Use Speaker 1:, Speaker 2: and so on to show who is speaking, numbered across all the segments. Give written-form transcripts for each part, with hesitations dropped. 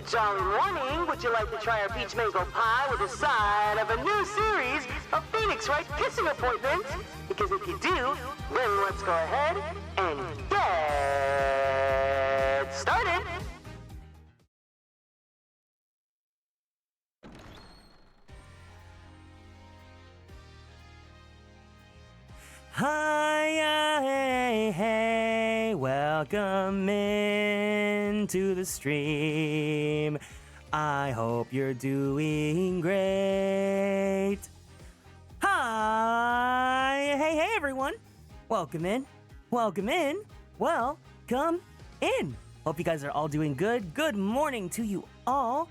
Speaker 1: jolly morning. Would you like to try our peach mango pie with a side of a new series of Phoenix Wright kissing appointments? Because if you do, then let's go ahead and get started.
Speaker 2: Hi, hey, welcome in to the stream. I hope you're doing great. Hi, hey, everyone. Welcome in, welcome in, welcome in. Hope you guys are all doing good. Good morning to you all.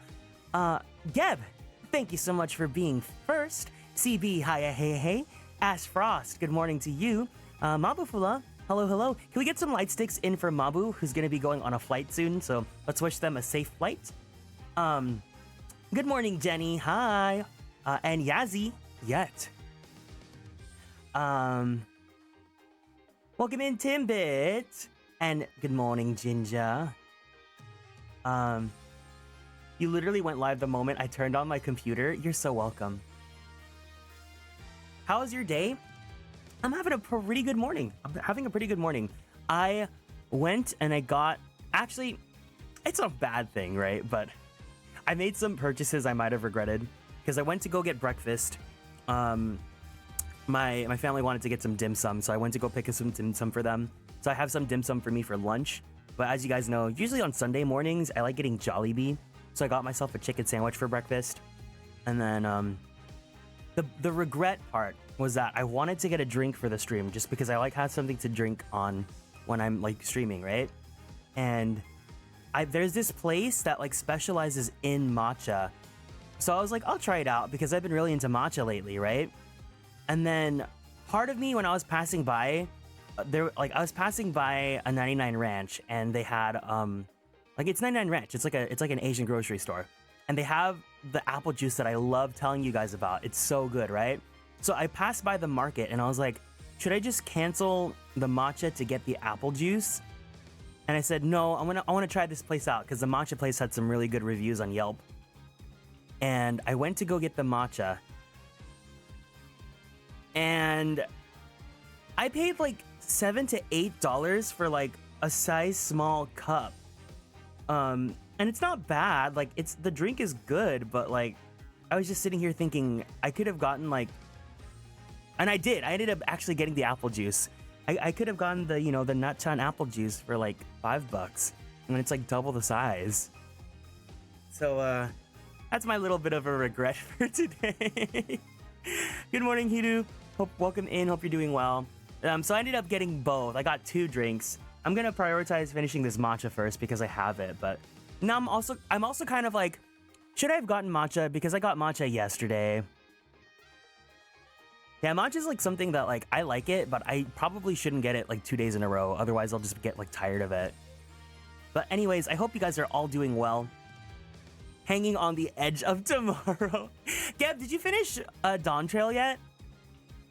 Speaker 2: Geb, thank you so much for being first. CB, hi, hey. Ash Frost, good morning to you. Mabu Fula, hello. Can we get some light sticks in for Mabu, who's going to be going on a flight soon? So let's wish them a safe flight. Good morning, Jenny. Hi. And Yazzie, yet. Welcome in, Timbit. And good morning, Ginger. You literally went live the moment I turned on my computer. You're so welcome. How was your day? I'm having a pretty good morning. I went and I got... Actually, it's a bad thing, right? But I made some purchases I might have regretted. Because I went to go get breakfast. My family wanted to get some dim sum, so I went to go pick up some dim sum for them. So I have some dim sum for me for lunch. But as you guys know, usually on Sunday mornings, I like getting Jollibee. So I got myself a chicken sandwich for breakfast. And then... The regret part was that I wanted to get a drink for the stream just because I like have something to drink on when I'm like streaming, right? And there's this place that like specializes in matcha. So I was like, I'll try it out because I've been really into matcha lately, right? And then part of me when I was passing by, I was passing by a 99 Ranch and they had it's 99 Ranch. It's like an Asian grocery store. And they have the apple juice that I love telling you guys about. It's so good, right? So I passed by the market and I was like, should I just cancel the matcha to get the apple juice? And I said, no, I want to try this place out because the matcha place had some really good reviews on Yelp. And I went to go get the matcha. And I paid like $7 to $8 for like a size small cup. And it's not bad, like the drink is good, but like I was just sitting here thinking I could have gotten like, and I ended up actually getting the apple juice. I could have gotten the, the nut chan apple juice for like $5 and it's like double the size. So that's my little bit of a regret for today. Good morning, Hidu. Welcome in, hope you're doing well. So I ended up getting both. I got 2 drinks. I'm gonna prioritize finishing this matcha first because I have it, but now I'm also kind of like, should I have gotten matcha? Because I got matcha yesterday. Yeah, matcha is like something that like, I like it, but I probably shouldn't get it like 2 days in a row. Otherwise, I'll just get like tired of it. But anyways, I hope you guys are all doing well. Hanging on the edge of tomorrow. Gab, did you finish Dawn Trail yet?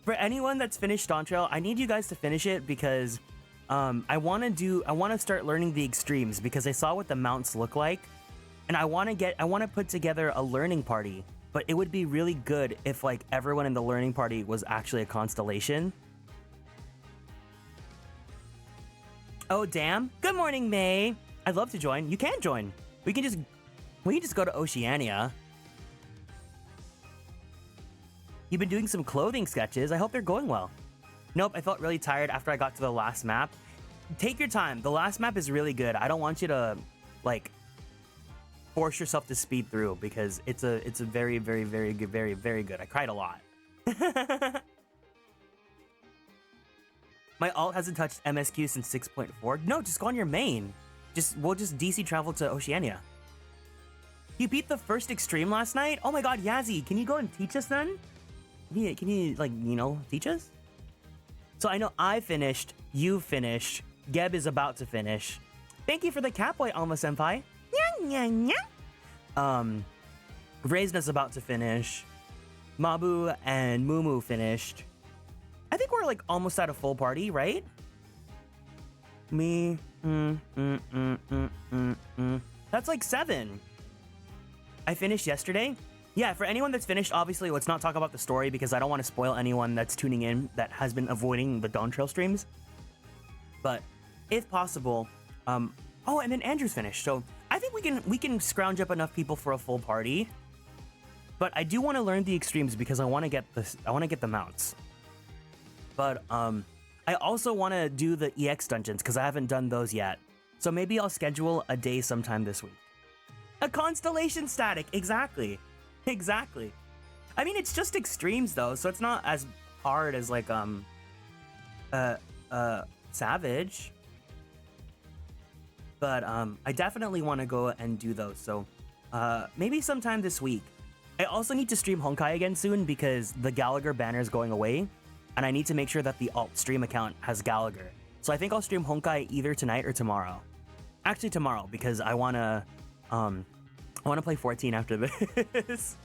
Speaker 2: For anyone that's finished Dawn Trail, I need you guys to finish it because... I want to start learning the extremes because I saw what the mounts look like and I want to put together a learning party, but it would be really good if like everyone in the learning party was actually a constellation. Oh, damn. Good morning, May. I'd love to join. You can join. We can just go to Oceania. You've been doing some clothing sketches. I hope they're going well. Nope, I felt really tired after I got to the last map. Take your time. The last map is really good. I don't want you to, like, force yourself to speed through because it's a very, very, very good, very, very good. I cried a lot. My alt hasn't touched MSQ since 6.4. No, just go on your main. We'll just DC travel to Oceania. You beat the first extreme last night? Oh my god, Yazzie, can you go and teach us then? Can you like, teach us? So I know I finished, you finished, Geb is about to finish. Thank you for the Catboy, Alma Senpai. Reisna's about to finish. Mabu and Mumu finished. I think we're like almost at a full party, right? Me. That's like 7. I finished yesterday. Yeah, for anyone that's finished, obviously, let's not talk about the story because I don't want to spoil anyone that's tuning in that has been avoiding the Dawn Trail streams. But if possible, oh, and then Andrew's finished, so I think we can scrounge up enough people for a full party. But I do want to learn the extremes because I want to get this. I want to get the mounts. But I also want to do the EX dungeons because I haven't done those yet. So maybe I'll schedule a day sometime this week. A constellation static, exactly. Exactly. I mean, it's just extremes though, so it's not as hard as like Savage. But I definitely want to go and do those. So maybe sometime this week. I also need to stream Honkai again soon because the Gallagher banner is going away, and I need to make sure that the alt stream account has Gallagher. So I think I'll stream Honkai either tonight or tomorrow. Actually tomorrow because I wanna play 14 after this.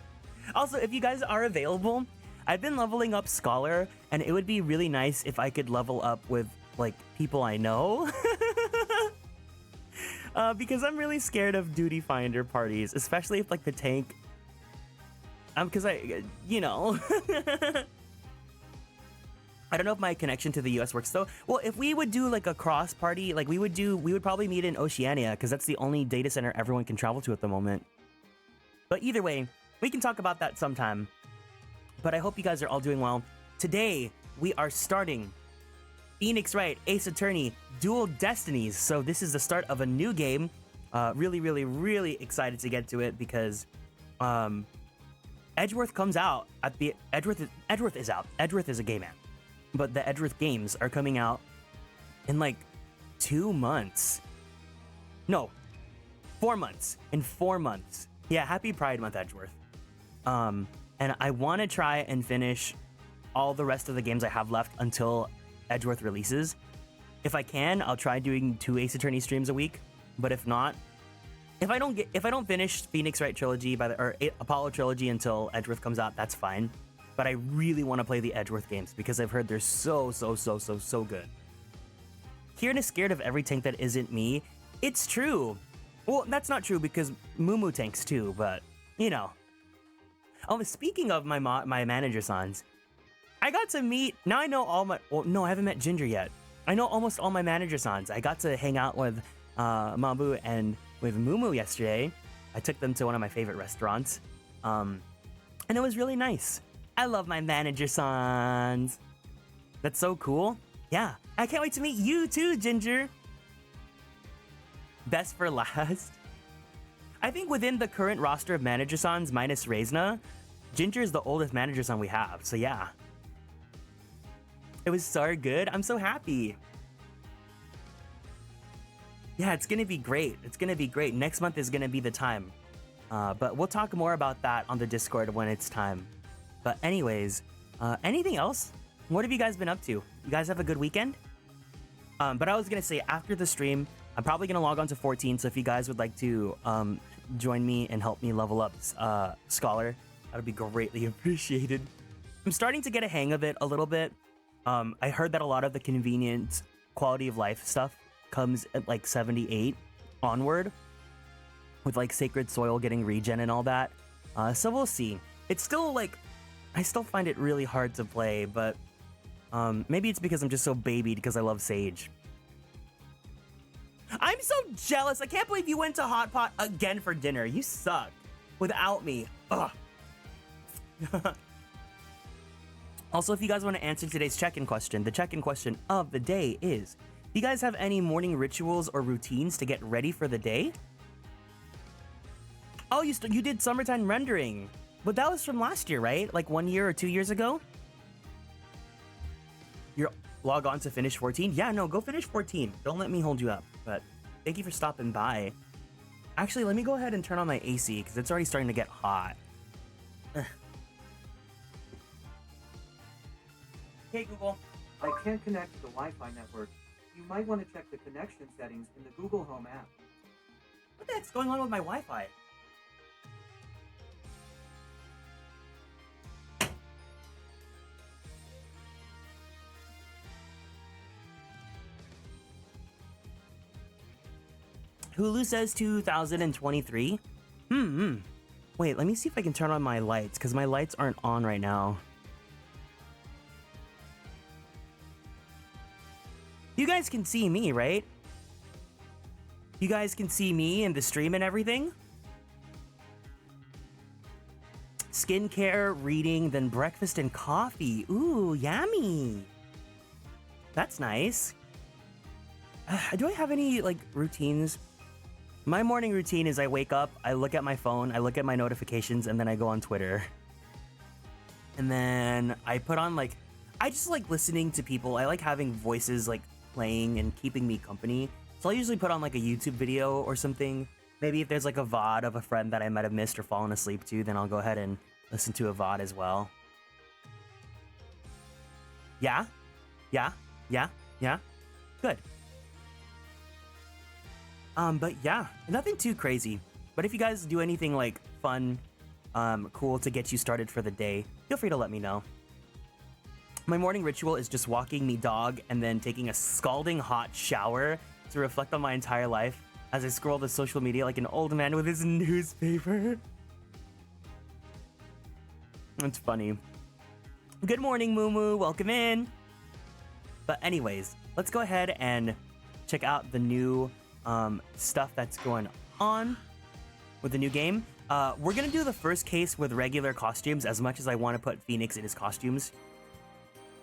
Speaker 2: Also, if you guys are available, I've been leveling up Scholar, and it would be really nice if I could level up with like people I know. Because I'm really scared of duty finder parties, especially if like the tank. Because you know. I don't know if my connection to the US works though. Well, if we would do like a cross party, like we would probably meet in Oceania because that's the only data center everyone can travel to at the moment. But either way, we can talk about that sometime. But I hope you guys are all doing well. Today, we are starting Phoenix Wright, Ace Attorney, Dual Destinies. So this is the start of a new game. Really, really, really excited to get to it because Edgeworth comes out at the Edgeworth is out. Edgeworth is a gay man. But the Edgeworth games are coming out in like 2 months. No, 4 months. In 4 months. Yeah, happy Pride Month, Edgeworth. And I want to try and finish all the rest of the games I have left until Edgeworth releases. If I can, I'll try doing 2 Ace Attorney streams a week. But if not, if I don't finish Phoenix Wright trilogy or Apollo trilogy until Edgeworth comes out, that's fine. But I really want to play the Edgeworth games because I've heard they're so good. Kieran is scared of every tank that isn't me. It's true. Well, that's not true because Mumu tanks too, but you know. Oh, speaking of my manager sons, I got to meet. Now I know all my. Well, no, I haven't met Ginger yet. I know almost all my manager sons. I got to hang out with Mabu and with Mumu yesterday. I took them to one of my favorite restaurants, and it was really nice. I love my manager sons. That's so cool. Yeah, I can't wait to meet you too, Ginger. Best for last. I think within the current roster of manager sons minus Reizna, Ginger is the oldest manager son we have. So yeah. It was so good. I'm so happy. Yeah, it's gonna be great. It's gonna be great. Next month is gonna be the time. But we'll talk more about that on the Discord when it's time. But anyways, anything else? What have you guys been up to? You guys have a good weekend? But I was gonna say after the stream, I'm probably gonna log on to 14. So if you guys would like to join me and help me level up Scholar, that would be greatly appreciated. I'm starting to get a hang of it a little bit. I heard that a lot of the convenient quality of life stuff comes at like 78 onward, with like Sacred Soil getting regen and all that. So we'll see. It's still like, I still find it really hard to play, but maybe it's because I'm just so babied because I love Sage. I'm so jealous. I can't believe you went to Hot Pot again for dinner. You suck. Without me. Ugh. Also, if you guys want to answer today's check-in question, the check-in question of the day is, do you guys have any morning rituals or routines to get ready for the day? Oh, you did summertime rendering. But that was from last year, right? Like 1 year or 2 years ago? You're log on to finish 14? Yeah, no, go finish 14. Don't let me hold you up. But thank you for stopping by. Actually, let me go ahead and turn on my AC because it's already starting to get hot. Hey, Google.
Speaker 3: I can't connect to the Wi-Fi network. You might want to check the connection settings in the Google Home app.
Speaker 2: What the heck's going on with my Wi-Fi? Hulu says 2023. Wait, let me see if I can turn on my lights, because my lights aren't on right now. You guys can see me, right? You guys can see me and the stream and everything? Skincare, reading, then breakfast and coffee. Ooh, yummy. That's nice. Do I have any, like, routines? My morning routine is I wake up, I look at my phone, I look at my notifications, and then I go on Twitter. And then I put on, like, I just like listening to people. I like having voices, like, playing and keeping me company. So I'll usually put on, like, a YouTube video or something. Maybe if there's, like, a VOD of a friend that I might have missed or fallen asleep to, then I'll go ahead and listen to a VOD as well. Yeah? Yeah? Yeah? Yeah? Good. But yeah, nothing too crazy. But if you guys do anything like fun, cool to get you started for the day, feel free to let me know. My morning ritual is just walking me dog and then taking a scalding hot shower to reflect on my entire life as I scroll the social media like an old man with his newspaper. That's funny. Good morning, Moo Moo. Welcome in. But anyways, let's go ahead and check out the new stuff that's going on with the new game. We're gonna do the first case with regular costumes as much as I want to put Phoenix in his costumes.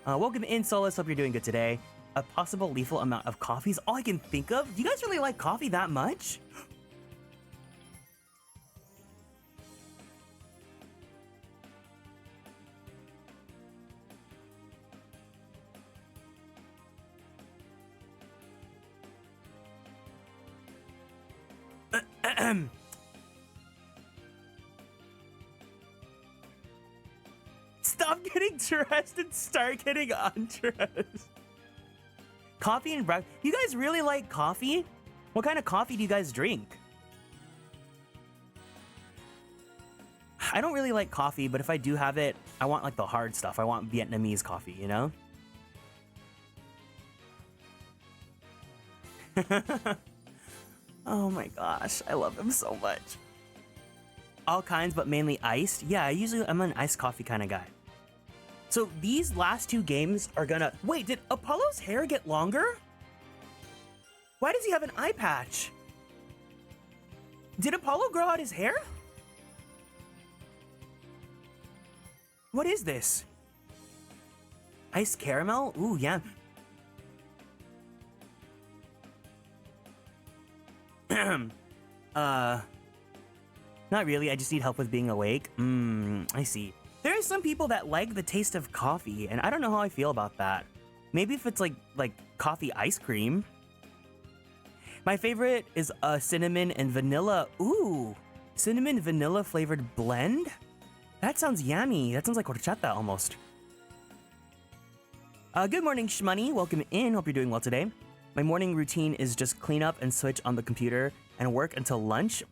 Speaker 2: Welcome in, Solus. Hope you're doing good today. A possible lethal amount of coffee is all I can think of. Do you guys really like coffee that much? Stop getting dressed and start getting undressed. Coffee and breakfast. You guys really like coffee? What kind of coffee do you guys drink? I don't really like coffee, but if I do have it, I want like the hard stuff. I want Vietnamese coffee, you know? Oh my gosh, I love them so much. All kinds, but mainly iced. Yeah, I'm an iced coffee kind of guy. So these last two games are gonna... Wait, did Apollo's hair get longer? Why does he have an eye patch? Did Apollo grow out his hair? What is this? Iced caramel? Ooh, yeah. Not really, I just need help with being awake. I see. There are some people that like the taste of coffee, and I don't know how I feel about that. Maybe if it's like coffee ice cream. My favorite is cinnamon and vanilla. Ooh, cinnamon vanilla flavored blend? That sounds yummy. That sounds like horchata almost. Good morning, Shmoney. Welcome in. Hope you're doing well today. My morning routine is just clean up and switch on the computer and work until lunch.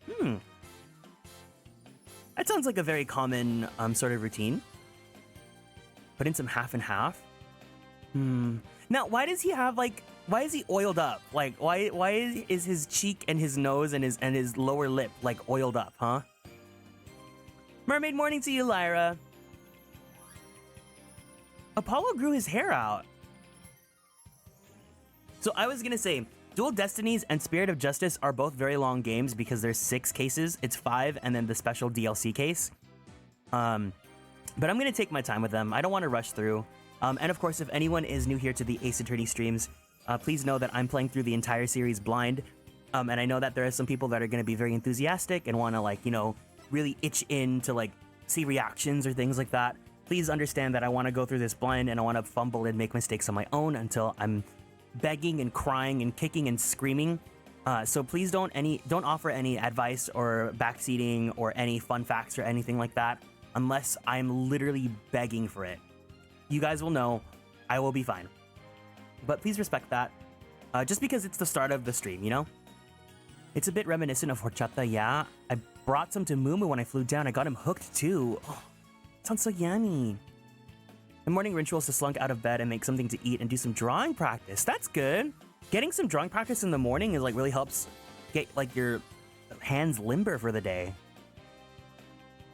Speaker 2: That sounds like a very common sort of routine. Put in some half and half. Now, why does he have why is he oiled up? Like, why is his cheek and his nose and his lower lip like oiled up, huh? Mermaid morning to you, Lyra. Apollo grew his hair out. So I was gonna say, Dual Destinies and Spirit of Justice are both very long games because there's 6 cases. It's 5 and then the special DLC case. But I'm gonna take my time with them. I don't want to rush through. And of course, if anyone is new here to the Ace Attorney streams, please know that I'm playing through the entire series blind. And I know that there are some people that are gonna be very enthusiastic and want to really itch in to see reactions or things like that. Please understand that I want to go through this blind and I want to fumble and make mistakes on my own until I'm begging and crying and kicking and screaming. So please don't offer any advice or backseating or any fun facts or anything like that unless I'm literally begging for it. You guys will know I will be fine. But please respect that. Just because it's the start of the stream, you know? It's a bit reminiscent of horchata, yeah. I brought some to Mumu when I flew down. I got him hooked too. Oh, sounds so yummy. The morning ritual is to slunk out of bed and make something to eat and do some drawing practice. That's good. Getting some drawing practice in the morning is really helps get your hands limber for the day.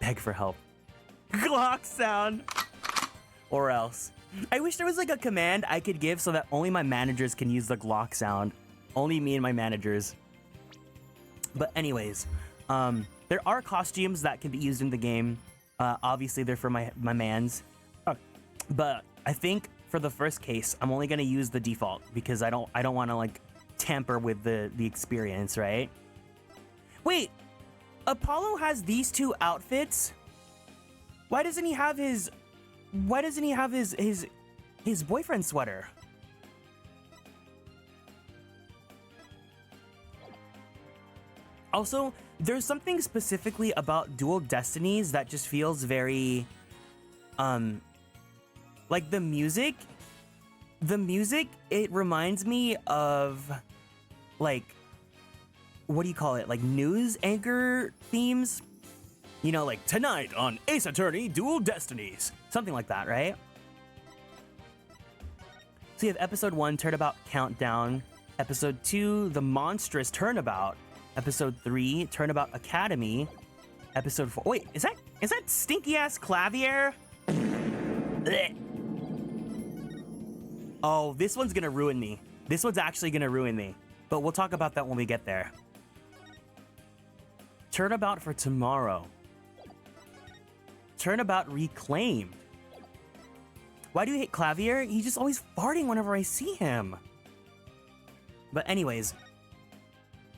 Speaker 2: Beg for help. Glock sound. Or else. I wish there was like a command I could give so that only my managers can use the Glock sound. Only me and my managers. But anyways, there are costumes that can be used in the game. Obviously, they're for my mans. But I think for the first case, I'm only gonna use the default because I don't want to like tamper with the experience, right? Wait, Apollo has these two outfits. Why doesn't he have his boyfriend sweater? Also, there's something specifically about Dual Destinies that just feels very, like the music, it reminds me of, like, what do you call it? Like news anchor themes? You know, like tonight on Ace Attorney Dual Destinies. Something like that, right? So you have episode 1, Turnabout Countdown. Episode 2, The Monstrous Turnabout. Episode 3, Turnabout Academy. Episode 4, wait, is that stinky ass Clavier? Blech. Oh, this one's gonna ruin me. This one's actually gonna ruin me. But we'll talk about that when we get there. Turnabout for tomorrow. Turnabout Reclaimed. Why do you hate Clavier? He's just always farting whenever I see him. But anyways,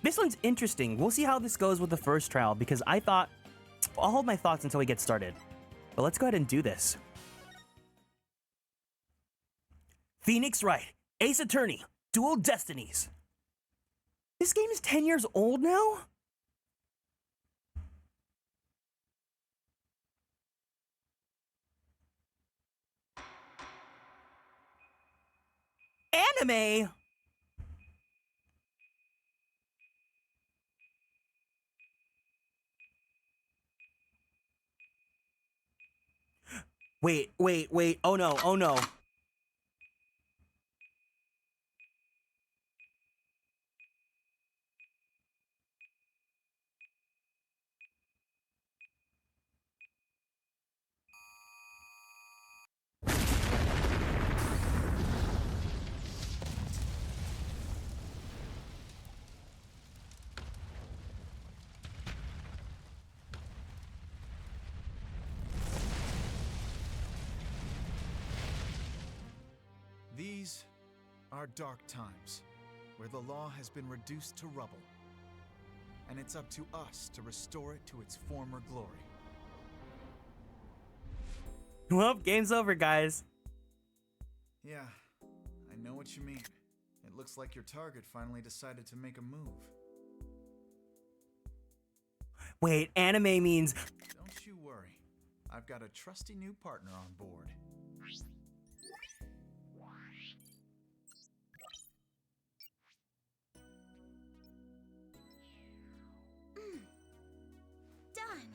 Speaker 2: this one's interesting. We'll see how this goes with the first trial because I'll hold my thoughts until we get started. But let's go ahead and do this. Phoenix Wright, Ace Attorney, Dual Destinies. This game is 10 years old now? Anime? Wait. Oh no.
Speaker 4: These are dark times, where the law has been reduced to rubble, and it's up to us to restore it to its former glory.
Speaker 2: Well, game's over, guys.
Speaker 4: Yeah, I know what you mean. It looks like your target finally decided to make a move.
Speaker 2: Wait, anime means...
Speaker 4: Don't you worry. I've got a trusty new partner on board.
Speaker 5: Done.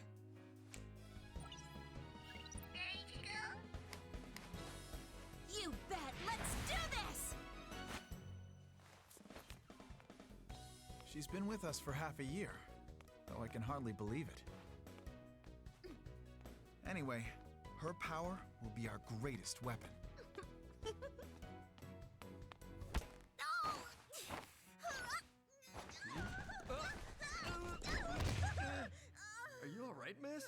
Speaker 5: You bet. Let's do this.
Speaker 4: She's been with us for half a year, though I can hardly believe it. Anyway, her power will be our greatest weapon.
Speaker 6: Are you all right, miss?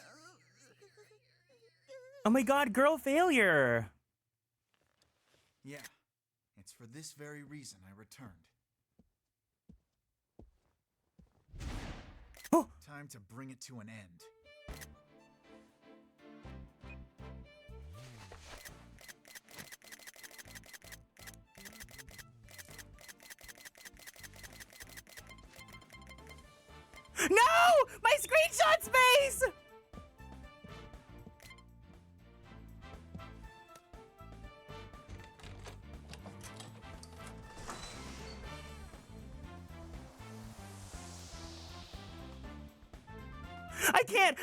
Speaker 2: Oh my god, girl failure!
Speaker 4: Yeah, it's for this very reason I returned.
Speaker 2: Oh.
Speaker 4: Time to bring it to an end.
Speaker 2: No! My screenshot space!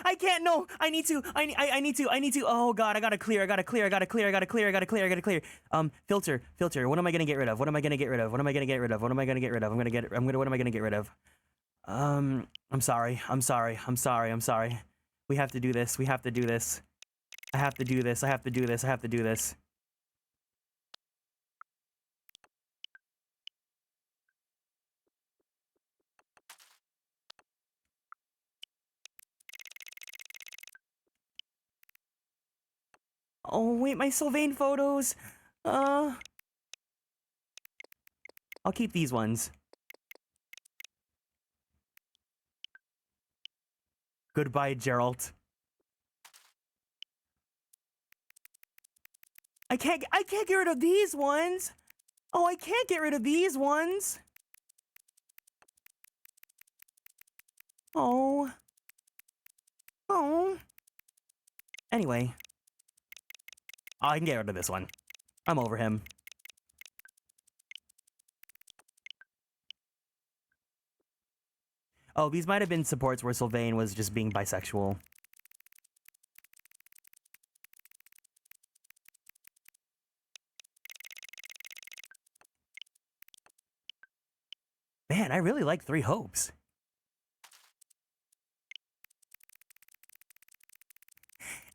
Speaker 2: I can't, no, I need to, oh god, I gotta clear. Filter, what am I gonna get rid of? What am I gonna get rid of? I'm sorry. We have to do this. We have to do this. I have to do this. I have to do this. I have to do this. Oh, wait, my Sylvain photos. I'll keep these ones. Goodbye, Geralt. I can't get rid of these ones. Oh, I can't get rid of these ones. Oh. Oh. Anyway. Oh, I can get rid of this one. I'm over him. Oh, these might have been supports where Sylvain was just being bisexual. Man, I really like Three Hopes.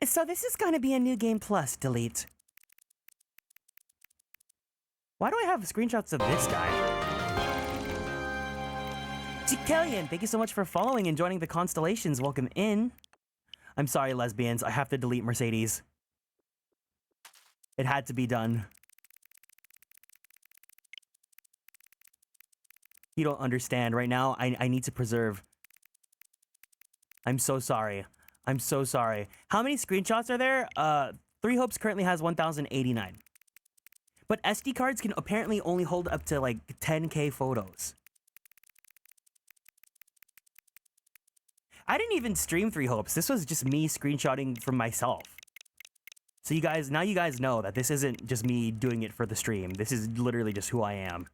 Speaker 2: So this is gonna be a new game plus, delete. Why do I have screenshots of this guy? Kieran, thank you so much for following and joining the Konstellations. Welcome in. I'm sorry, lesbians. I have to delete Mercedes. It had to be done. You don't understand. Right now, I need to preserve. I'm so sorry. I'm so sorry. How many screenshots are there? Three Hopes currently has 1,089. But SD cards can apparently only hold up to like 10K photos. I didn't even stream Three Hopes. This was just me screenshotting from myself. So you guys, now you guys know that this isn't just me doing it for the stream. This is literally just who I am.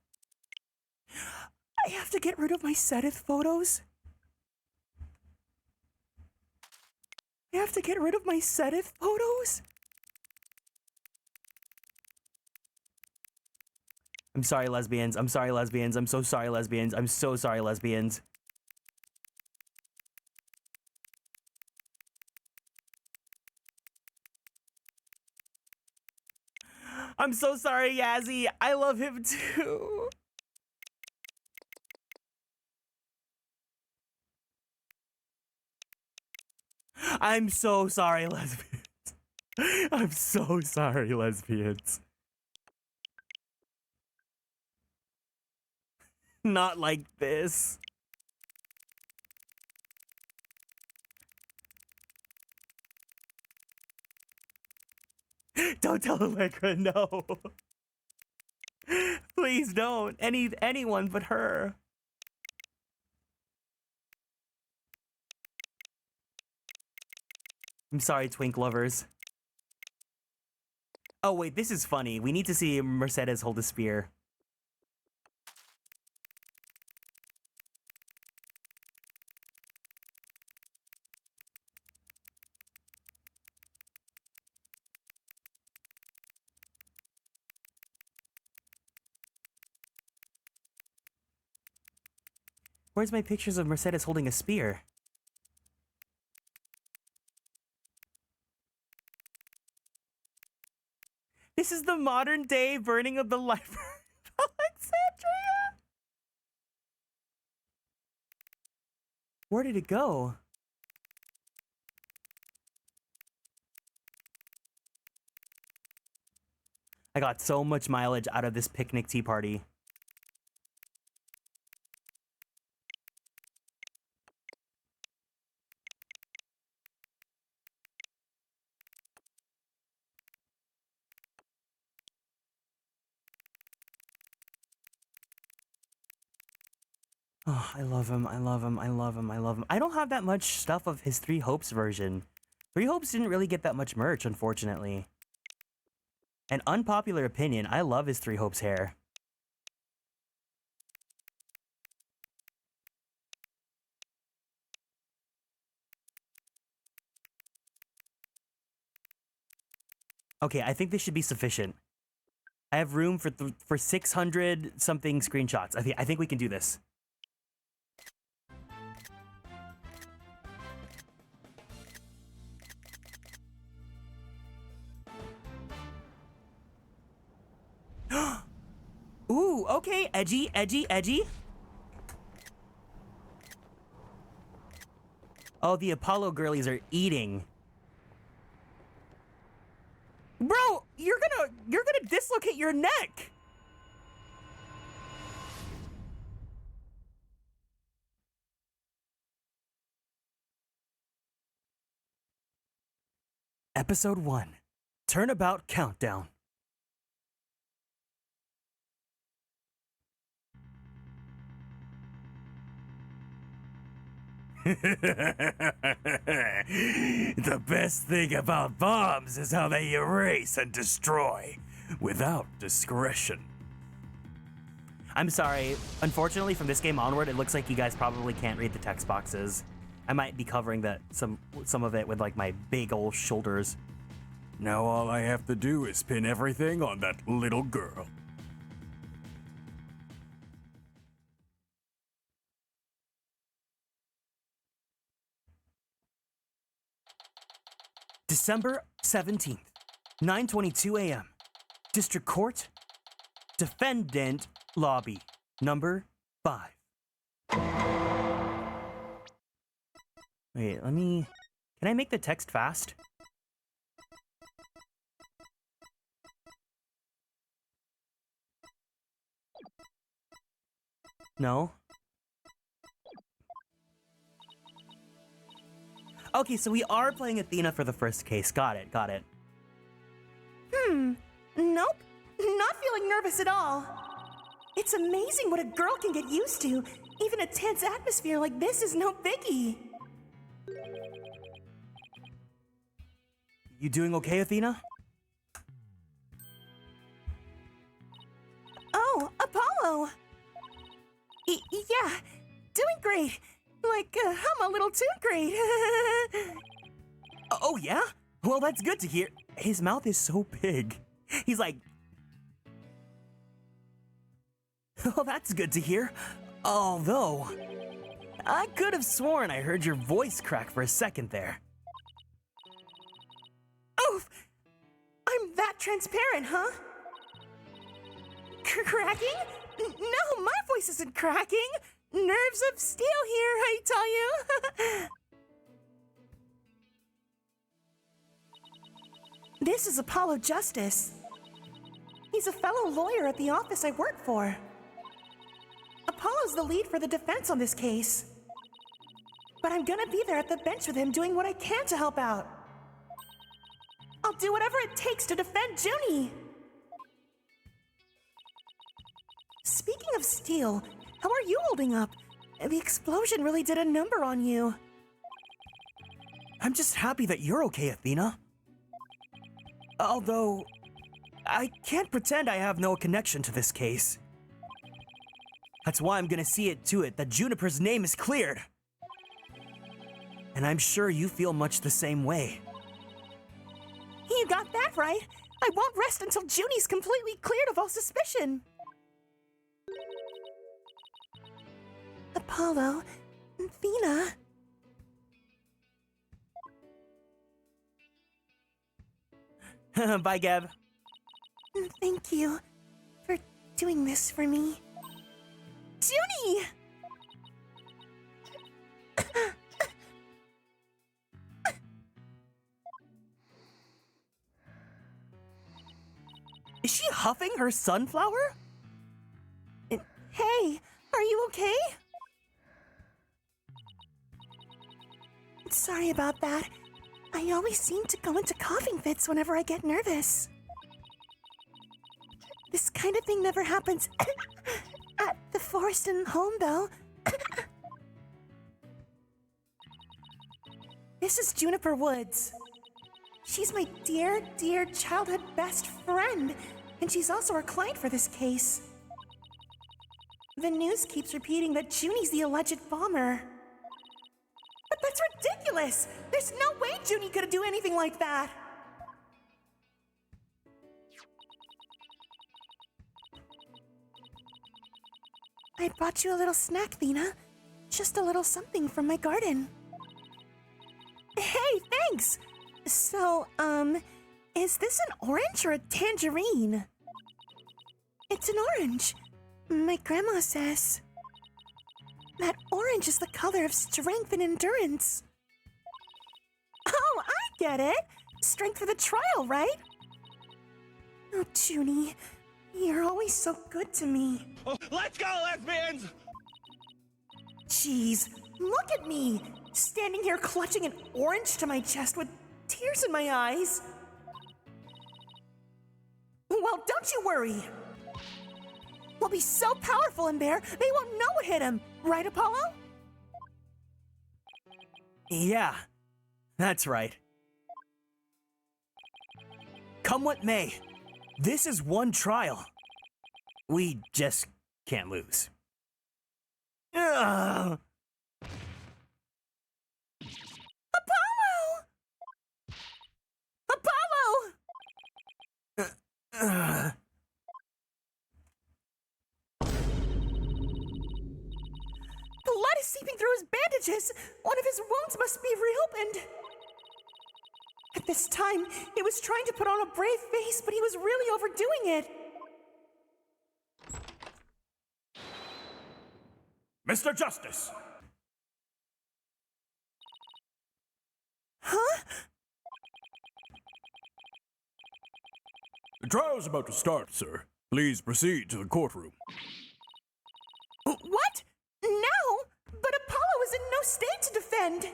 Speaker 2: I have to get rid of my Sedith photos. I have to get rid of my Sedith photos? I'm sorry, lesbians. I'm sorry, lesbians. I'm so sorry, lesbians. I'm so sorry, lesbians. I'm so sorry, Yazzie. I love him too. I'm so sorry, lesbians. I'm so sorry, lesbians. Not like this. Don't tell Allegra, no. Please don't. Anyone but her. I'm sorry, twink lovers. Oh wait, this is funny. We need to see Mercedes hold a spear. Where's my pictures of Mercedes holding a spear? This is the modern day burning of the library of Alexandria. Where did it go? I got so much mileage out of this picnic tea party. Oh, I love him. I love him. I love him. I love him. I don't have that much stuff of his Three Hopes version. Three Hopes didn't really get that much merch, unfortunately. An unpopular opinion, I love his Three Hopes hair. Okay, I think this should be sufficient. I have room for 600 something screenshots. I think we can do this. Ooh, okay, edgy, edgy, edgy. Oh, the Apollo girlies are eating. Bro, you're gonna dislocate your neck. Episode 1, Turnabout Countdown. The best thing about bombs is how they erase and destroy without discretion. I'm sorry. Unfortunately, from this game onward, it looks like you guys probably can't read the text boxes. I might be covering some of it with like my big old shoulders. Now all I have to do is pin everything on that little girl. December 17th, 9:22 a.m. District Court, Defendant Lobby, number 5. Wait, can I make the text fast? No? Okay, so we are playing Athena for the first case. Got it, got it.
Speaker 7: Nope. Not feeling nervous at all. It's amazing what a girl can get used to. Even a tense atmosphere like this is no biggie.
Speaker 2: You doing okay, Athena?
Speaker 7: Oh, Apollo! Yeah, doing great. Like, I'm a little too great.
Speaker 2: Oh, yeah? Well, that's good to hear. His mouth is so big. He's like... Oh, that's good to hear. Although, I could have sworn I heard your voice crack for a second there.
Speaker 7: Oof! I'm that transparent, huh? Cracking? No, my voice isn't cracking. Nerves of steel here, I tell you. This is Apollo Justice. He's a fellow lawyer at the office I work for. Apollo's the lead for the defense on this case. But I'm gonna be there at the bench with him doing what I can to help out. I'll do whatever it takes to defend Junie. Speaking of steel, how are you holding up? The explosion really did a number on you.
Speaker 2: I'm just happy that you're okay, Athena. Although, I can't pretend I have no connection to this case. That's why I'm gonna see it to it that Juniper's name is cleared. And I'm sure you feel much the same way.
Speaker 7: You got that right. I won't rest until Junie's completely cleared of all suspicion. Apollo, Athena.
Speaker 2: Bye, Gab.
Speaker 7: Thank you for doing this for me. Junie!
Speaker 2: Is she huffing her sunflower?
Speaker 7: Hey, are you okay? Sorry about that. I always seem to go into coughing fits whenever I get nervous. This kind of thing never happens at the forest and home, though. This is Juniper Woods. She's my dear, dear childhood best friend, and she's also our client for this case. The news keeps repeating that Junie's the alleged bomber. But that's ridiculous! There's no way Junie could do anything like that! I brought you a little snack, Thena. Just a little something from my garden. Hey, thanks! So, is this an orange or a tangerine? It's an orange. My grandma says that orange is the color of strength and endurance. Oh, I get it. Strength for the trial, right? Oh, Junie, you're always so good to me.
Speaker 6: Oh, let's go, lesbians!
Speaker 7: Jeez, look at me, standing here clutching an orange to my chest with tears in my eyes. Well, don't you worry. We'll be so powerful in there, they won't know what hit him. Right, Apollo?
Speaker 2: Yeah, that's right. Come what may, this is one trial. We just can't lose. Ugh.
Speaker 7: Apollo! Apollo!
Speaker 2: Ugh.
Speaker 7: Blood is seeping through his bandages. One of his wounds must be reopened. At this time, he was trying to put on a brave face, but he was really overdoing it.
Speaker 8: Mr. Justice!
Speaker 7: Huh?
Speaker 8: The trial's about to start, sir. Please proceed to the courtroom.
Speaker 7: What? Now? But Apollo is in no state to defend.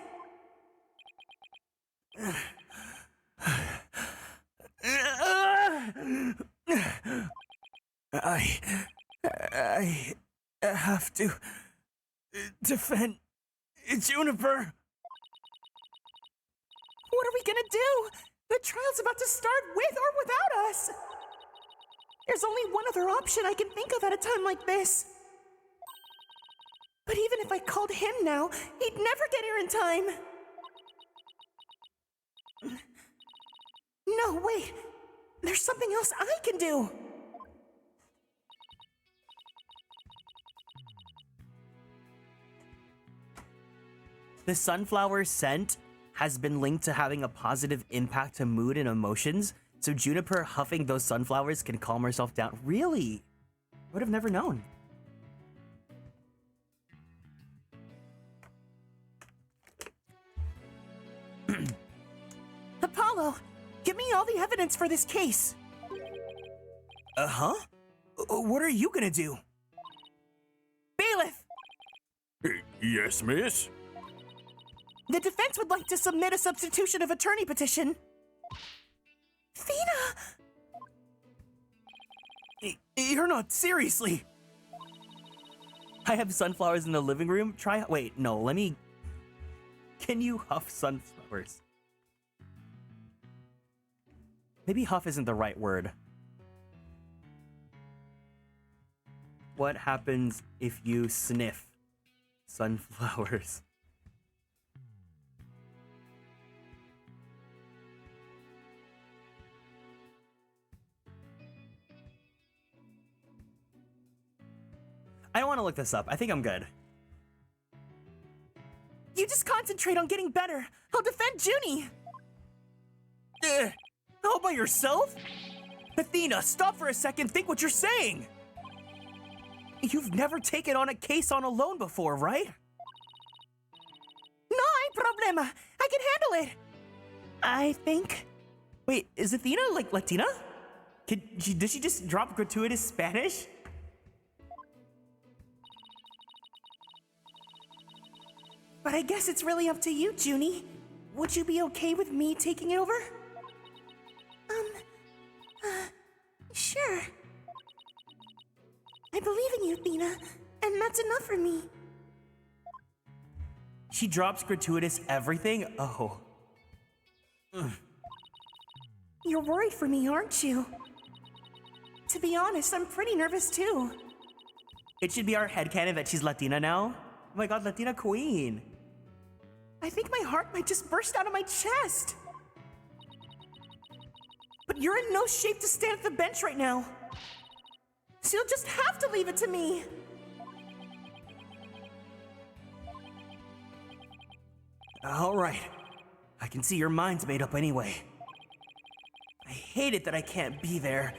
Speaker 2: I have to defend Juniper.
Speaker 7: What are we gonna do? The trial's about to start with or without us. There's only one other option I can think of at a time like this. But even if I called him now, he'd never get here in time. No, wait. There's something else I can do.
Speaker 2: The sunflower scent has been linked to having a positive impact to mood and emotions, so Juniper huffing those sunflowers can calm herself down. Really? Would have never known.
Speaker 7: Apollo, give me all the evidence for this case.
Speaker 2: Uh-huh? What are you gonna do?
Speaker 7: Bailiff,
Speaker 8: Yes, miss?
Speaker 7: the defense would like to submit a substitution of attorney petition. Thena!
Speaker 2: You're not seriously. I have sunflowers in the living room. Wait, no, let me. Can you huff sunflowers? Maybe huff isn't the right word. What happens if you sniff sunflowers? I don't want to look this up. I think I'm good.
Speaker 7: You just concentrate on getting better. I'll defend Junie.
Speaker 2: All by yourself? Athena, stop for a second. Think what you're saying. You've never taken on a case on alone before, right?
Speaker 7: No hay problema. I can handle it. I think.
Speaker 2: Wait, is Athena like Latina? Did she just drop gratuitous Spanish?
Speaker 7: But I guess it's really up to you, Junie. Would you be okay with me taking it over? Sure. I believe in you, Thena, and that's enough for me.
Speaker 2: She drops gratuitous everything? Oh.
Speaker 7: You're worried for me, aren't you? To be honest, I'm pretty nervous too.
Speaker 2: It should be our headcanon that she's Latina now. Oh my god, Latina queen.
Speaker 7: I think my heart might just burst out of my chest. But you're in no shape to stand at the bench right now. So you'll just have to leave it to me.
Speaker 2: All right. I can see your mind's made up anyway. I hate it that I can't be there,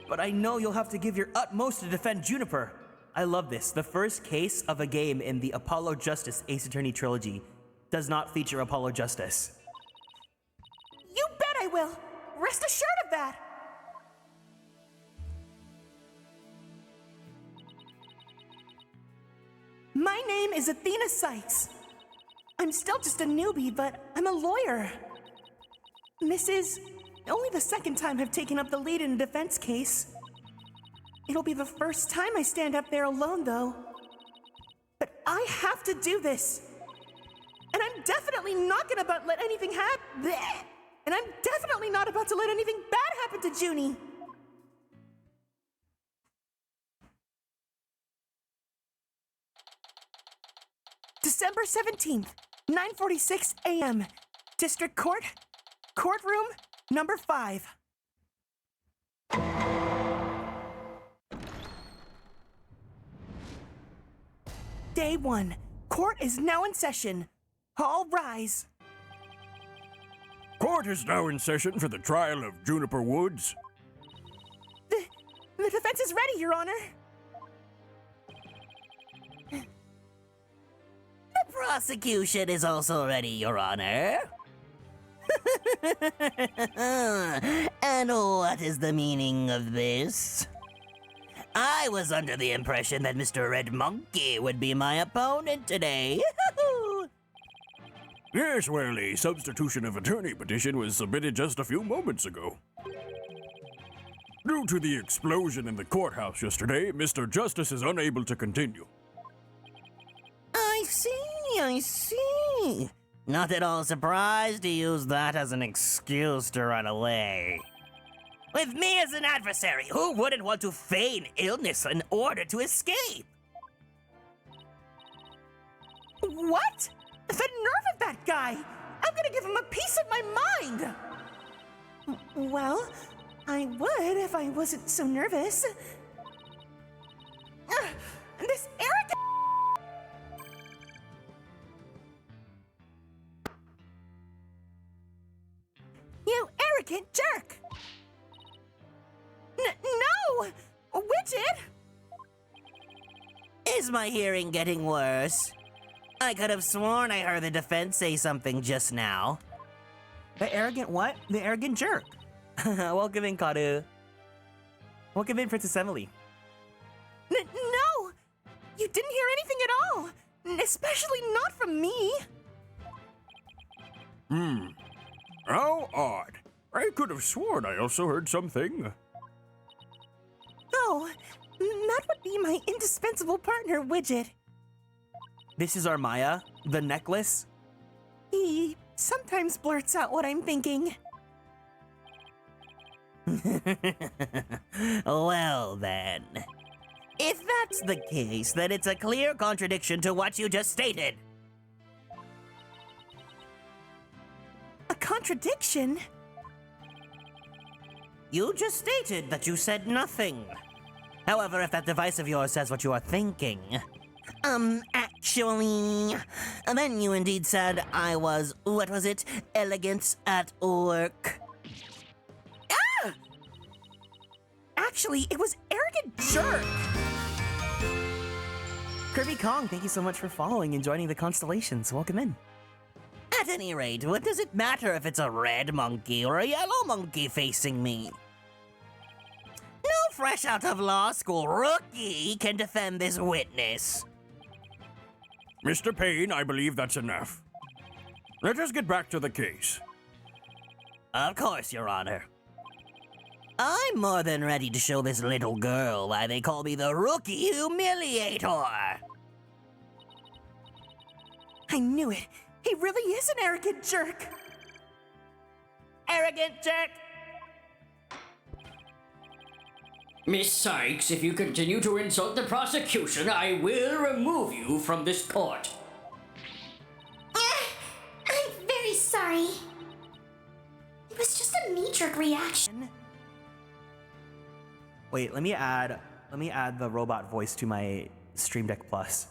Speaker 2: but I know you'll have to give your utmost to defend Juniper. I love this. The first case of a game in the Apollo Justice Ace Attorney trilogy does not feature Apollo Justice.
Speaker 7: You bet I will. Rest assured of that. My name is Athena Sykes. I'm still just a newbie, but I'm a lawyer. Mrs. Only the second time I've taken up the lead in a defense case. It'll be the first time I stand up there alone, though. But I have to do this. And I'm definitely not gonna let anything happen. And I'm definitely not about to let anything bad happen to Junie. December 17th, 9:46 a.m. District Court, courtroom number 5. Day 1. Court is now in session. All rise.
Speaker 8: Court is now in session for the trial of Juniper Woods.
Speaker 7: The defense is ready, Your Honor.
Speaker 9: The prosecution is also ready, Your Honor. And what is the meaning of this? I was under the impression that Mr. Red Monkey would be my opponent today.
Speaker 8: Yes, well, a substitution of attorney petition was submitted just a few moments ago. Due to the explosion in the courthouse yesterday, Mr. Justice is unable to continue.
Speaker 9: I see. Not at all surprised to use that as an excuse to run away. With me as an adversary, who wouldn't want to feign illness in order to escape?
Speaker 7: What? The nerve of that guy! I'm gonna give him a piece of my mind! Well, I would if I wasn't so nervous. This arrogant... You arrogant jerk! No! Widget!
Speaker 9: Is my hearing getting worse? I could have sworn I heard the defense say something just now.
Speaker 2: The arrogant what? The arrogant jerk. Welcome in, Karu. Welcome in, Princess Emily.
Speaker 7: No! You didn't hear anything at all! Especially not from me!
Speaker 8: How odd. I could have sworn I also heard something.
Speaker 7: Oh, that would be my indispensable partner, Widget.
Speaker 2: This is our Maya, the necklace.
Speaker 7: He sometimes blurts out what I'm thinking.
Speaker 9: Well then. If that's the case, then it's a clear contradiction to what you just stated.
Speaker 7: A contradiction?
Speaker 9: You just stated that you said nothing. However, if that device of yours says what you are thinking... actually... Then you indeed said I was, what was it, elegant at work.
Speaker 7: Ah! Actually, it was arrogant jerk!
Speaker 2: Kirby Kong, thank you so much for following and joining the Konstellations. Welcome in.
Speaker 9: At any rate, what does it matter if it's a red monkey or a yellow monkey facing me? No fresh out of law school rookie can defend this witness.
Speaker 8: Mr. Payne, I believe that's enough. Let us get back to the case.
Speaker 9: Of course, Your Honor. I'm more than ready to show this little girl why they call me the Rookie Humiliator.
Speaker 7: I knew it. He really is an arrogant jerk.
Speaker 9: Arrogant jerk.
Speaker 10: Miss Sykes, if you continue to insult the prosecution, I will remove you from this court.
Speaker 5: I'm very sorry. It was just a knee-jerk reaction.
Speaker 2: Wait, let me add the robot voice to my Stream Deck Plus.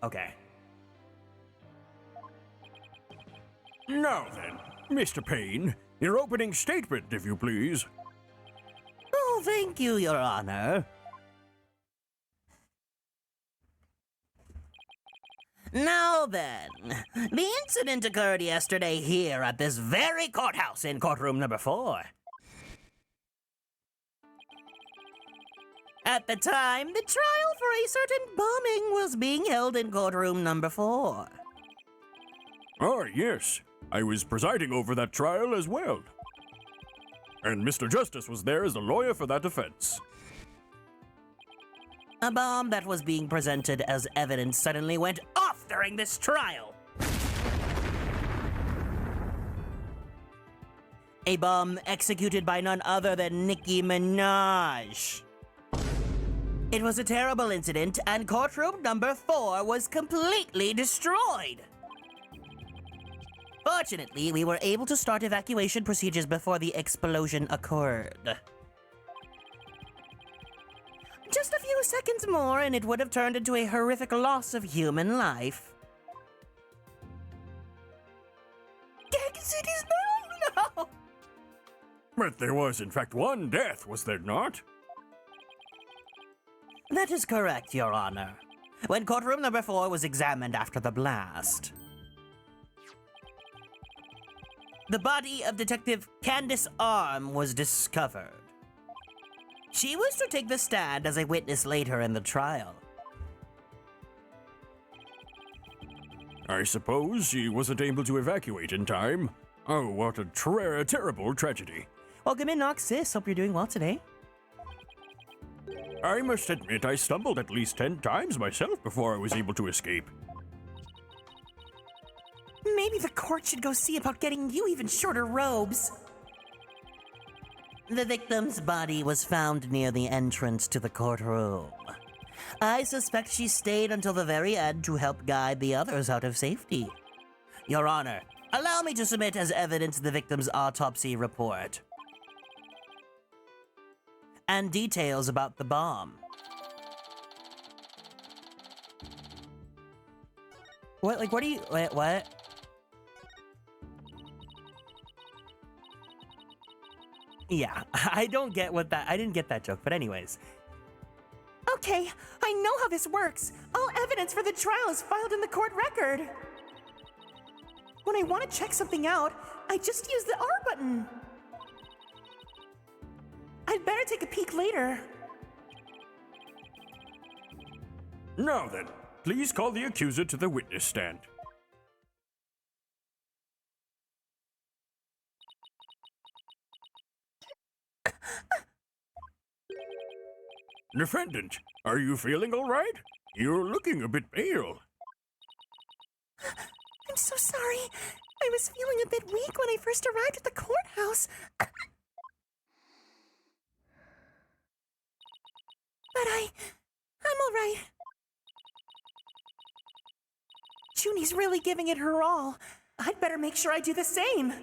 Speaker 2: Okay.
Speaker 8: Now then, Mr. Payne, your opening statement, if you please.
Speaker 9: Oh, thank you, Your Honor. Now then, the incident occurred yesterday here at this very courthouse in courtroom number 4. At the time, the trial for a certain bombing was being held in courtroom number 4.
Speaker 8: Oh, yes. I was presiding over that trial as well. And Mr. Justice was there as the lawyer for that offense.
Speaker 9: A bomb that was being presented as evidence suddenly went off during this trial. A bomb executed by none other than Nicki Minaj. It was a terrible incident, and courtroom number 4 was completely destroyed. Fortunately, we were able to start evacuation procedures before the explosion occurred. Just a few seconds more, and it would have turned into a horrific loss of human life. Exit is no!
Speaker 8: But there was, in fact, one death, was there not?
Speaker 9: That is correct, Your Honor. When courtroom number 4 was examined after the blast, the body of Detective Candace Arm was discovered. She was to take the stand as a witness later in the trial.
Speaker 8: I suppose she wasn't able to evacuate in time. Oh, what a terrible tragedy.
Speaker 2: Welcome in, Nox Sis. Hope you're doing well today.
Speaker 8: I must admit I stumbled at least 10 times myself before I was able to escape.
Speaker 7: Maybe the court should go see about getting you even shorter robes.
Speaker 9: The victim's body was found near the entrance to the courtroom. I suspect she stayed until the very end to help guide the others out of safety. Your Honor, allow me to submit as evidence the victim's autopsy report and details about the bomb.
Speaker 2: What do you, what? Yeah, I don't get what that, I didn't get that joke, but anyways.
Speaker 7: Okay, I know how this works. All evidence for the trial is filed in the court record. When I want to check something out, I just use the R button. I'd better take a peek later.
Speaker 8: Now then, please call the accuser to the witness stand. Defendant, are you feeling all right? You're looking a bit pale.
Speaker 7: I'm so sorry. I was feeling a bit weak when I first arrived at the courthouse. But I'm all right. Junie's really giving it her all. I'd better make sure I do the same.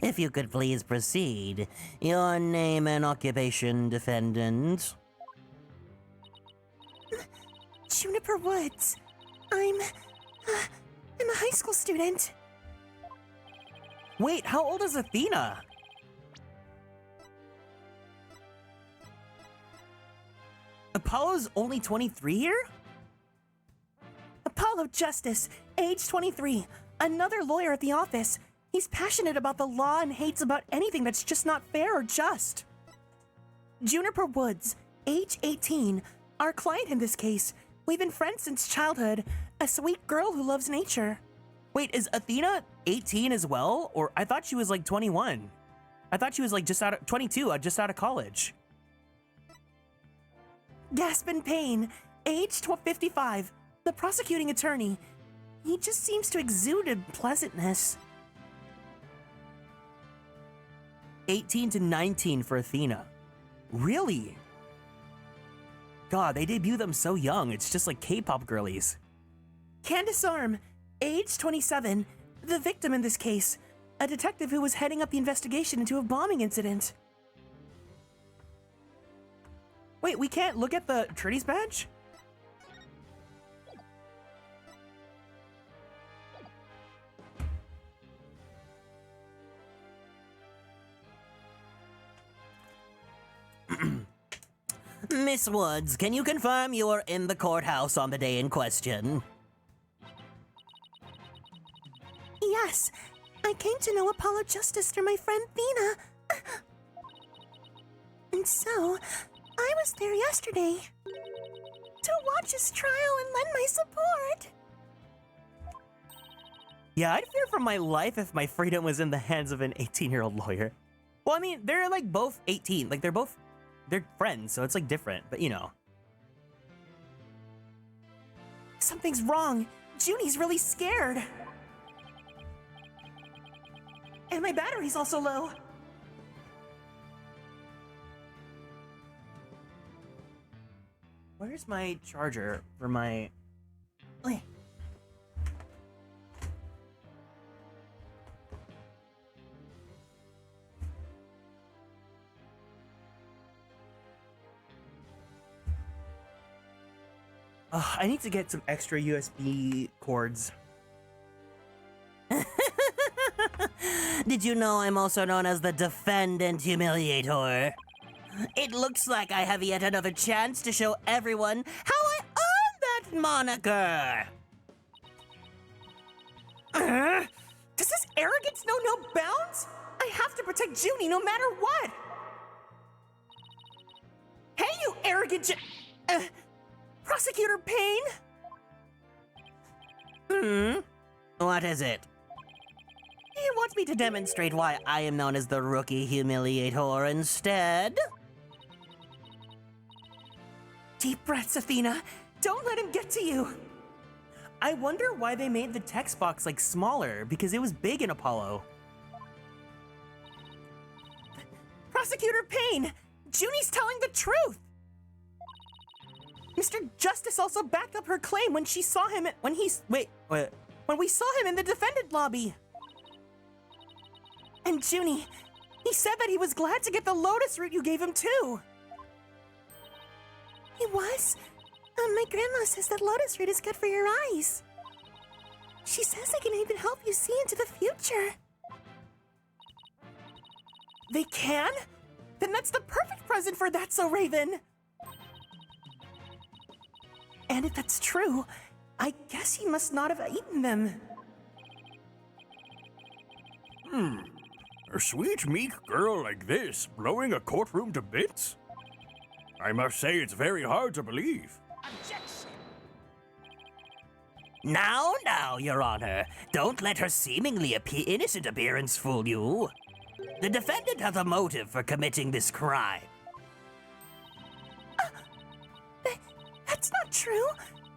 Speaker 9: If you could please proceed. Your name and occupation, defendant.
Speaker 7: Juniper Woods. I'm a high school student.
Speaker 2: Wait, how old is Athena? Apollo's only 23 here?
Speaker 7: Apollo Justice, age 23. Another lawyer at the office. He's passionate about the law and hates about anything that's just not fair or just. Juniper Woods, age 18. Our client in this case. We've been friends since childhood. A sweet girl who loves nature.
Speaker 2: Wait, is Athena 18 as well? Or I thought she was like 21. I thought she was like just out of 22, just out of college.
Speaker 7: Gaspin Payne, age 55. The prosecuting attorney. He just seems to exude a pleasantness.
Speaker 2: 18 to 19 for Athena. Really? God, they debut them so young. It's just like K-pop girlies.
Speaker 7: Candace Arm, age 27. The victim in this case. A detective who was heading up the investigation into a bombing incident.
Speaker 2: Wait, we can't look at the attorney's badge?
Speaker 9: Miss Woods, can you confirm you were in the courthouse on the day in question?
Speaker 7: Yes, I came to know Apollo Justice through my friend Thena. And so, I was there yesterday to watch his trial and lend my support.
Speaker 2: Yeah, I'd fear for my life if my freedom was in the hands of an 18-year-old lawyer. Well, I mean, they're like both 18. Like, they're friends, so it's like different, but you know.
Speaker 7: Something's wrong. Junie's really scared. And my battery's also low.
Speaker 2: Where's my charger for my... I need to get some extra USB cords.
Speaker 9: Did you know I'm also known as the Defendant Humiliator? It looks like I have yet another chance to show everyone how I earned that moniker!
Speaker 7: Does this arrogance know no bounds? I have to protect Junie no matter what! Hey, you arrogant Prosecutor Payne?
Speaker 9: What is it?
Speaker 7: He wants me to
Speaker 9: Demonstrate why I am known as the Rookie Humiliator instead?
Speaker 7: Deep breaths, Athena. Don't let him get to you.
Speaker 2: I wonder why they made the text box like smaller, because it was big in Apollo.
Speaker 7: Prosecutor Payne, Junie's telling the truth. Mr. Justice also backed up her claim when she saw him when we saw him in the defendant lobby. And Junie, he said that he was glad to get the lotus root you gave him too. He was? My grandma says that lotus root is good for your eyes. She says they can even help you see into the future. They can? Then that's the perfect present for That's So Raven. And if that's true, I guess he must not have eaten them.
Speaker 8: A sweet, meek girl like this blowing a courtroom to bits? I must say it's very hard to believe.
Speaker 9: Now, Your Honor, don't let her seemingly innocent appearance fool you. The defendant has a motive for committing this crime.
Speaker 7: That's not true.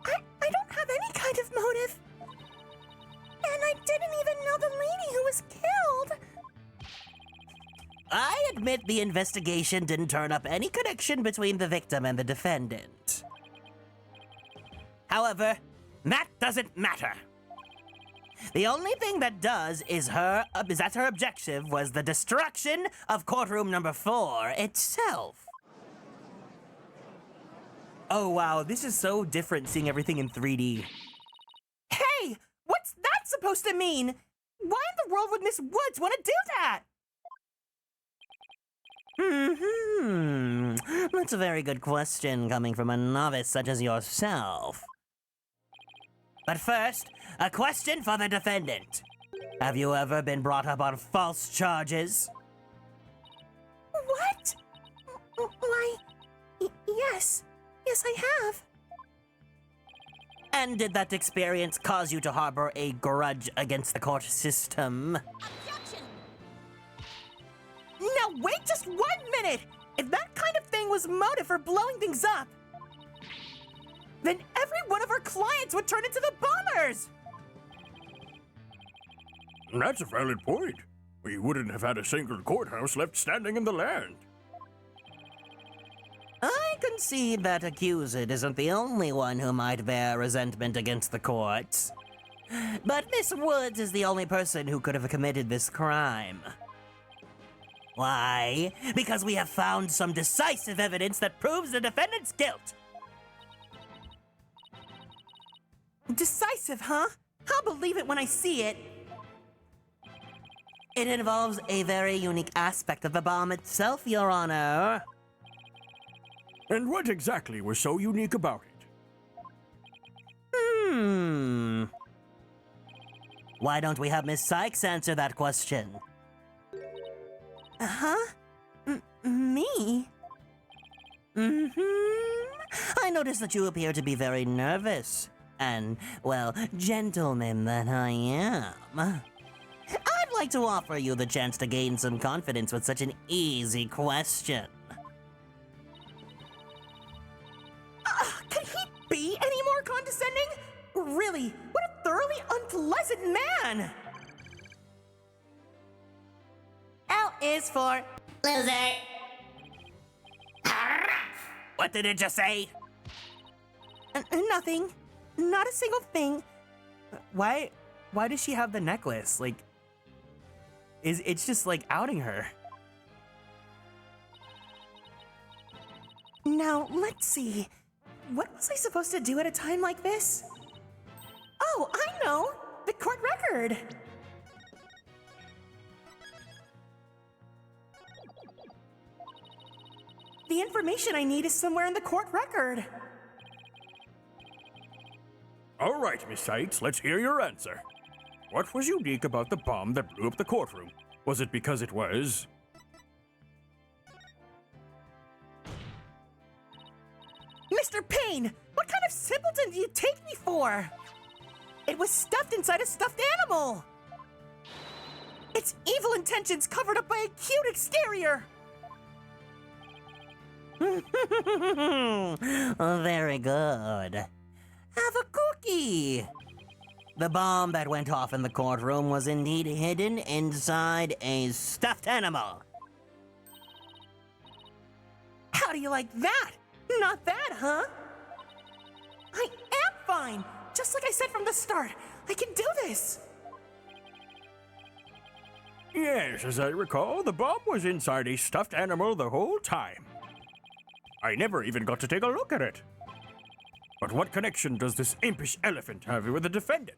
Speaker 7: I don't have any kind of motive. And I didn't even know the lady who was killed.
Speaker 9: I admit the investigation didn't turn up any connection between the victim and the defendant. However, that doesn't matter. The only thing that does is that her objective was the destruction of courtroom number 4 itself.
Speaker 2: Oh wow, this is so different seeing everything in 3D.
Speaker 7: Hey, what's that supposed to mean? Why in the world would Miss Woods want to do that?
Speaker 9: That's a very good question coming from a novice such as yourself. But first, a question for the defendant. Have you ever been brought up on false charges?
Speaker 7: What? Why, yes. Yes, I have.
Speaker 9: And did that experience cause you to harbor a grudge against the court system?
Speaker 7: Objection! Now wait just 1 minute! If that kind of thing was motive for blowing things up, then every one of our clients would turn into the bombers!
Speaker 8: That's a valid point. We wouldn't have had a single courthouse left standing in the land.
Speaker 9: I concede that accused isn't the only one who might bear resentment against the courts. But Miss Woods is the only person who could have committed this crime. Why? Because we have found some decisive evidence that proves the defendant's guilt.
Speaker 7: Decisive, huh? I'll believe it when I see it.
Speaker 9: It involves a very unique aspect of the bomb itself, Your Honor.
Speaker 8: And what exactly was so unique about it?
Speaker 9: Why don't we have Miss Sykes answer that question?
Speaker 7: Huh? Me?
Speaker 9: I notice that you appear to be very nervous. And, well, gentleman that I am. I'd like to offer you the chance to gain some confidence with such an easy question.
Speaker 7: Could he be any more condescending? Really, what a thoroughly unpleasant man!
Speaker 9: L is for
Speaker 10: Loser.
Speaker 9: What did it just say?
Speaker 7: Nothing. Not a single thing.
Speaker 2: Why does she have the necklace? Like, it's just like outing her.
Speaker 7: Now, let's see. What was I supposed to do at a time like this? Oh, I know! The court record! The information I need is somewhere in the court record.
Speaker 8: All right, Miss Sykes, let's hear your answer. What was unique about the bomb that blew up the courtroom? Was it because it was...
Speaker 7: Mr. Payne, what kind of simpleton do you take me for? It was stuffed inside a stuffed animal! Its evil intentions covered up by a cute exterior!
Speaker 9: Very good. Have a cookie! The bomb that went off in the courtroom was indeed hidden inside a stuffed animal.
Speaker 7: How do you like that? Not that, huh? I am fine! Just like I said from the start, I can do this!
Speaker 8: Yes, as I recall, the bomb was inside a stuffed animal the whole time. I never even got to take a look at it. But what connection does this impish elephant have with the defendant?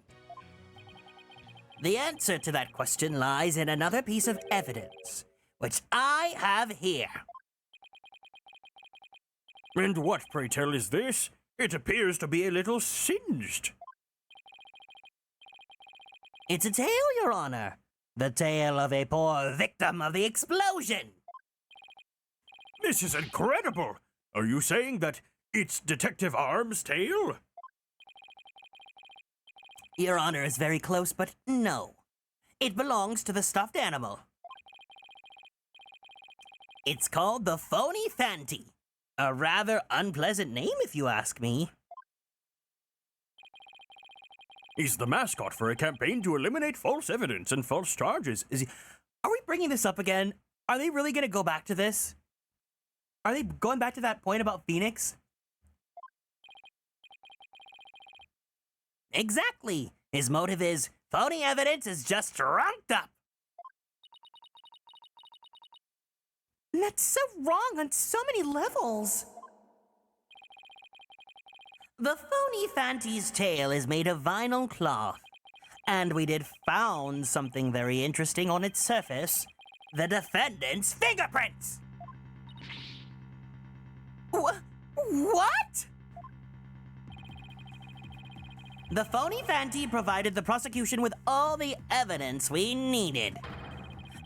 Speaker 9: The answer to that question lies in another piece of evidence, which I have here.
Speaker 8: And what, pray tell, is this? It appears to be a little singed.
Speaker 9: It's a tail, Your Honor. The tail of a poor victim of the explosion.
Speaker 8: This is incredible! Are you saying that it's Detective Arm's tail?
Speaker 9: Your Honor is very close, but no. It belongs to the stuffed animal. It's called the Phony Fanty. A rather unpleasant name, if you ask me.
Speaker 8: He's the mascot for a campaign to eliminate false evidence and false charges.
Speaker 2: Are we bringing this up again? Are they really gonna go back to this? Are they going back to that point about Phoenix?
Speaker 9: Exactly. His motive is phony evidence is just trumped up.
Speaker 7: That's so wrong on so many levels.
Speaker 9: The Phony Fanty's tail is made of vinyl cloth. And we did found something very interesting on its surface. The defendant's fingerprints.
Speaker 7: What?
Speaker 9: The Phony Fanty provided the prosecution with all the evidence we needed.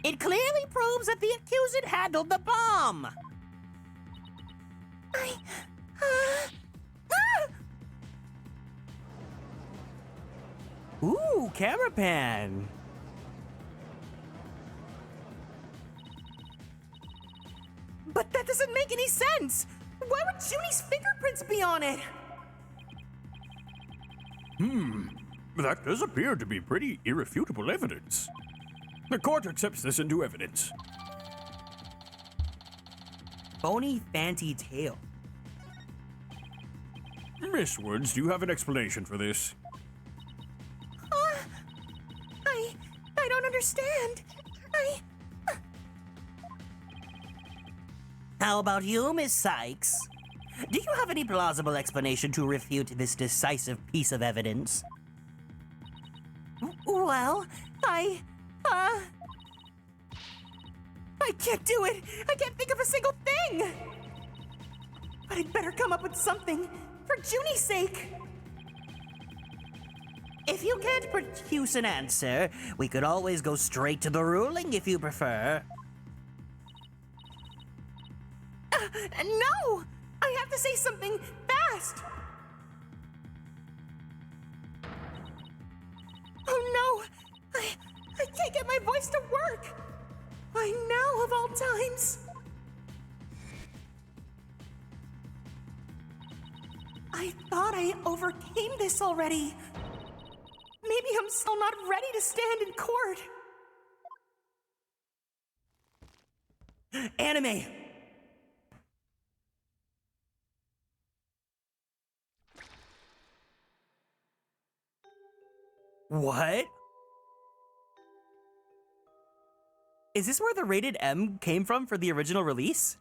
Speaker 9: It clearly proves that the accused handled the bomb.
Speaker 2: Ooh, camera pan.
Speaker 7: But that doesn't make any sense! Why would Junie's fingerprints be on it?
Speaker 8: That does appear to be pretty irrefutable evidence. The court accepts this into evidence.
Speaker 2: Phony Fanty tail.
Speaker 8: Miss Woods, do you have an explanation for this?
Speaker 7: I don't understand.
Speaker 9: How about you, Miss Sykes? Do you have any plausible explanation to refute this decisive piece of evidence?
Speaker 7: Well, I can't do it! I can't think of a single thing! But I'd better come up with something for Junie's sake.
Speaker 9: If you can't produce an answer, we could always go straight to the ruling if you prefer.
Speaker 7: No! I have to say something fast! Oh no! I can't get my voice to work! Why now of all times? I thought I overcame this already. Maybe I'm still not ready to stand in court.
Speaker 2: Anime! What? Is this where the rated M came from for the original release?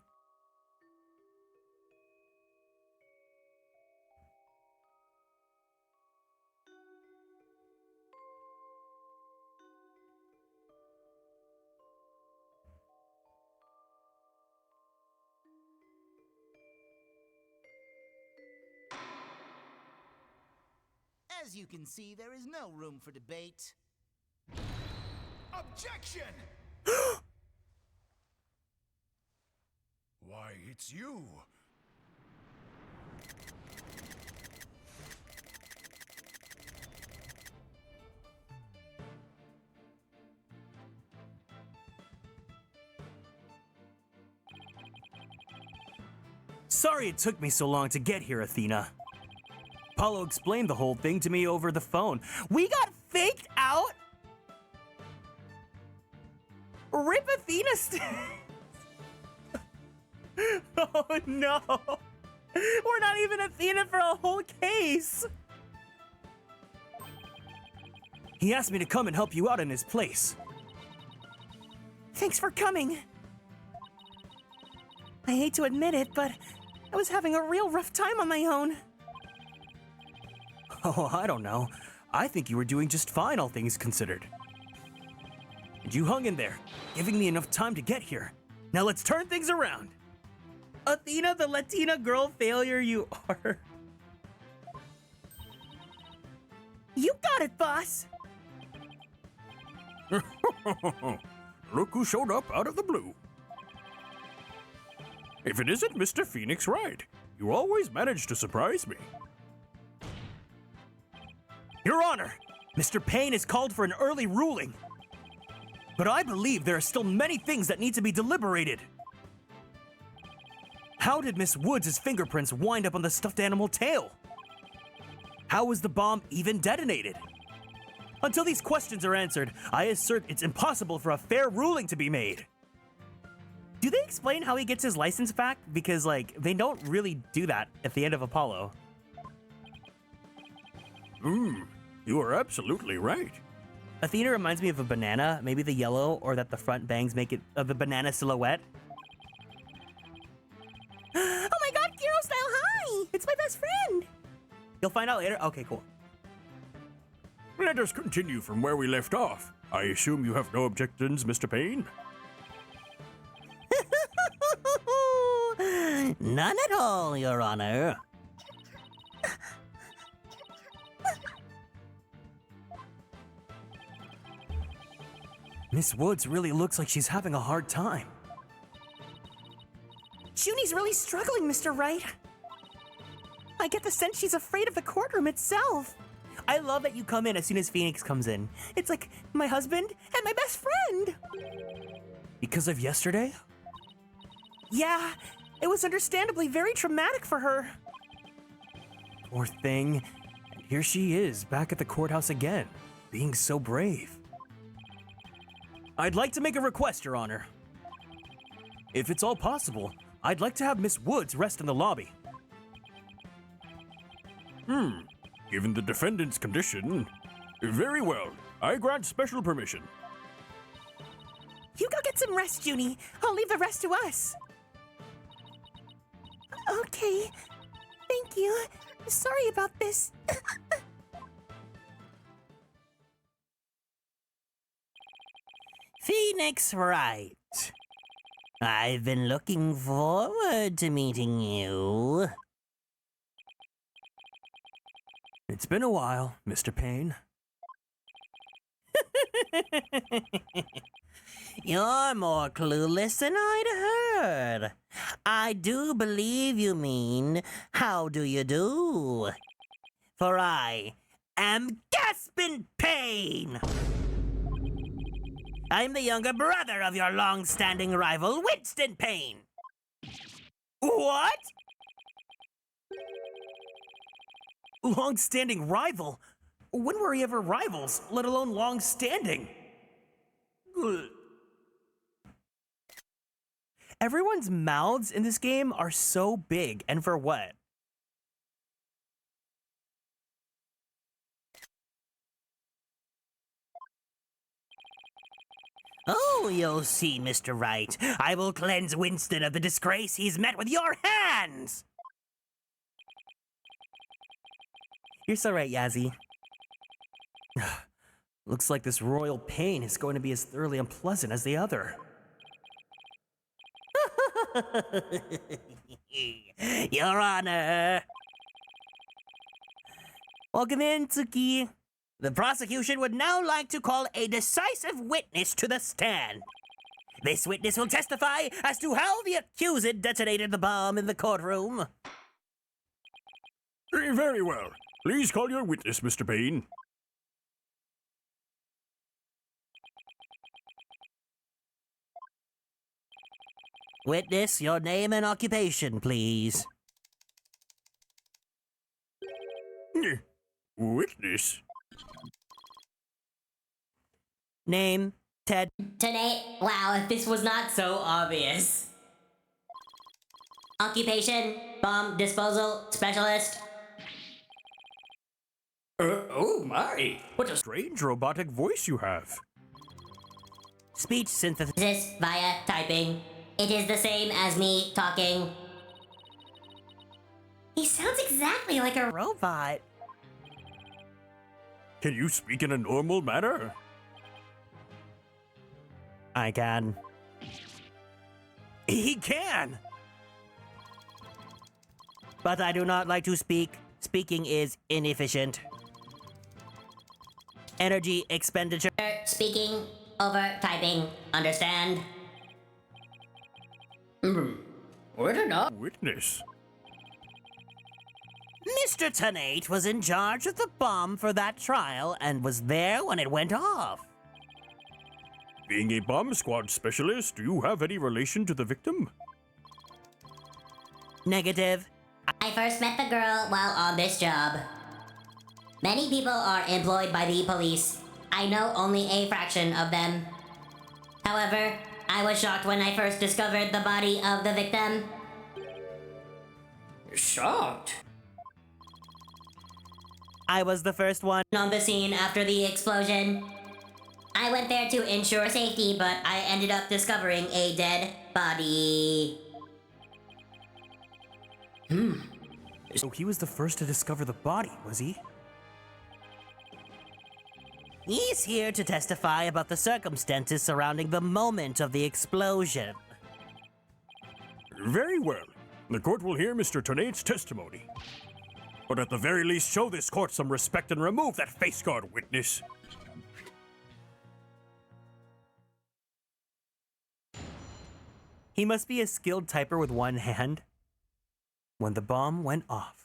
Speaker 11: As you can see, there is no room for debate.
Speaker 4: Objection! Why, it's you.
Speaker 2: Sorry it took me so long to get here, Athena. Apollo explained the whole thing to me over the phone. We got faked out? Rip Athena Oh no! We're not even Athena for a whole case! He asked me to come and help you out in his place.
Speaker 7: Thanks for coming. I hate to admit it, but I was having a real rough time on my own.
Speaker 2: Oh, I don't know. I think you were doing just fine, all things considered. And you hung in there, giving me enough time to get here. Now let's turn things around. Athena, the Latina girl failure you are.
Speaker 7: You got it, boss.
Speaker 8: Look who showed up out of the blue. If it isn't Mr. Phoenix Wright, you always manage to surprise me.
Speaker 2: Your Honor, Mr. Payne has called for an early ruling. But I believe there are still many things that need to be deliberated. How did Miss Woods' fingerprints wind up on the stuffed animal tail? How was the bomb even detonated? Until these questions are answered, I assert it's impossible for a fair ruling to be made. Do they explain how he gets his license back? Because, like, they don't really do that at the end of Apollo.
Speaker 8: You are absolutely right.
Speaker 2: Athena reminds me of a banana, maybe the yellow, or that the front bangs make it the banana silhouette.
Speaker 7: Oh my god, Kiro Style, hi! It's my best friend!
Speaker 2: You'll find out later? Okay, cool.
Speaker 8: Let us continue from where we left off. I assume you have no objections, Mr. Payne?
Speaker 9: None at all, Your Honor.
Speaker 2: Miss Woods really looks like she's having a hard time.
Speaker 7: Junie's really struggling, Mr. Wright. I get the sense she's afraid of the courtroom itself.
Speaker 2: I love that you come in as soon as Phoenix comes in.
Speaker 7: It's like my husband and my best friend.
Speaker 2: Because of yesterday?
Speaker 7: Yeah, it was understandably very traumatic for her.
Speaker 2: Poor thing. And here she is, back at the courthouse again, being so brave. I'd like to make a request, Your Honor. If it's all possible, I'd like to have Miss Woods rest in the lobby.
Speaker 8: Given the defendant's condition, very well. I grant special permission.
Speaker 7: You go get some rest, Junie. I'll leave the rest to us. Okay. Thank you. Sorry about this.
Speaker 9: Phoenix Wright. I've been looking forward to meeting you.
Speaker 8: It's been a while, Mr. Payne.
Speaker 9: You're more clueless than I'd heard. I do believe you mean, how do you do? For I am Gaspin Payne! I'm the younger brother of your long-standing rival, Winston Payne.
Speaker 2: What? Long-standing rival? When were we ever rivals, let alone long-standing? Ugh. Everyone's mouths in this game are so big, and for what?
Speaker 9: Oh, you'll see, Mr. Wright. I will cleanse Winston of the disgrace he's met with your hands!
Speaker 2: You're so right, Yazzie. Looks like this royal pain is going to be as thoroughly unpleasant as the other.
Speaker 9: Your Honor!
Speaker 2: Welcome in, Tsuki.
Speaker 9: The prosecution would now like to call a decisive witness to the stand. This witness will testify as to how the accused detonated the bomb in the courtroom.
Speaker 8: Very well. Please call your witness, Mr. Payne.
Speaker 9: Witness, your name and occupation, please.
Speaker 8: Witness?
Speaker 9: Name, Ted.
Speaker 12: Tonight, wow, if this was not so obvious. Occupation, bomb disposal specialist.
Speaker 8: Oh my! What a strange robotic voice you have.
Speaker 9: Speech synthesis.
Speaker 12: This via typing. It is the same as me talking.
Speaker 5: He sounds exactly like a
Speaker 2: Robot.
Speaker 8: Can you speak in a normal manner?
Speaker 2: I can. He can!
Speaker 9: But I do not like to speak. Speaking is inefficient. Energy expenditure.
Speaker 12: Speaking over typing. Understand?
Speaker 10: Where did I?
Speaker 8: Witness?
Speaker 9: Mr. Tennate was in charge of the bomb for that trial and was there when it went off.
Speaker 8: Being a bomb squad specialist, do you have any relation to the victim?
Speaker 9: Negative.
Speaker 12: I first met the girl while on this job. Many people are employed by the police. I know only a fraction of them. However, I was shocked when I first discovered the body of the victim.
Speaker 10: Shocked?
Speaker 9: I was the first one
Speaker 12: On the scene after the explosion. I went there to ensure safety, but I ended up discovering a dead body.
Speaker 2: So he was the first to discover the body, was he?
Speaker 9: He's here to testify about the circumstances surrounding the moment of the explosion.
Speaker 8: Very well. The court will hear Mr. Tenate's testimony. But at the very least, show this court some respect and remove that face guard, witness.
Speaker 2: He must be a skilled typer with one hand. When the bomb went off.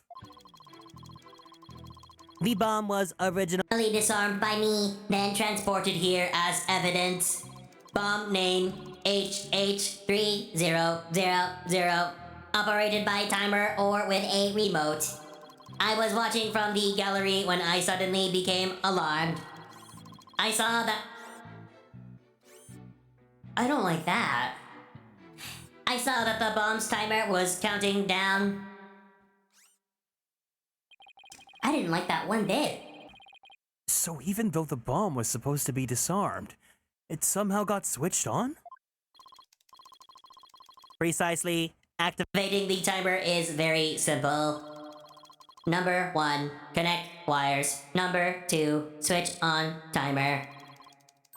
Speaker 9: The bomb was originally
Speaker 12: Disarmed by me, then transported here as evidence. Bomb name HH3000. Operated by timer or with a remote. I was watching from the gallery when I suddenly became alarmed. I saw that... I don't like that. I saw that the bomb's timer was counting down. I didn't like that one bit.
Speaker 2: So even though the bomb was supposed to be disarmed, it somehow got switched on?
Speaker 9: precisely
Speaker 12: Activating the timer is very simple. Number 1, connect wires. Number 2, switch on timer.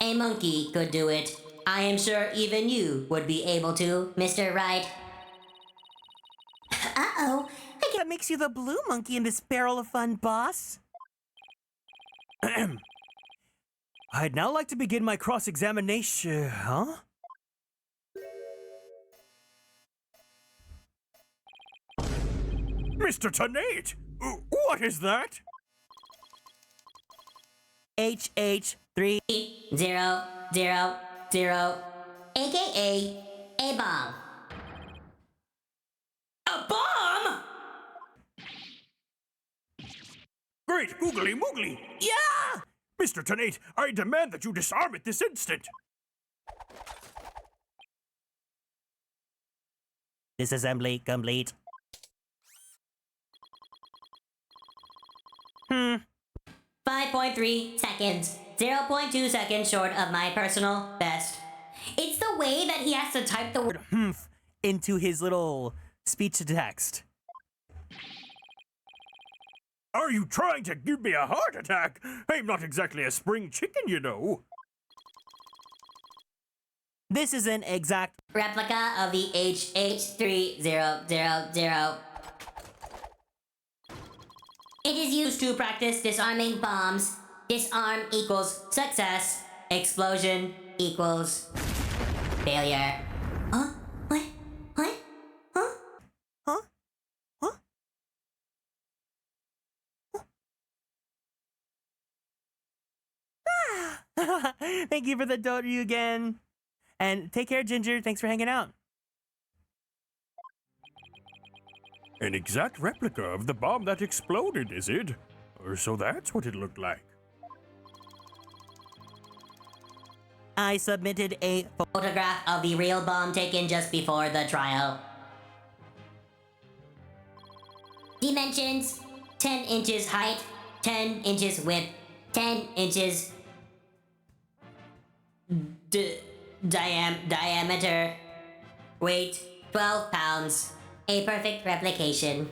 Speaker 12: A monkey could do it. I am sure even you would be able to, Mr. Wright.
Speaker 7: Uh-oh. I guess that makes you the blue monkey in this barrel of fun, boss.
Speaker 8: I'd now like to begin my cross-examination, huh? Mr. Tennate! What is that?
Speaker 7: HH3
Speaker 12: 000, aka a bomb. A bomb?
Speaker 8: Great googly moogly!
Speaker 7: Yeah!
Speaker 8: Mr. Tennate, I demand that you disarm it this instant!
Speaker 9: Disassembly complete.
Speaker 12: 5.3 seconds. 0.2 seconds short of my personal best. It's the way that he has to type the word
Speaker 2: Humph into his little speech to text.
Speaker 8: Are you trying to give me a heart attack? I'm not exactly a spring chicken, you know.
Speaker 2: This is an exact
Speaker 12: replica of the HH3000. It is used to practice disarming bombs. Disarm equals success. Explosion equals failure. Huh? What? What? Huh?
Speaker 7: Huh?
Speaker 2: Huh? Thank you for the doty again. And take care, Ginger. Thanks for hanging out.
Speaker 8: An exact replica of the bomb that exploded, is it? Or so that's what it looked like.
Speaker 9: I submitted a
Speaker 12: photograph of the real bomb taken just before the trial. Dimensions: 10 inches height, 10 inches width, 10 inches diameter, weight 12 pounds, a perfect replication.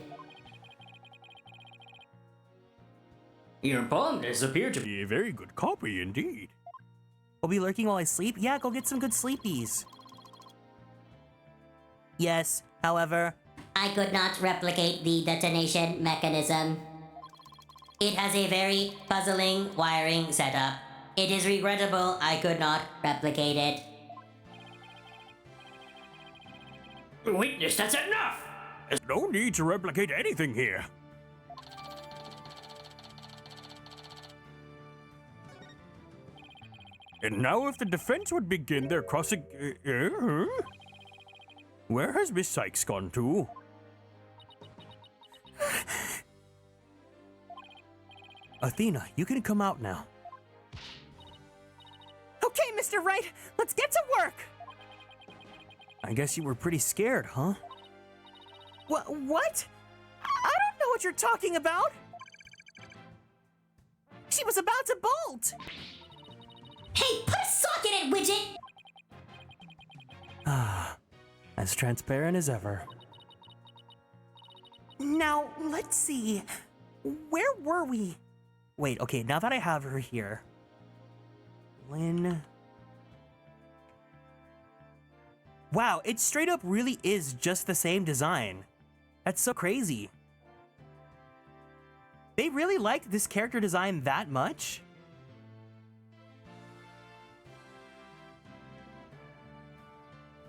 Speaker 10: Your bomb does appear to be
Speaker 8: A very good copy indeed.
Speaker 2: Will be lurking while I sleep? Yeah, go get some good sleepies. Yes, however,
Speaker 12: I could not replicate the detonation mechanism. It has a very puzzling wiring setup. It is regrettable I could not replicate it.
Speaker 10: Witness, that's enough!
Speaker 8: There's no need to replicate anything here. And now if the defense would begin their crossing... Where has Miss Sykes gone to?
Speaker 2: Athena, you can come out now.
Speaker 7: Okay, Mr. Wright, let's get to work.
Speaker 2: I guess you were pretty scared, huh?
Speaker 7: What? I don't know what you're talking about. She was about to bolt.
Speaker 12: Hey, put a sock in it, widget!
Speaker 2: Ah, as transparent as ever.
Speaker 7: Now, let's see. Where were we?
Speaker 2: Wait, okay, now that I have her here. Lynn. Wow, it straight up really is just the same design. That's so crazy. They really liked this character design that much?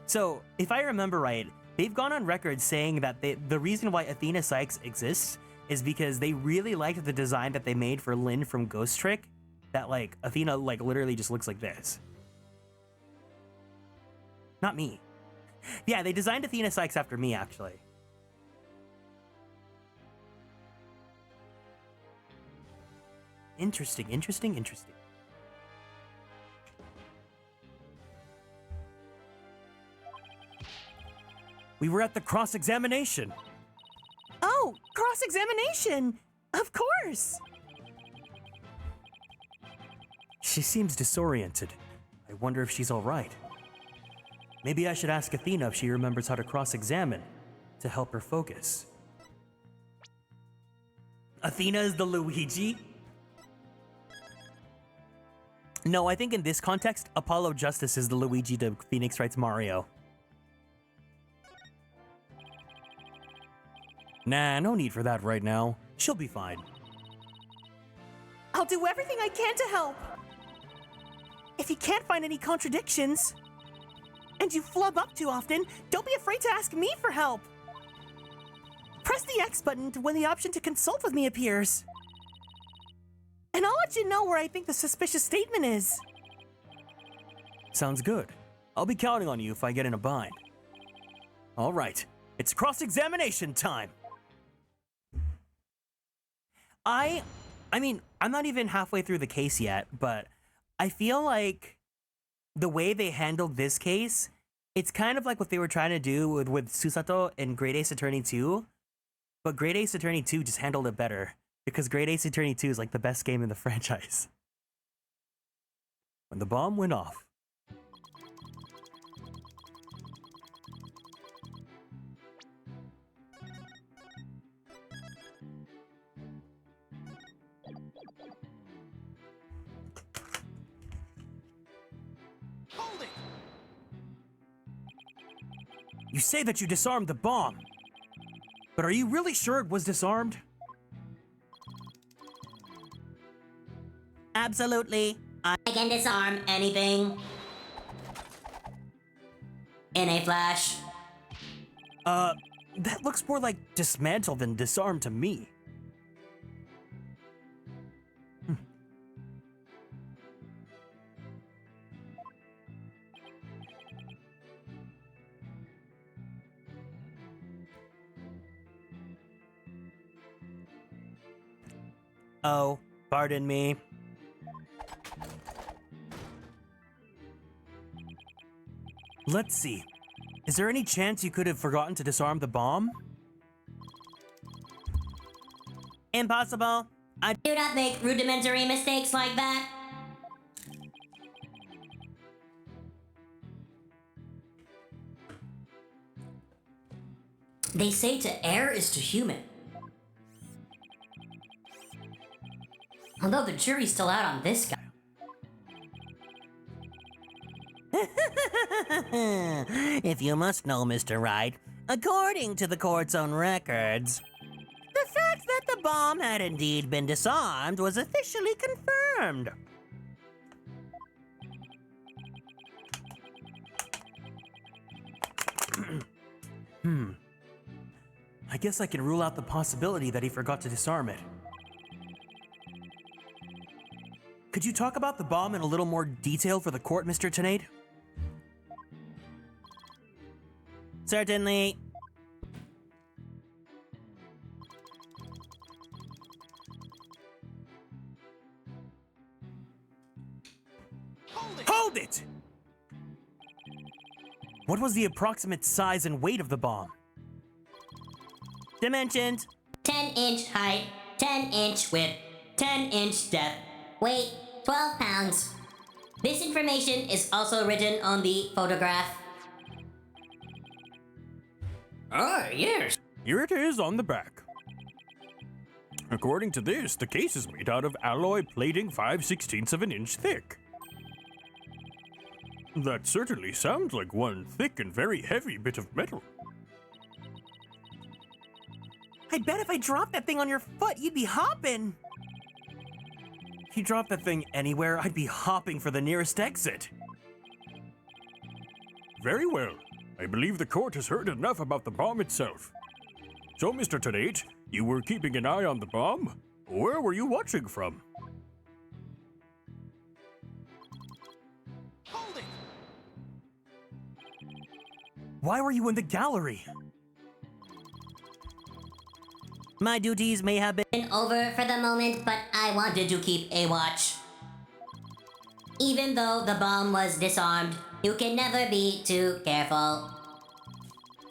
Speaker 2: So, if I remember right, they've gone on record saying that the reason why Athena Sykes exists is because they really liked the design that they made for Lynn from Ghost Trick, that like Athena like literally just looks like this. Not me. Yeah, they designed Athena Sykes after me, actually. Interesting. We were at the cross-examination.
Speaker 7: Oh, cross-examination. Of course.
Speaker 2: She seems disoriented. I wonder if she's all right. Maybe I should ask Athena if she remembers how to cross-examine to help her focus. Athena is the Luigi? No, I think in this context, Apollo Justice is the Luigi to Phoenix Wright's Mario. Nah, no need for that right now. She'll be fine.
Speaker 7: I'll do everything I can to help. If you can't find any contradictions, and you flub up too often, don't be afraid to ask me for help. Press the X button when the option to consult with me appears. And I'll let you know where I think the suspicious statement is.
Speaker 2: Sounds good. I'll be counting on you if I get in a bind. All right, it's cross-examination time. I mean, I'm not even halfway through the case yet, but I feel like the way they handled this case, it's kind of like what they were trying to do with Susato in Great Ace Attorney 2, but Great Ace Attorney 2 just handled it better, because Great Ace Attorney 2 is like the best game in the franchise. When the bomb went off.
Speaker 11: Hold it!
Speaker 2: You say that you disarmed the bomb, but are you really sure it was disarmed?
Speaker 12: Absolutely. I can disarm anything. In a flash.
Speaker 2: That looks more like dismantle than disarm to me. Oh, pardon me. Let's see. Is there any chance you could have forgotten to disarm the bomb?
Speaker 12: Impossible. I do not make rudimentary mistakes like that. They say to err is to human. Although the jury's still out on this guy.
Speaker 9: If you must know, Mr. Wright, according to the court's own records, the fact that the bomb had indeed been disarmed was officially confirmed.
Speaker 2: I guess I can rule out the possibility that he forgot to disarm it. Could you talk about the bomb in a little more detail for the court, Mr. Tenade?
Speaker 9: Certainly.
Speaker 2: Hold it! What was the approximate size and weight of the bomb?
Speaker 12: Dimensions. 10-inch height, 10-inch width, 10-inch depth. Weight, 12 pounds. This information is also written on the photograph.
Speaker 8: Ah, yes. Here it is on the back. According to this, the case is made out of alloy plating 5/16 of an inch thick. That certainly sounds like one thick and very heavy bit of metal.
Speaker 7: I bet if I dropped that thing on your foot, you'd be hopping.
Speaker 2: If you dropped that thing anywhere, I'd be hopping for the nearest exit.
Speaker 8: Very well. I believe the court has heard enough about the bomb itself. So, Mr. Tenate, you were keeping an eye on the bomb? Where were you watching from?
Speaker 11: Hold it!
Speaker 2: Why were you in the gallery?
Speaker 9: My duties may have been
Speaker 12: over for the moment, but I wanted to keep a watch. Even though the bomb was disarmed, you can never be too careful.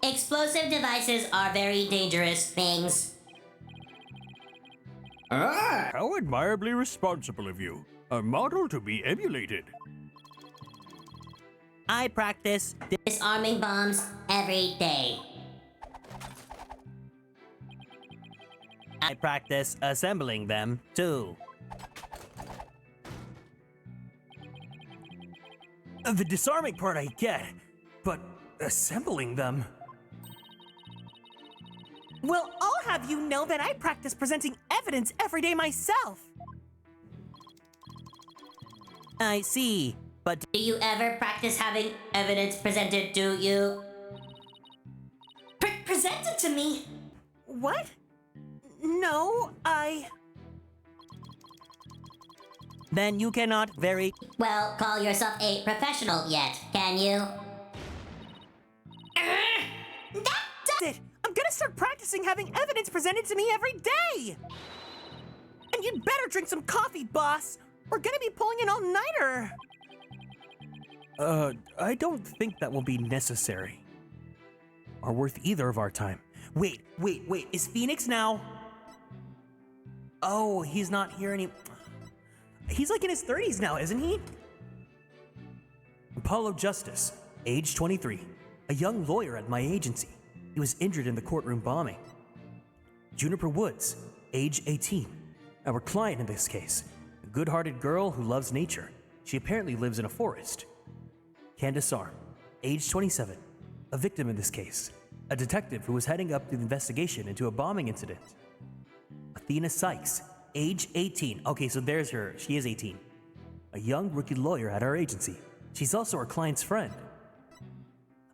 Speaker 12: Explosive devices are very dangerous things.
Speaker 8: Ah, how admirably responsible of you. A model to be emulated.
Speaker 9: I practice
Speaker 12: disarming bombs every day.
Speaker 9: I practice assembling them, too.
Speaker 2: The disarming part I get, but assembling them...
Speaker 7: Well, I'll have you know that I practice presenting evidence every day myself.
Speaker 9: I see, but
Speaker 12: Do you ever practice having evidence presented to you?
Speaker 5: Presented to me.
Speaker 7: What? No,
Speaker 9: then you cannot very...
Speaker 12: Well, call yourself a professional yet, can you?
Speaker 7: That's it! I'm gonna start practicing having evidence presented to me every day! And you'd better drink some coffee, boss! We're gonna be pulling an all-nighter!
Speaker 2: I don't think that will be necessary. Or worth either of our time. Wait, is Phoenix now? Oh, he's not here any... He's like in his 30s now, isn't he? Apollo Justice, age 23. A young lawyer at my agency. He was injured in the courtroom bombing. Juniper Woods, age 18. Our client in this case. A good-hearted girl who loves nature. She apparently lives in a forest. Candace Arm, age 27. A victim in this case. A detective who was heading up the investigation into a bombing incident. Athena Sykes, age 18. Okay, so there's her. She is 18. A young rookie lawyer at our agency. She's also our client's friend.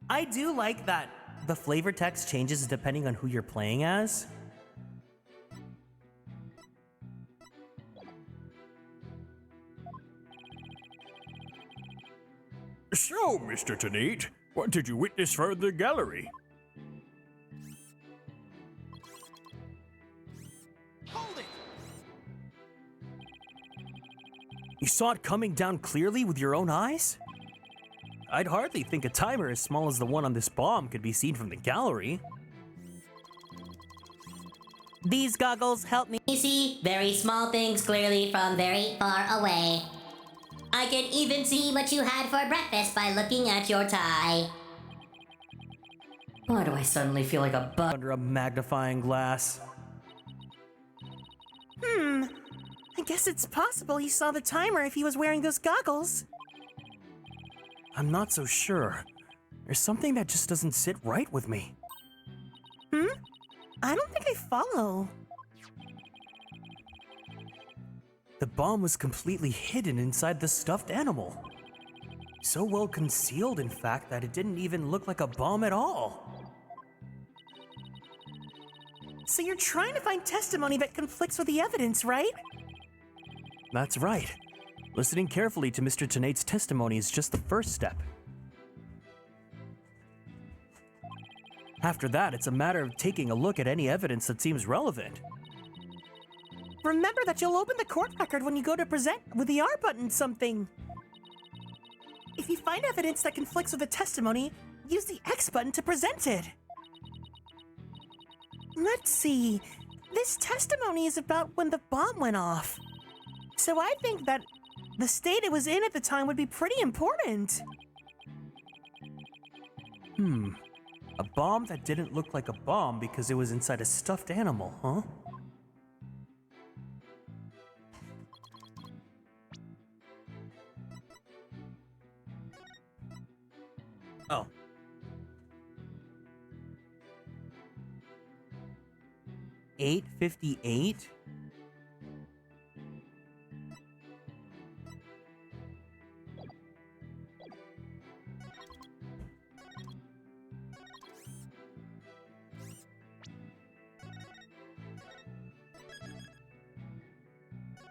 Speaker 2: I do like that the flavor text changes depending on who you're playing as.
Speaker 8: So, Mr. Tenate, what did you witness from the gallery?
Speaker 4: Hold it!
Speaker 2: You saw it coming down clearly with your own eyes? I'd hardly think a timer as small as the one on this bomb could be seen from the gallery.
Speaker 9: These goggles help me
Speaker 12: see very small things clearly from very far away. I can even see what you had for breakfast by looking at your tie.
Speaker 10: Why do I suddenly feel like a bug
Speaker 2: under a magnifying glass?
Speaker 7: I guess it's possible he saw the timer if he was wearing those goggles.
Speaker 2: I'm not so sure. There's something that just doesn't sit right with me.
Speaker 7: I don't think I follow.
Speaker 2: The bomb was completely hidden inside the stuffed animal. So well concealed, in fact, that it didn't even look like a bomb at all.
Speaker 7: So you're trying to find testimony that conflicts with the evidence, right?
Speaker 2: That's right. Listening carefully to Mr. Tenate's testimony is just the first step. After that, it's a matter of taking a look at any evidence that seems relevant.
Speaker 7: Remember that you'll open the court record when you go to present with the R button something. If you find evidence that conflicts with the testimony, use the X button to present it. Let's see. This testimony is about when the bomb went off. So I think that the state it was in at the time would be pretty important.
Speaker 2: A bomb that didn't look like a bomb because it was inside a stuffed animal, huh? Oh. $8.58?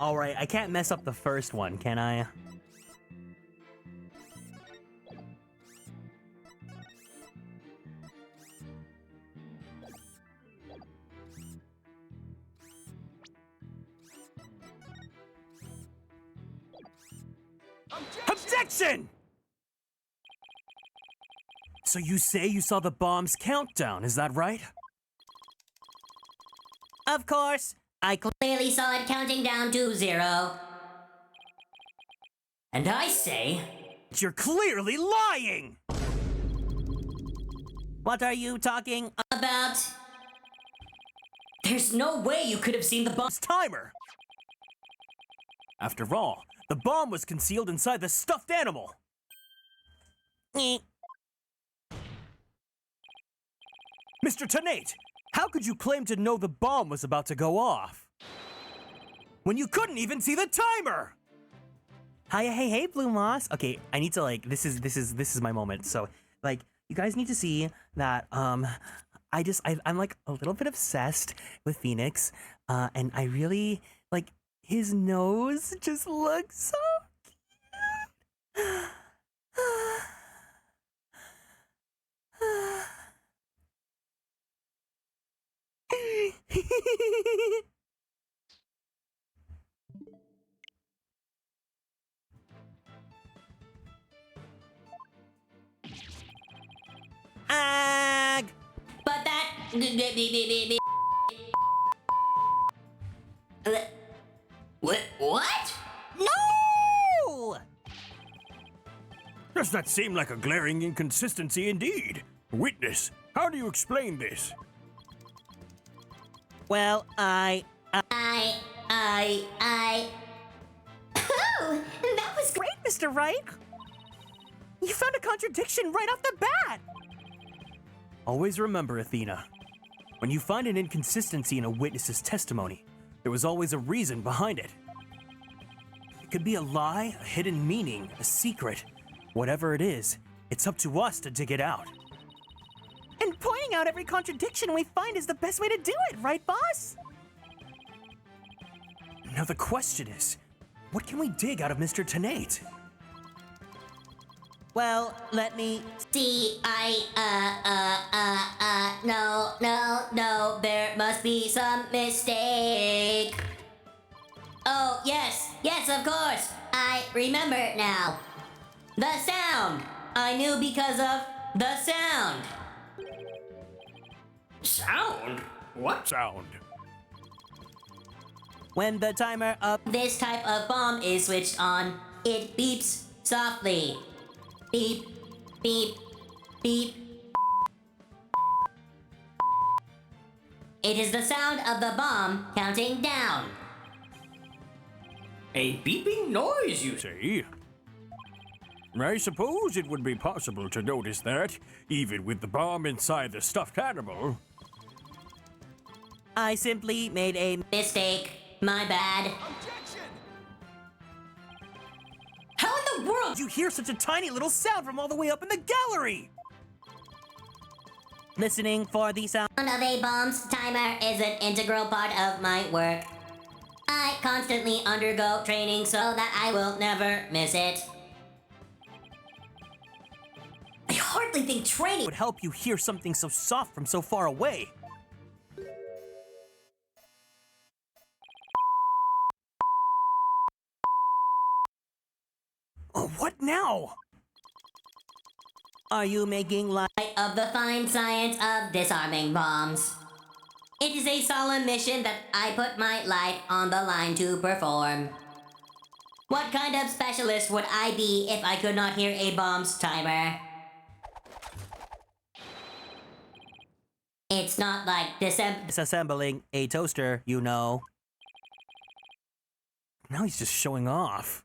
Speaker 2: Alright, I can't mess up the first one, can I? Objection! So you say you saw the bomb's countdown, is that right?
Speaker 9: Of course, I
Speaker 12: Clearly saw it counting down to 0.
Speaker 10: And I say...
Speaker 2: You're clearly lying!
Speaker 9: What are you talking
Speaker 12: About...
Speaker 10: There's no way you could have seen the bomb's
Speaker 2: timer! After all, the bomb was concealed inside the stuffed animal. Mr. Tenate, how could you claim to know the bomb was about to go off when you couldn't even see the timer? Hi, hey, Blue Moss. Okay, I need to this is my moment. So, you guys need to see that I'm like a little bit obsessed with Phoenix, and I really his nose just looks so cute. Ag!
Speaker 12: But that. What?
Speaker 2: No!
Speaker 8: Does that seem like a glaring inconsistency indeed? Witness, how do you explain this?
Speaker 2: Well,
Speaker 12: Oh, that was
Speaker 7: Great, Mr. Wright. You found a contradiction right off the bat.
Speaker 2: always remember, Athena, when you find an inconsistency in a witness's testimony, there was always a reason behind it. It could be a lie, a hidden meaning, a secret. Whatever it is, it's up to us to dig it out.
Speaker 7: And pointing out every contradiction we find is the best way to do it, right, boss?
Speaker 2: Now the question is, what can we dig out of Mr. Tenate?
Speaker 12: Well, let me see. No, there must be some mistake. Oh, yes, of course. I remember now. The sound. I knew because of the sound.
Speaker 10: Sound? What
Speaker 8: Sound.
Speaker 2: When the timer up.
Speaker 12: This type of bomb is switched on. It beeps softly. Beep, beep, beep. It is the sound of the bomb counting down.
Speaker 10: A beeping noise, you
Speaker 8: See? I suppose it would be possible to notice that, even with the bomb inside the stuffed animal.
Speaker 2: I simply made a
Speaker 12: Mistake. My bad.
Speaker 2: How in the world did you hear such a tiny little sound from all the way up in the gallery? Listening for the sound
Speaker 12: Sound of a bomb's timer is an integral part of my work. I constantly undergo training so that I will never miss it. I hardly think training
Speaker 2: would help you hear something so soft from so far away. Oh, what now? Are you making light
Speaker 12: of the fine science of disarming bombs? It is a solemn mission that I put my life on the line to perform. What kind of specialist would I be if I could not hear a bomb's timer? It's not like
Speaker 2: disassembling a toaster, you know. Now he's just showing off.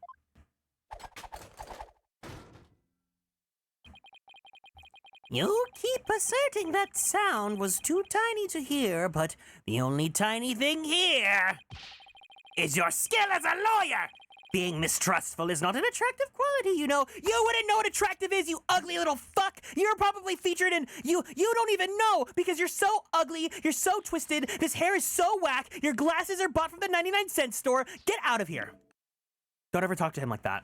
Speaker 2: You keep asserting that sound was too tiny to hear, but the only tiny thing here is your skill as a lawyer. Being mistrustful is not an attractive quality, you know. You wouldn't know what attractive is, you ugly little fuck. You're probably featured in you don't even know because you're so ugly, you're so twisted, this hair is so whack, your glasses are bought from the 99-cent store. Get out of here. Don't ever talk to him like that.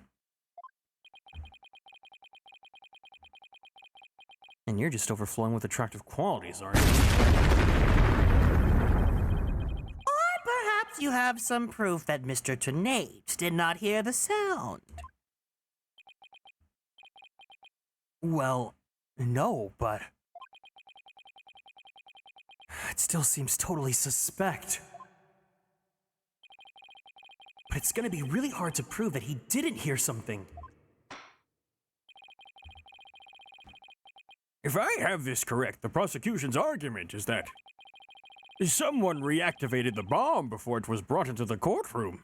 Speaker 2: And you're just overflowing with attractive qualities, aren't you? Or perhaps you have some proof that Mr. Tenate did not hear the sound. Well, no, but it still seems totally suspect. But it's gonna be really hard to prove that he didn't hear something.
Speaker 8: If I have this correct, the prosecution's argument is that someone reactivated the bomb before it was brought into the courtroom.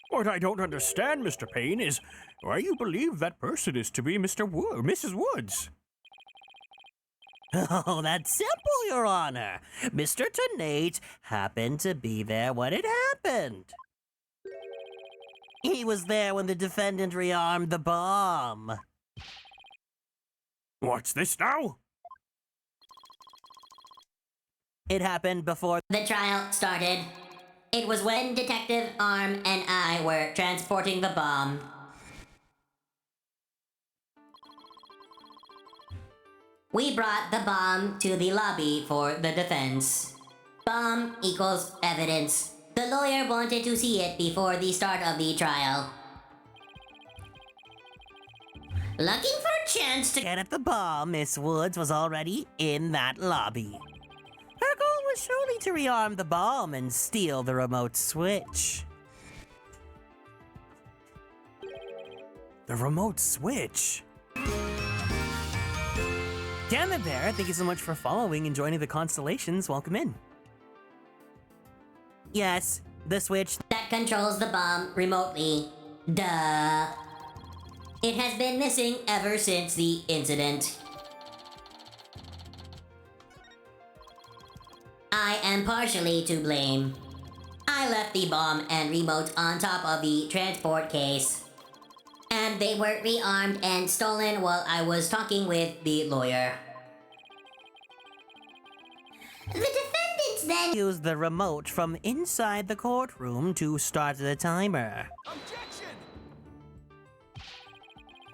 Speaker 8: What I don't understand, Mr. Payne, is why you believe that person is to be Mrs. Woods.
Speaker 9: Oh, that's simple, Your Honor. Mr. Tenate happened to be there when it happened. He was there when the defendant rearmed the bomb.
Speaker 8: What's this now?
Speaker 9: It happened before
Speaker 12: The trial started. It was when Detective Arm and I were transporting the bomb. We brought the bomb to the lobby for the defense. Bomb equals evidence. The lawyer wanted to see it before the start of the trial. Looking for a chance to
Speaker 9: get at the bomb, Miss Woods was already in that lobby. Her goal was surely to rearm the bomb and steal the remote switch.
Speaker 2: The remote switch? Damn it, Bear. Thank you so much for following and joining the Konstellations. Welcome in.
Speaker 9: Yes, the switch
Speaker 12: that controls the bomb remotely. Duh. It has been missing ever since the incident. I am partially to blame. I left the bomb and remote on top of the transport case. And they were rearmed and stolen while I was talking with the lawyer. The defendants then
Speaker 9: used the remote from inside the courtroom to start the timer.
Speaker 4: Objection!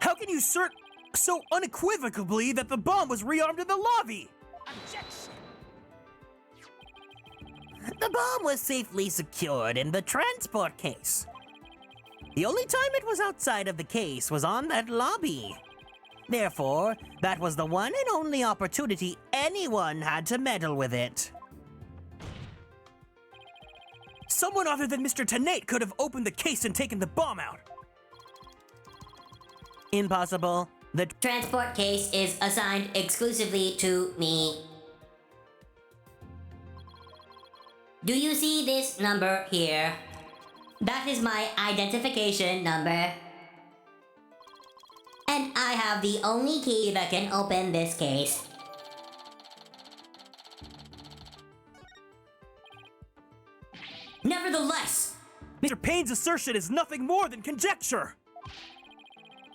Speaker 2: How can you assert so unequivocally that the bomb was rearmed in the lobby?
Speaker 4: Objection!
Speaker 9: The bomb was safely secured in the transport case. The only time it was outside of the case was on that lobby. Therefore, that was the one and only opportunity anyone had to meddle with it.
Speaker 2: Someone other than Mr. Tenate could have opened the case and taken the bomb out.
Speaker 9: Impossible. The
Speaker 12: transport case is assigned exclusively to me. Do you see this number here? That is my identification number. And I have the only key that can open this case. Nevertheless,
Speaker 2: Mr. Payne's assertion is nothing more than conjecture.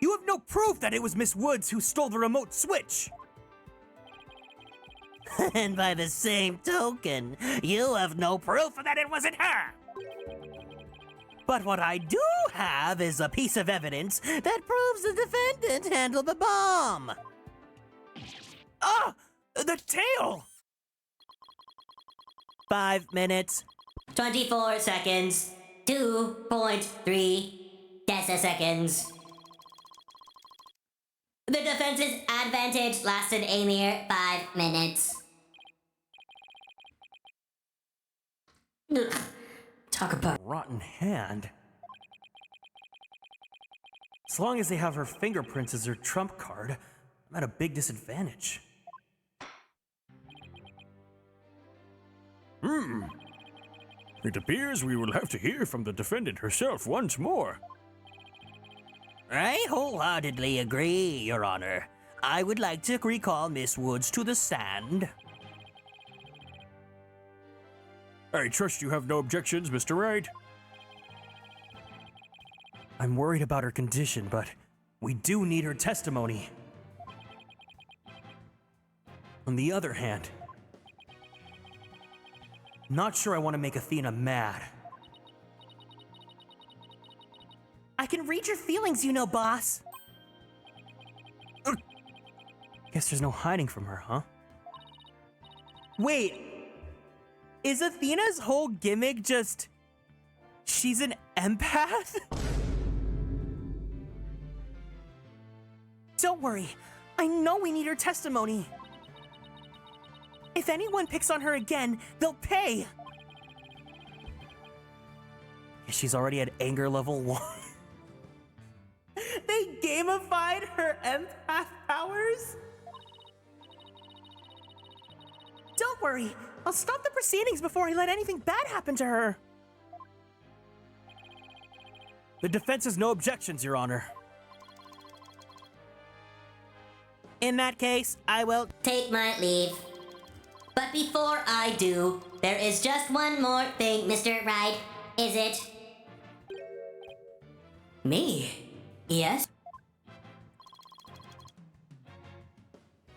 Speaker 2: You have no proof that it was Miss Woods who stole the remote switch.
Speaker 9: And by the same token, you have no proof that it wasn't her. But what I do have is a piece of evidence that proves the defendant handled the bomb.
Speaker 2: Ah! The tail!
Speaker 9: 5 minutes.
Speaker 12: 24 seconds. 2.3 deciseconds. The defense's advantage lasted a mere 5 minutes. Talk about
Speaker 2: rotten hand. As long as they have her fingerprints as their trump card, I'm at a big disadvantage.
Speaker 8: It appears we will have to hear from the defendant herself once more.
Speaker 9: I wholeheartedly agree, Your Honor. I would like to recall Miss Woods to the stand.
Speaker 8: I trust you have no objections, Mr. Wright.
Speaker 2: I'm worried about her condition, but we do need her testimony. On the other hand, not sure I want to make Athena mad.
Speaker 7: I can read your feelings, you know, boss.
Speaker 2: Guess there's no hiding from her, huh? Wait, is Athena's whole gimmick just... she's an empath?
Speaker 7: Don't worry, I know we need her testimony. If anyone picks on her again, they'll pay.
Speaker 2: She's already at anger level 1. They gamified her empath powers?
Speaker 7: Don't worry, I'll stop the proceedings before I let anything bad happen to her.
Speaker 2: The defense has no objections, Your Honor.
Speaker 9: In that case, I will
Speaker 12: take my leave. But before I do, there is just one more thing, Mr. Wright. Is it? Me? Yes?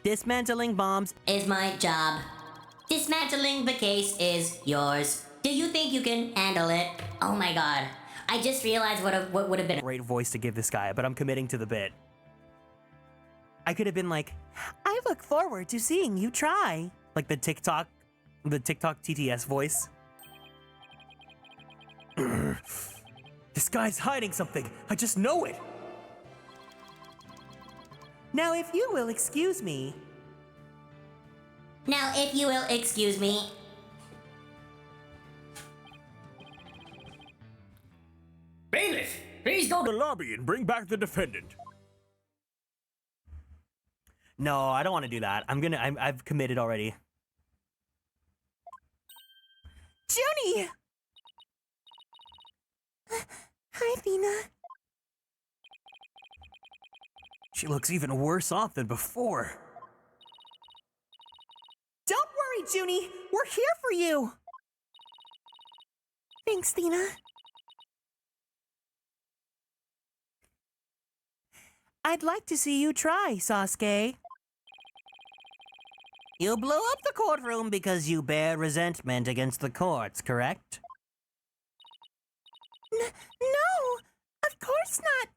Speaker 9: Dismantling bombs
Speaker 12: is my job. Dismantling the case is yours. Do you think you can handle it? Oh my god. I just realized what would have been a
Speaker 2: great voice to give this guy, but I'm committing to the bit. I could have been like,
Speaker 7: I look forward to seeing you try.
Speaker 2: Like the TikTok TTS voice. This guy's hiding something. I just know it.
Speaker 7: Now, if you will excuse me.
Speaker 12: Now, if you will excuse me.
Speaker 8: Bailiff, please go to the lobby and bring back the defendant.
Speaker 2: No, I don't want to do that. I've committed already.
Speaker 7: Junie! Hi, Athena.
Speaker 2: She looks even worse off than before.
Speaker 7: Don't worry, Junie. We're here for you. Thanks, Athena. I'd like to see you try, Sasuke.
Speaker 9: You blew up the courtroom because you bear resentment against the courts, correct?
Speaker 7: No, of course not.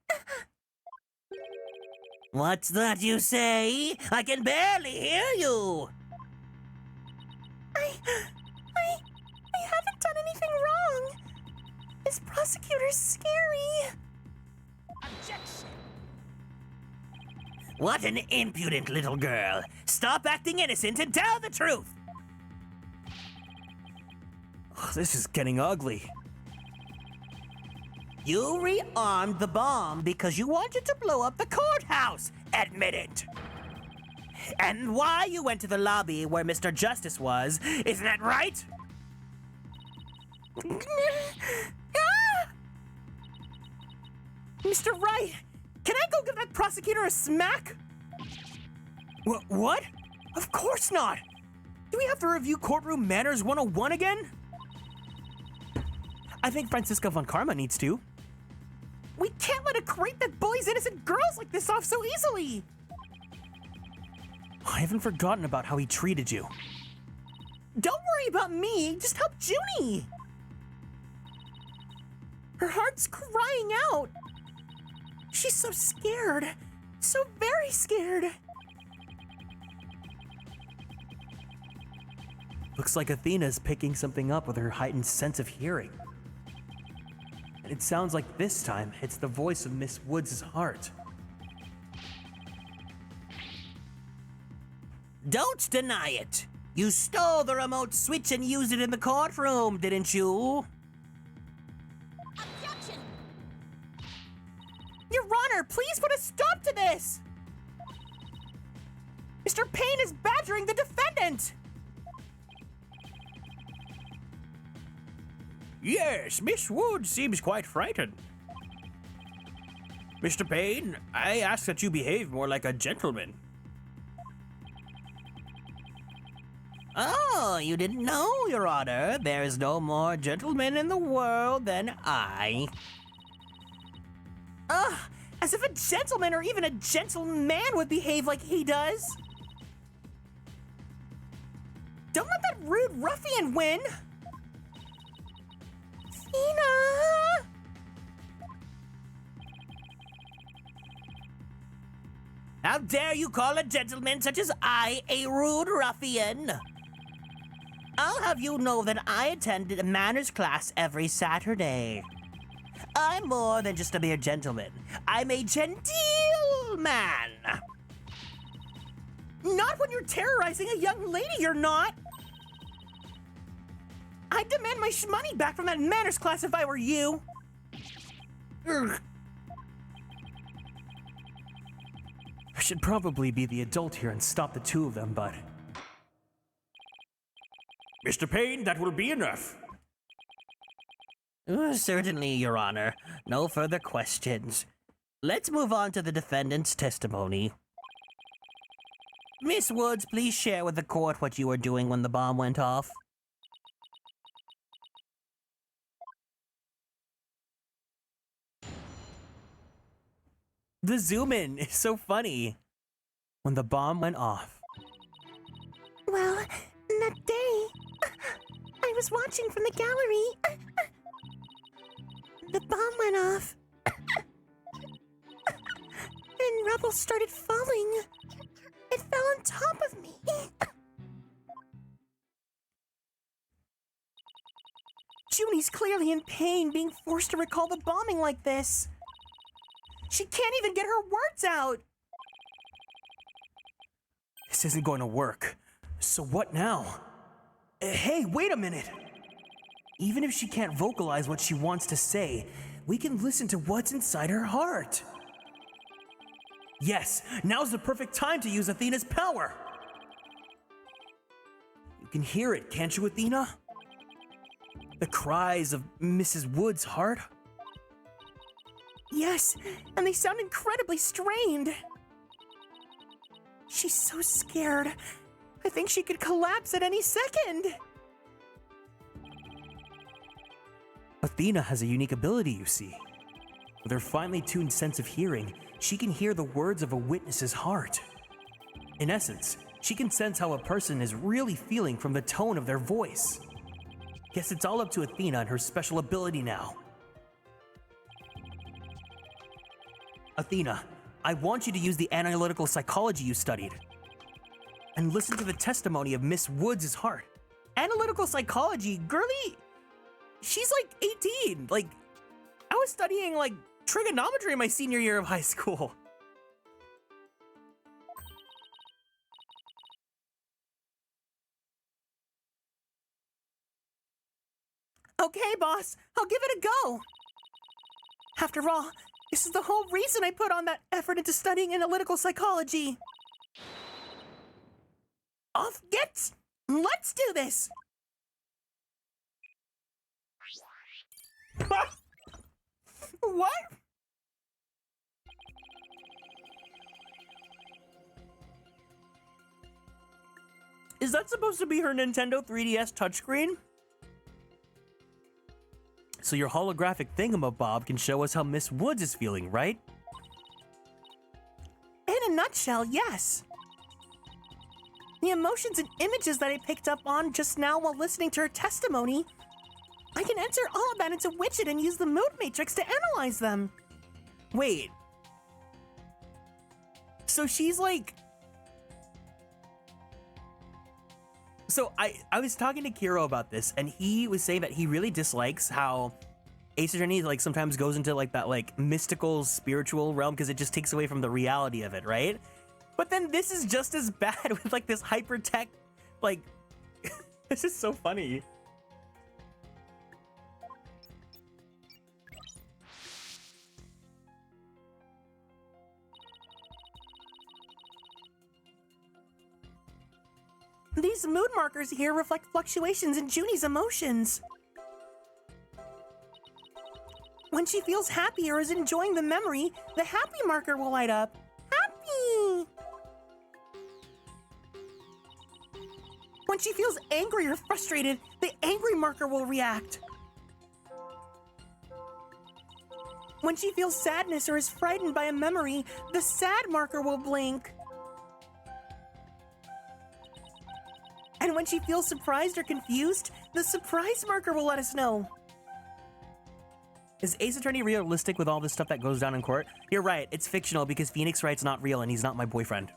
Speaker 9: What's that you say? I can barely hear you.
Speaker 7: I haven't done anything wrong. This prosecutor's scary.
Speaker 9: Objection! What an impudent little girl. Stop acting innocent and tell the truth.
Speaker 2: Oh, this is getting ugly.
Speaker 9: You rearmed the bomb because you wanted to blow up the courthouse. Admit it. And why you went to the lobby where Mr. Justice was, isn't that right?
Speaker 7: Mr. Wright, can I go give that prosecutor a smack?
Speaker 2: What? Of course not! Do we have to review Courtroom Manners 101 again? I think Franziska von Karma needs to.
Speaker 7: We can't let a crate that bullies innocent girls like this off so easily!
Speaker 2: I haven't forgotten about how he treated you.
Speaker 7: Don't worry about me, just help Junie! Her heart's crying out! She's so scared. So very scared.
Speaker 2: Looks like Athena's picking something up with her heightened sense of hearing. And it sounds like this time it's the voice of Miss Woods' heart.
Speaker 9: Don't deny it. You stole the remote switch and used it in the courtroom, didn't you?
Speaker 5: Objection!
Speaker 7: Your Honor, please put a stop to this! Mr. Payne is badgering the defendant!
Speaker 8: Yes, Miss Wood seems quite frightened. Mr. Payne, I ask that you behave more like a gentleman.
Speaker 9: Oh, you didn't know, Your Honor. There is no more gentleman in the world than I.
Speaker 7: Ugh, as if a gentleman or even a gentleman would behave like he does. Don't let that rude ruffian win! Athena!
Speaker 9: How dare you call a gentleman such as I a rude ruffian? I'll have you know that I attended a manners class every Saturday. I'm more than just a mere gentleman. I'm a genteel man.
Speaker 7: Not when you're terrorizing a young lady, you're not! I'd demand my money back from that manners class if I were you!
Speaker 2: I should probably be the adult here and stop the two of them, but...
Speaker 8: Mr. Payne, that will be enough.
Speaker 9: Certainly, Your Honor. No further questions. Let's move on to the defendant's testimony. Miss Woods, please share with the court what you were doing when the bomb went off.
Speaker 2: The zoom in is so funny. When the bomb went off.
Speaker 7: Well, that day, I was watching from the gallery. The bomb went off. And rubble started falling. It fell on top of me. Junie's clearly in pain being forced to recall the bombing like this. She can't even get her words out.
Speaker 2: This isn't going to work. So what now? Hey, wait a minute. Even if she can't vocalize what she wants to say, we can listen to what's inside her heart. Yes, now's the perfect time to use Athena's power. You can hear it, can't you, Athena? The cries of Mrs. Wood's heart.
Speaker 7: Yes, and they sound incredibly strained. She's so scared. I think she could collapse at any second.
Speaker 2: Athena has a unique ability, you see. With her finely tuned sense of hearing, she can hear the words of a witness's heart. In essence, she can sense how a person is really feeling from the tone of their voice. Guess it's all up to Athena and her special ability now. Athena, I want you to use the analytical psychology you studied and listen to the testimony of Miss Woods' heart. Analytical psychology? Girlie, she's like 18. Like, I was studying like trigonometry in my senior year of high school.
Speaker 7: Okay, boss, I'll give it a go. After all, this is the whole reason I put on that effort into studying analytical psychology. Off gets! Let's do this! What?
Speaker 2: Is that supposed to be her Nintendo 3DS touchscreen? So your holographic thingamabob can show us how Miss Woods is feeling, right?
Speaker 7: In a nutshell, yes. The emotions and images that I picked up on just now while listening to her testimony, I can enter all of that into Widget and use the mood matrix to analyze them.
Speaker 2: Wait. So she's like... So I was talking to Kiro about this, and he was saying that he really dislikes how Ace Attorney like sometimes goes into like that like mystical spiritual realm because it just takes away from the reality of it, right? But then this is just as bad with like this hyper tech, like this is so funny.
Speaker 7: These mood markers here reflect fluctuations in Junie's emotions. When she feels happy or is enjoying the memory, the happy marker will light up. Happy! When she feels angry or frustrated, the angry marker will react. When she feels sadness or is frightened by a memory, the sad marker will blink. And when she feels surprised or confused, the surprise marker will let us know.
Speaker 2: Is Ace Attorney realistic with all this stuff that goes down in court? You're right, it's fictional because Phoenix Wright's not real and he's not my boyfriend.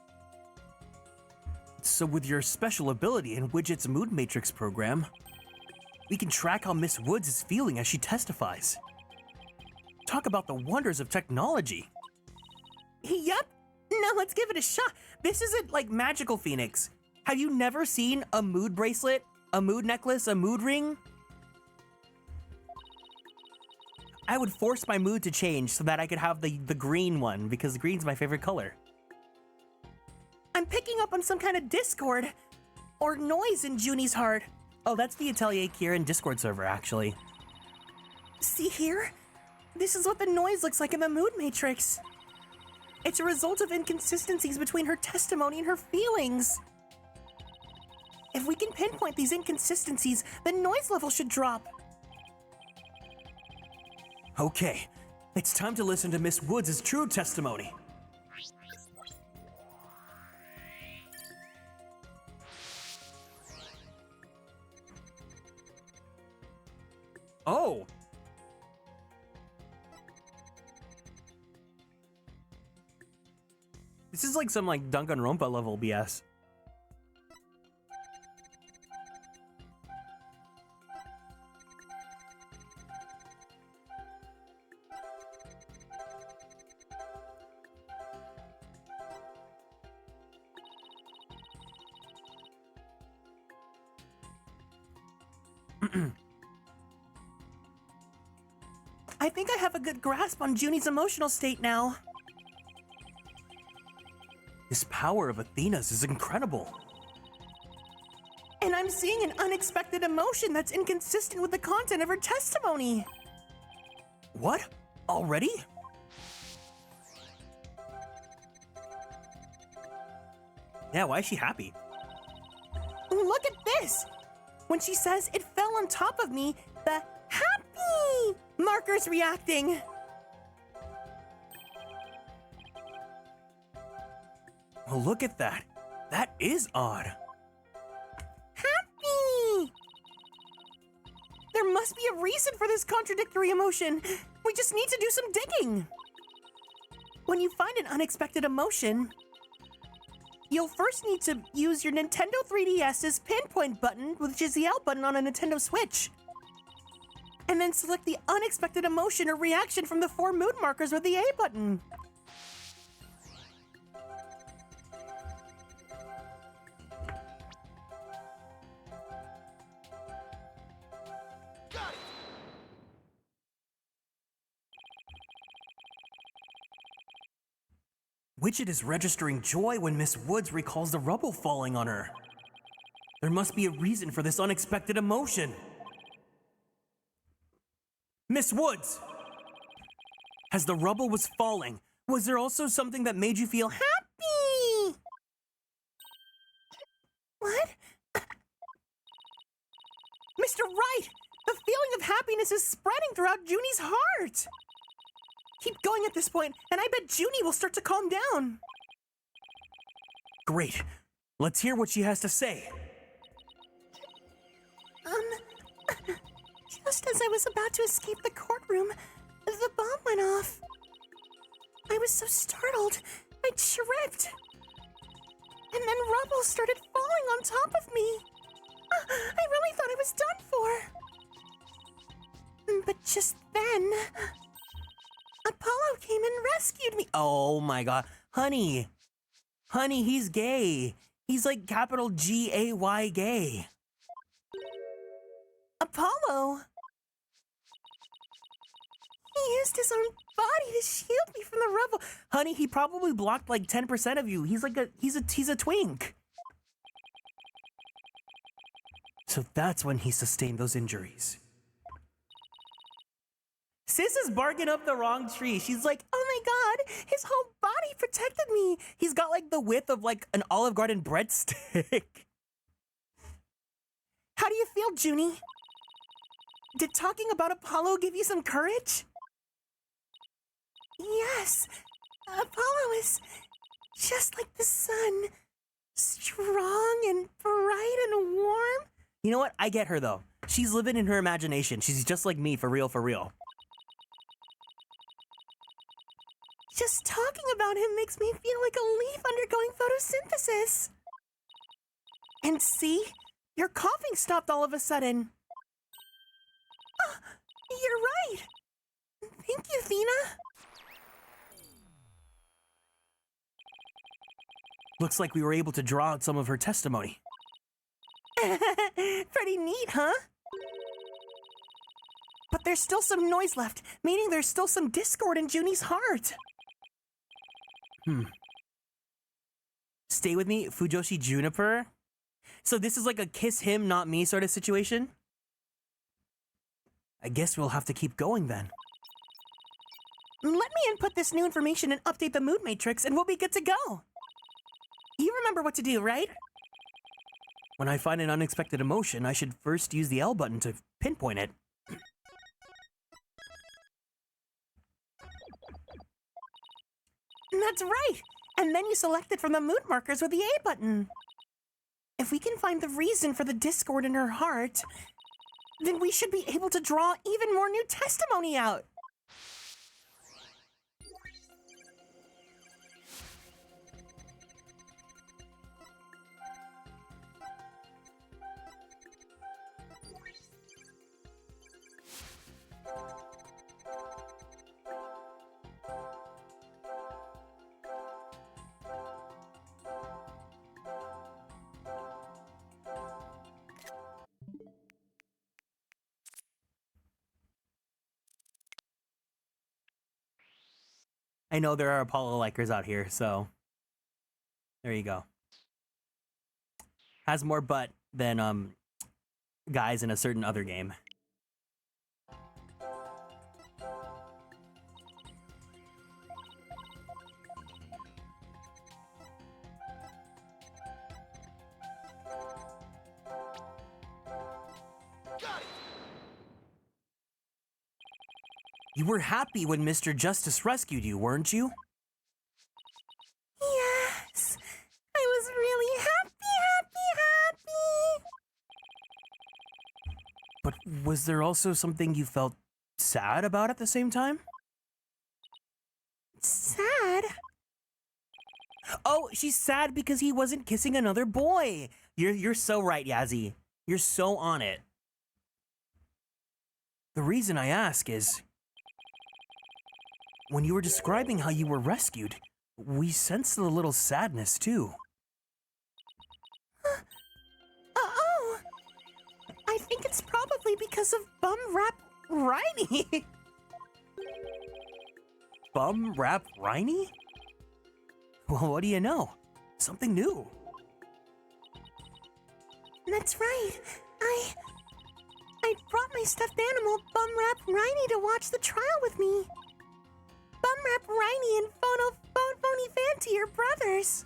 Speaker 2: So with your special ability in Widget's Mood Matrix program, we can track how Miss Woods is feeling as she testifies. Talk about the wonders of technology.
Speaker 7: Yep. Now let's give it a shot. This isn't like magical, Phoenix. Have you never seen a mood bracelet, a mood necklace, a mood ring?
Speaker 2: I would force my mood to change so that I could have the green one because the green's my favorite color.
Speaker 7: I'm picking up on some kind of discord or noise in Junie's heart.
Speaker 2: Oh, that's the Atelier Kieran Discord server, actually.
Speaker 7: See here? This is what the noise looks like in the mood matrix. It's a result of inconsistencies between her testimony and her feelings. If we can pinpoint these inconsistencies, the noise level should drop.
Speaker 2: Okay, it's time to listen to Miss Woods' true testimony. Oh! This is like some Danganronpa level BS.
Speaker 7: I think I have a good grasp on Junie's emotional state now.
Speaker 2: This power of Athena's is incredible.
Speaker 7: And I'm seeing an unexpected emotion that's inconsistent with the content of her testimony.
Speaker 2: What? Already? Yeah, why is she happy?
Speaker 7: Look at this! When she says it fell on top of me, the happy marker's reacting.
Speaker 2: Well, look at that. That is odd.
Speaker 7: Happy! There must be a reason for this contradictory emotion. We just need to do some digging. When you find an unexpected emotion, you'll first need to use your Nintendo 3DS's pinpoint button, which is the L button on a Nintendo Switch. And then select the unexpected emotion or reaction from the 4 mood markers with the A button.
Speaker 2: Widget is registering joy when Miss Woods recalls the rubble falling on her. There must be a reason for this unexpected emotion. Miss Woods! As the rubble was falling, was there also something that made you feel
Speaker 7: happy? What? Mr. Wright! The feeling of happiness is spreading throughout Junie's heart! Keep going at this point, and I bet Junie will start to calm down.
Speaker 2: Great. Let's hear what she has to say.
Speaker 7: Just as I was about to escape the courtroom, the bomb went off. I was so startled, I tripped. And then rubble started falling on top of me. I really thought I was done for. But just then, Apollo came and rescued me.
Speaker 2: Oh my god. Honey. Honey, he's gay. He's like capital G-A-Y gay.
Speaker 7: Apollo? He used his own body to shield me from the rubble.
Speaker 2: Honey, he probably blocked like 10% of you. He's like he's a twink. So that's when he sustained those injuries. Sis is barking up the wrong tree. She's like,
Speaker 7: oh my god, his whole body protected me.
Speaker 2: He's got like the width of like an Olive Garden breadstick.
Speaker 7: How do you feel, Junie? Did talking about Apollo give you some courage? Yes, Apollo is just like the sun. Strong and bright and warm.
Speaker 2: You know what? I get her though. She's living in her imagination. She's just like me, for real, for real.
Speaker 7: Just talking about him makes me feel like a leaf undergoing photosynthesis. And see? Your coughing stopped all of a sudden. Oh, you're right. Thank you, Athena.
Speaker 2: Looks like we were able to draw out some of her testimony.
Speaker 7: Pretty neat, huh? But there's still some noise left, meaning there's still some discord in Junie's heart.
Speaker 2: Stay with me, Fujoshi Juniper. So this is like a kiss him, not me sort of situation? I guess we'll have to keep going then.
Speaker 7: Let me input this new information and update the mood matrix, and we'll be good to go. You remember what to do, right?
Speaker 2: When I find an unexpected emotion, I should first use the L button to pinpoint it.
Speaker 7: That's right! And then you select it from the mood markers with the A button. If we can find the reason for the discord in her heart, then we should be able to draw even more new testimony out.
Speaker 2: I know there are Apollo likers out here, so there you go. Has more butt than guys in a certain other game. You were happy when Mr. Justice rescued you, weren't you?
Speaker 7: Yes! I was really happy.
Speaker 2: But was there also something you felt sad about at the same time?
Speaker 7: Sad?
Speaker 2: Oh, she's sad because he wasn't kissing another boy. You're so right, Yazzie. You're so on it. The reason I ask is, when you were describing how you were rescued, we sensed a little sadness too.
Speaker 7: Oh! I think it's probably because of Bum Rap Riney.
Speaker 2: Bum Rap Riney? Well, what do you know? Something new.
Speaker 7: That's right. I brought my stuffed animal, Bum Rap Riney, to watch the trial with me. Bum Rap Riney and Phony Fanty are brothers.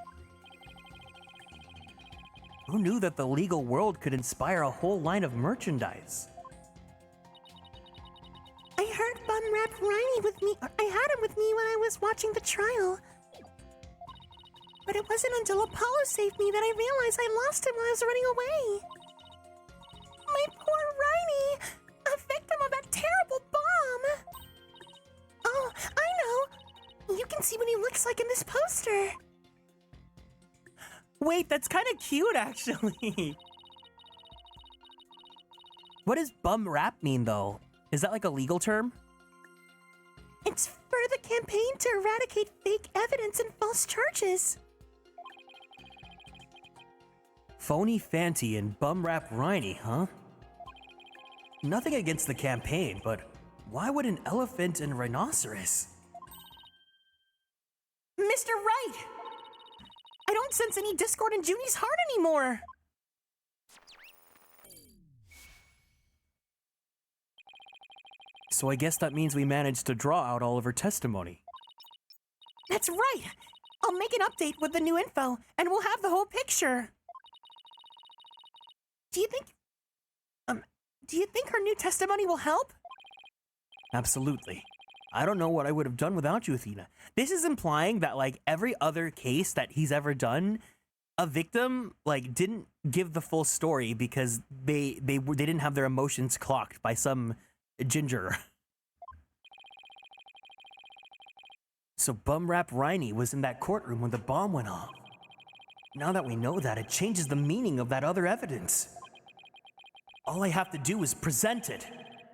Speaker 2: Who knew that the legal world could inspire a whole line of merchandise?
Speaker 7: I heard Bum Rap Riney with me. I had him with me when I was watching the trial. But it wasn't until Apollo saved me that I realized I lost him while I was running away. My poor Riney, a victim of that terrible bomb. Oh, I know. You can see what he looks like in this poster.
Speaker 2: Wait, that's kind of cute, actually. What does bum rap mean, though? Is that like a legal term?
Speaker 7: It's for the campaign to eradicate fake evidence and false charges.
Speaker 2: Phony Fanty and Bum Rap Riney, huh? Nothing against the campaign, but why would an elephant and rhinoceros?
Speaker 7: Mr. Wright! I don't sense any discord in Junie's heart anymore!
Speaker 2: So I guess that means we managed to draw out all of her testimony.
Speaker 7: That's right! I'll make an update with the new info, and we'll have the whole picture. Do you think her new testimony will help?
Speaker 2: Absolutely. I don't know what I would have done without you, Athena. This is implying that, like, every other case that he's ever done, a victim, like, didn't give the full story because they didn't have their emotions clocked by some ginger. So Bum Rap Riney was in that courtroom when the bomb went off. Now that we know that, it changes the meaning of that other evidence. All I have to do is present it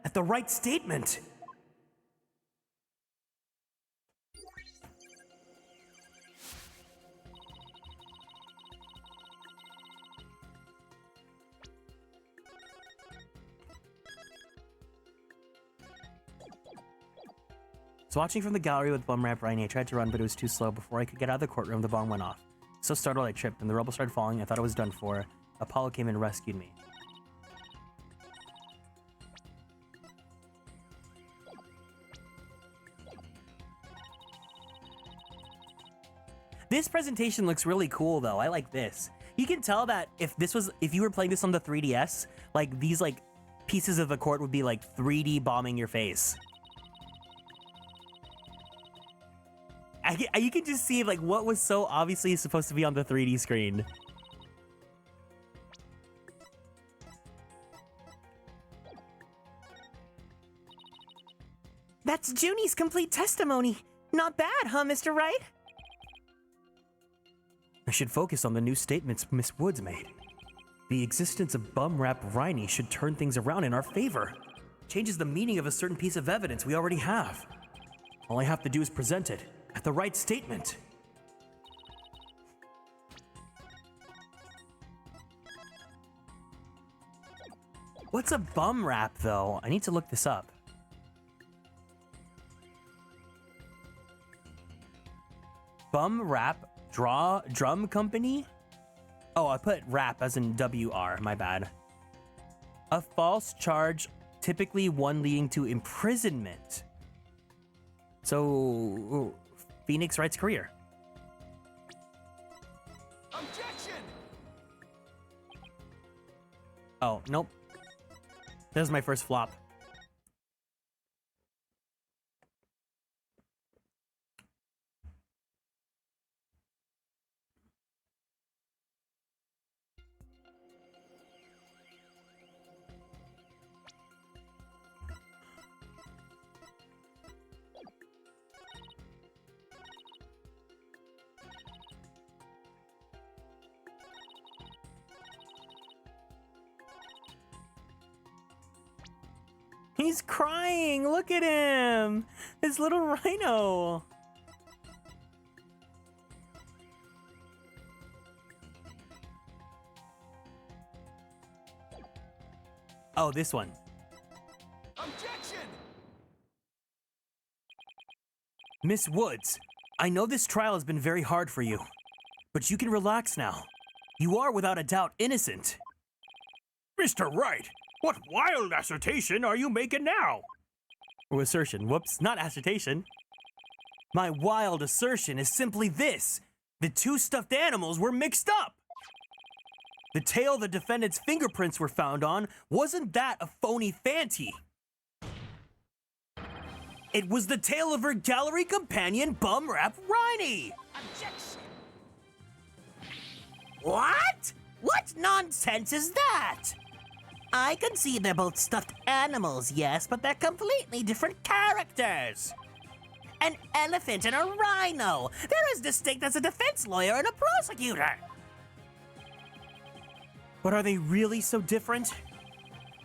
Speaker 2: at the right statement. So watching from the gallery with Bum Rap Riney, I tried to run, but it was too slow. Before I could get out of the courtroom, the bomb went off. So startled, I tripped, and the rubble started falling. I thought I was done for. Apollo came and rescued me. This presentation looks really cool though. I like this. You can tell that if you were playing this on the 3DS, like these like pieces of the court would be like 3D bombing your face. You can just see like what was so obviously supposed to be on the 3D screen.
Speaker 7: That's Junie's complete testimony. Not bad, huh, Mr. Wright?
Speaker 2: I should focus on the new statements Miss Woods made. The existence of bum rap Riney should turn things around in our favor. Changes the meaning of a certain piece of evidence we already have. All I have to do is present it at the right statement. What's a bum rap, though? I need to look this up. Bum rap drum company? Oh, I put rap as in WR, my bad. A false charge, typically one leading to imprisonment. So, Phoenix Wright's career.
Speaker 4: Objection!
Speaker 2: Oh, nope. That was my first flop. He's crying! Look at him! His little rhino! Oh, this one.
Speaker 4: Objection!
Speaker 2: Miss Woods, I know this trial has been very hard for you, but you can relax now. You are without a doubt innocent.
Speaker 8: Mr. Wright, what wild assertion are you making now?
Speaker 2: Or assertion. Whoops, not assertion. My wild assertion is simply this. The two stuffed animals were mixed up. The tail the defendant's fingerprints were found on wasn't that a phony Fanty. It was the tail of her gallery companion, Bum Rap Riney.
Speaker 11: Objection!
Speaker 9: What? What nonsense is that? I can see they're both stuffed animals, yes, but they're completely different characters. An elephant and a rhino. They're as distinct as a defense lawyer and a prosecutor.
Speaker 2: But are they really so different?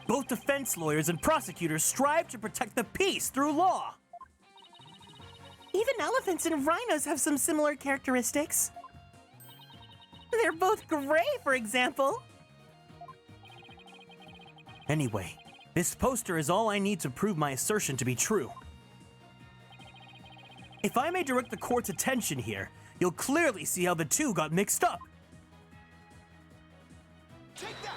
Speaker 2: Both defense lawyers and prosecutors strive to protect the peace through law.
Speaker 7: Even elephants and rhinos have some similar characteristics. They're both gray, for example.
Speaker 2: Anyway, this poster is all I need to prove my assertion to be true. If I may direct the court's attention here, you'll clearly see how the two got mixed up.
Speaker 4: Take that!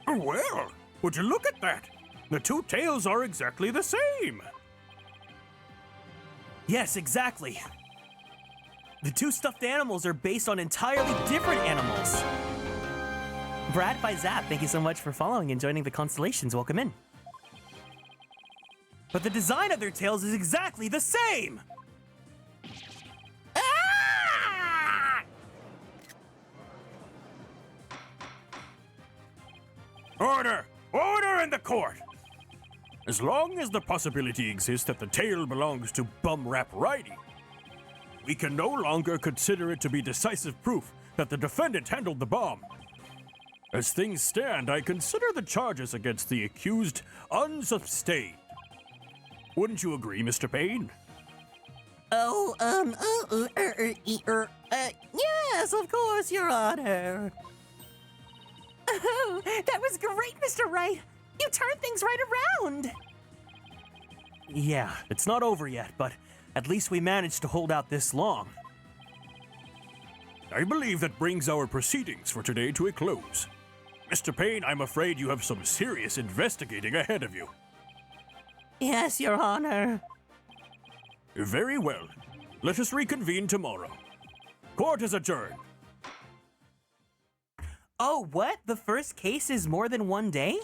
Speaker 8: Oh, well, would you look at that? The two tails are exactly the same.
Speaker 2: Yes, exactly. The two stuffed animals are based on entirely different animals. Brad by Zap, thank you so much for following and joining the Konstellations. Welcome in. But the design of their tails is exactly the same!
Speaker 9: Ah!
Speaker 8: Order! Order in the court! As long as the possibility exists that the tail belongs to Bum Rap Riney, we can no longer consider it to be decisive proof that the defendant handled the bomb. As things stand, I consider the charges against the accused unsustained. Wouldn't you agree, Mr. Payne?
Speaker 7: Yes, of course, Your Honor. Oh, that was great, Mr. Wright. You turned things right around.
Speaker 2: Yeah, it's not over yet, but at least we managed to hold out this long.
Speaker 8: I believe that brings our proceedings for today to a close. Mr. Payne, I'm afraid you have some serious investigating ahead of you.
Speaker 7: Yes, Your Honor.
Speaker 8: Very well. Let us reconvene tomorrow. Court is adjourned.
Speaker 2: Oh, what? The first case is more than one day?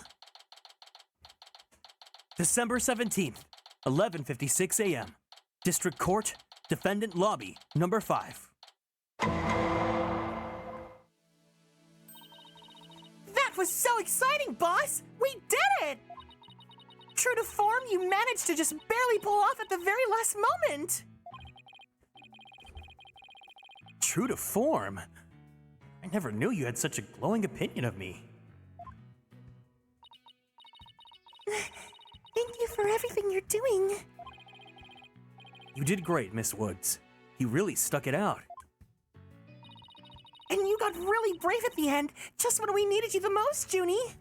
Speaker 2: December 17th, 11:56 a.m. District Court, Defendant Lobby, number 5.
Speaker 7: That was so exciting, boss! We did it! True to form, you managed to just barely pull off at the very last moment!
Speaker 2: True to form? I never knew you had such a glowing opinion of me.
Speaker 7: Thank you for everything you're doing.
Speaker 2: You did great, Miss Woods. You really stuck it out.
Speaker 7: And you got really brave at the end, just when we needed you the most, Junie.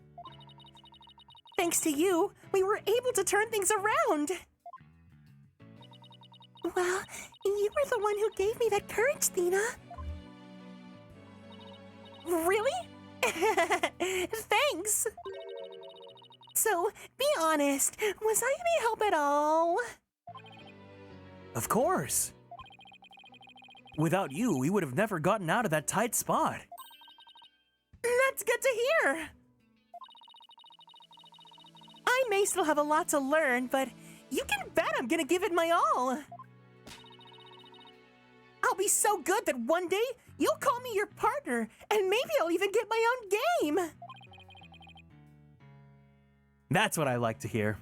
Speaker 7: Thanks to you, we were able to turn things around. Well, you were the one who gave me that courage, Thena. Really? Thanks. So, be honest, was I any help at all?
Speaker 2: Of course. Without you, we would have never gotten out of that tight spot.
Speaker 7: That's good to hear. I may still have a lot to learn, but you can bet I'm gonna give it my all. I'll be so good that one day you'll call me your partner, and maybe I'll even get my own game.
Speaker 2: That's what I like to hear.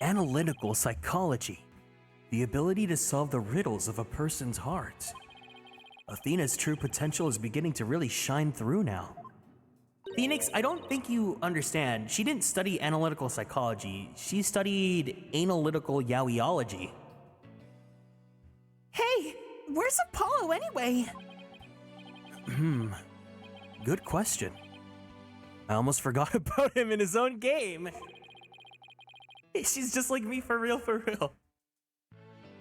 Speaker 2: Analytical psychology. The ability to solve the riddles of a person's heart. Athena's true potential is beginning to really shine through now. Phoenix, I don't think you understand. She didn't study analytical psychology. She studied analytical yaoiology.
Speaker 7: Hey, where's Apollo anyway?
Speaker 2: Good question. I almost forgot about him in his own game. She's just like me for real, for real.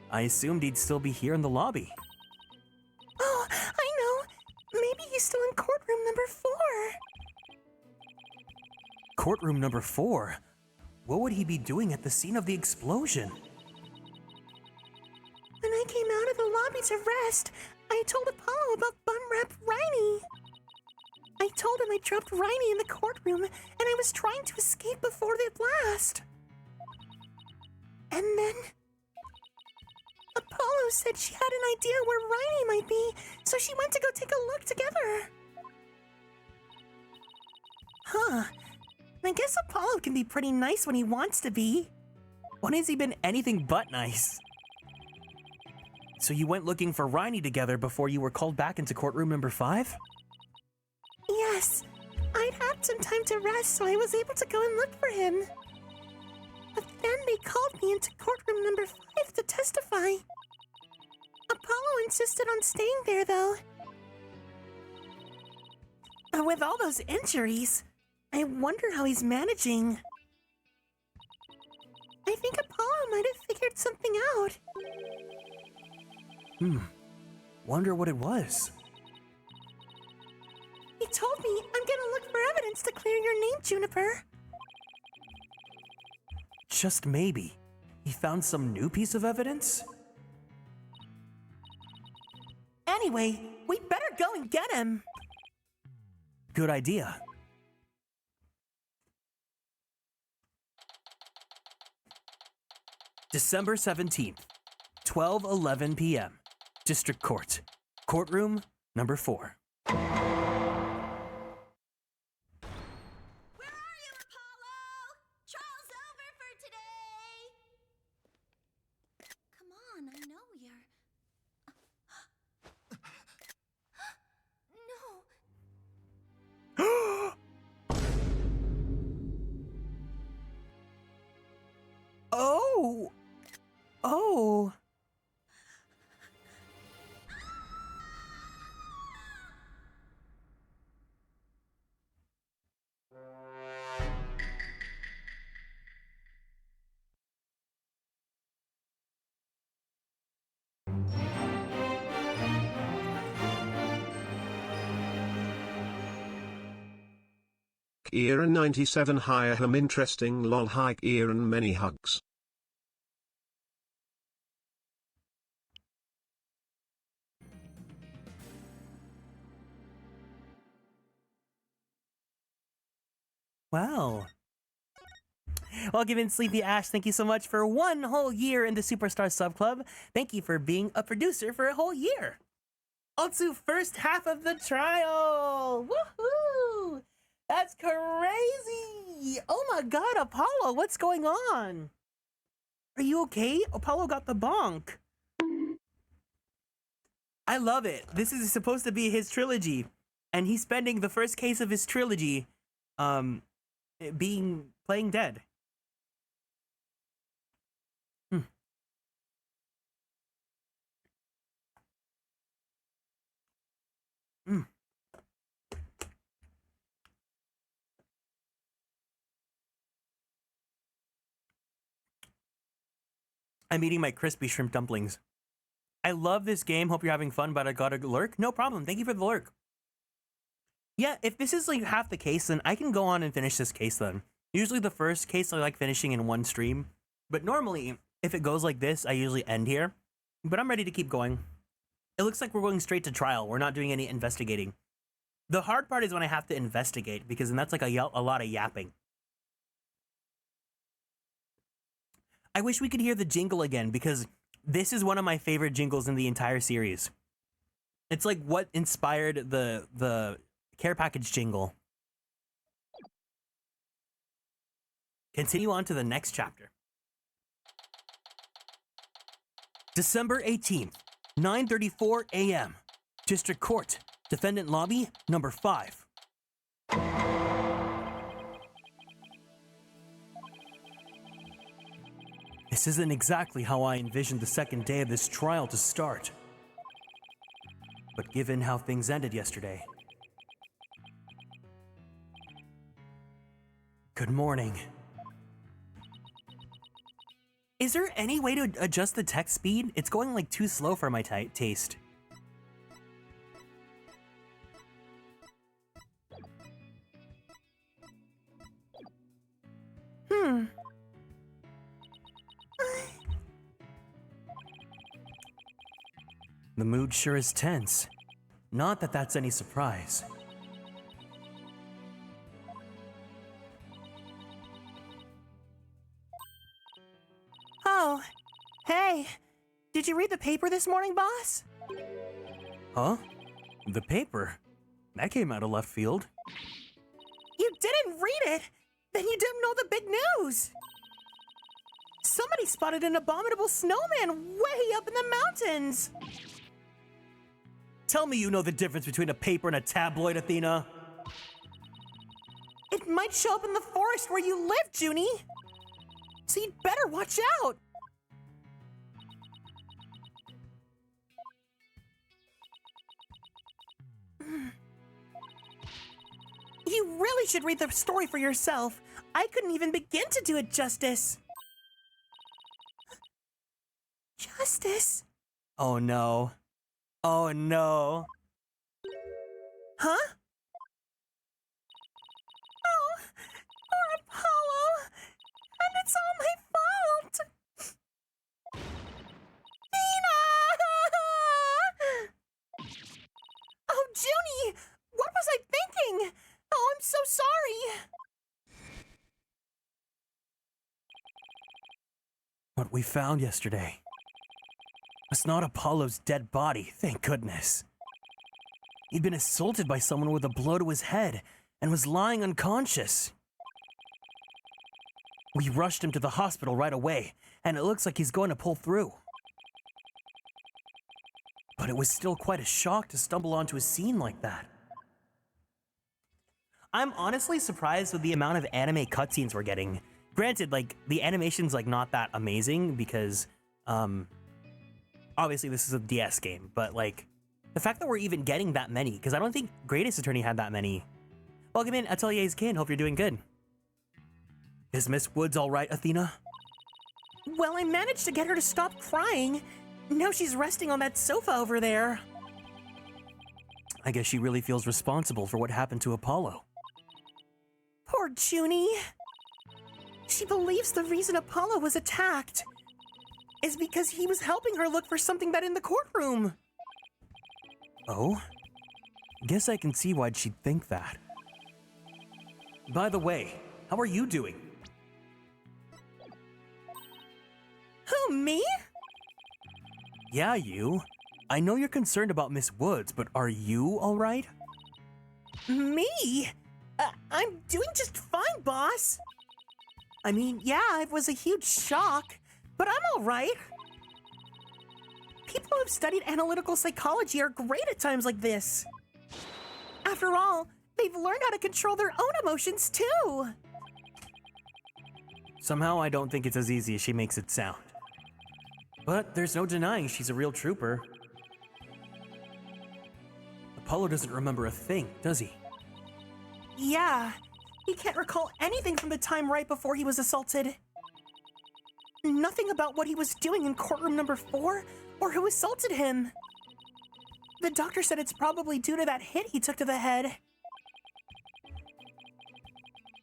Speaker 2: I assumed he'd still be here in the lobby.
Speaker 7: Oh, I know. Maybe he's still in courtroom number 4.
Speaker 2: Courtroom number 4? What would he be doing at the scene of the explosion?
Speaker 7: When I came out of the lobby to rest, I told Apollo about bum rep Riney. I told him I dropped Riney in the courtroom and I was trying to escape before the blast. And then Apollo said she had an idea where Riney might be, so she went to go take a look together. Huh. I guess Apollo can be pretty nice when he wants to be.
Speaker 2: When has he been anything but nice? So you went looking for Riney together before you were called back into courtroom number 5?
Speaker 7: Yes. I'd had some time to rest, so I was able to go and look for him. But then they called me into courtroom number 5 to testify. Apollo insisted on staying there, though. With all those injuries, I wonder how he's managing. I think Apollo might have figured something out.
Speaker 2: Wonder what it was.
Speaker 7: He told me I'm gonna look for evidence to clear your name, Juniper.
Speaker 2: Just maybe. He found some new piece of evidence?
Speaker 7: Anyway, we better go and get him.
Speaker 2: Good idea. December 17th, 12:11 p.m. District Court. Courtroom number 4.
Speaker 5: Where are you, Apollo? Trial's over for today. Come on, I know you're... No.
Speaker 2: Oh! Oh!
Speaker 13: Kieran 97 hire him interesting lol hi Kieran many hugs.
Speaker 2: Wow. Welcome in, Sleepy Ash. Thank you so much for 1 whole year in the Superstar Sub Club. Thank you for being a producer for a whole year. Also, first half of the trial. Woohoo! That's crazy. Oh my god, Apollo, what's going on? Are you okay? Apollo got the bonk. I love it. This is supposed to be his trilogy, and he's spending the first case of his trilogy playing dead. I'm eating my crispy shrimp dumplings. I love this game. Hope you're having fun, but I got a lurk. No problem. Thank you for the lurk. Yeah, if this is like half the case, then I can go on and finish this case then. Usually the first case I like finishing in one stream, but normally if it goes like this, I usually end here. But I'm ready to keep going. It looks like we're going straight to trial. We're not doing any investigating. The hard part is when I have to investigate, because then that's like a lot of yapping. I wish we could hear the jingle again, because this is one of my favorite jingles in the entire series. It's like what inspired the care package jingle. Continue on to the next chapter. December 18th, 9:34 a.m. District Court, Defendant Lobby, number 5. This isn't exactly how I envisioned the second day of this trial to start. But given how things ended yesterday... Good morning. Is there any way to adjust the text speed? It's going like too slow for my taste. The mood sure is tense. Not that that's any surprise.
Speaker 7: Oh, hey. Did you read the paper this morning, boss?
Speaker 2: Huh? The paper? That came out of left field.
Speaker 7: You didn't read it? Then you didn't know the big news. Somebody spotted an abominable snowman way up in the mountains.
Speaker 2: Tell me you know the difference between a paper and a tabloid, Athena.
Speaker 7: It might show up in the forest where you live, Junie. So you'd better watch out. You really should read the story for yourself. I couldn't even begin to do it justice. Justice?
Speaker 2: Oh no. Oh no.
Speaker 7: Huh? Oh, poor Apollo. And it's all my fault. Nina! Oh, Junie! What was I thinking? Oh, I'm so sorry.
Speaker 2: What we found yesterday was not Apollo's dead body, thank goodness. He'd been assaulted by someone with a blow to his head and was lying unconscious. We rushed him to the hospital right away, and it looks like he's going to pull through. But it was still quite a shock to stumble onto a scene like that. I'm honestly surprised with the amount of anime cutscenes we're getting. Granted, like, the animation's like not that amazing because, obviously this is a DS game, but like, the fact that we're even getting that many, because I don't think Greatest Attorney had that many. Welcome in, Atelier's Kin, hope you're doing good. Is Miss Woods all right, Athena?
Speaker 7: Well, I managed to get her to stop crying. Now she's resting on that sofa over there.
Speaker 2: I guess she really feels responsible for what happened to Apollo.
Speaker 7: Poor Junie. She believes the reason Apollo was attacked is because he was helping her look for something bad in the courtroom.
Speaker 2: Oh? Guess I can see why she'd think that. By the way, how are you doing?
Speaker 7: Who, me?
Speaker 2: Yeah, you. I know you're concerned about Miss Woods, but are you alright?
Speaker 7: Me? I'm doing just fine, boss. I mean, yeah, it was a huge shock, but I'm alright. People who've studied analytical psychology are great at times like this. After all, they've learned how to control their own emotions too.
Speaker 2: Somehow I don't think it's as easy as she makes it sound. But there's no denying she's a real trooper. Apollo doesn't remember a thing, does he?
Speaker 7: Yeah, he can't recall anything from the time right before he was assaulted. Nothing about what he was doing in courtroom number 4 or who assaulted him. The doctor said it's probably due to that hit he took to the head.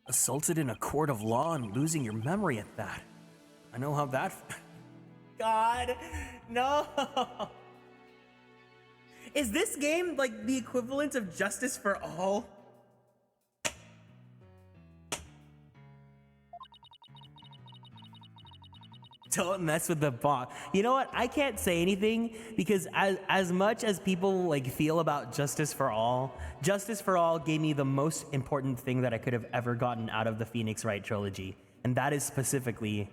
Speaker 2: Assaulted in a court of law and losing your memory at that. I know how that... God, no! Is this game like the equivalent of Justice for All? Don't mess with the bot. You know what? I can't say anything because as much as people like feel about Justice for All gave me the most important thing that I could have ever gotten out of the Phoenix Wright trilogy, and that is specifically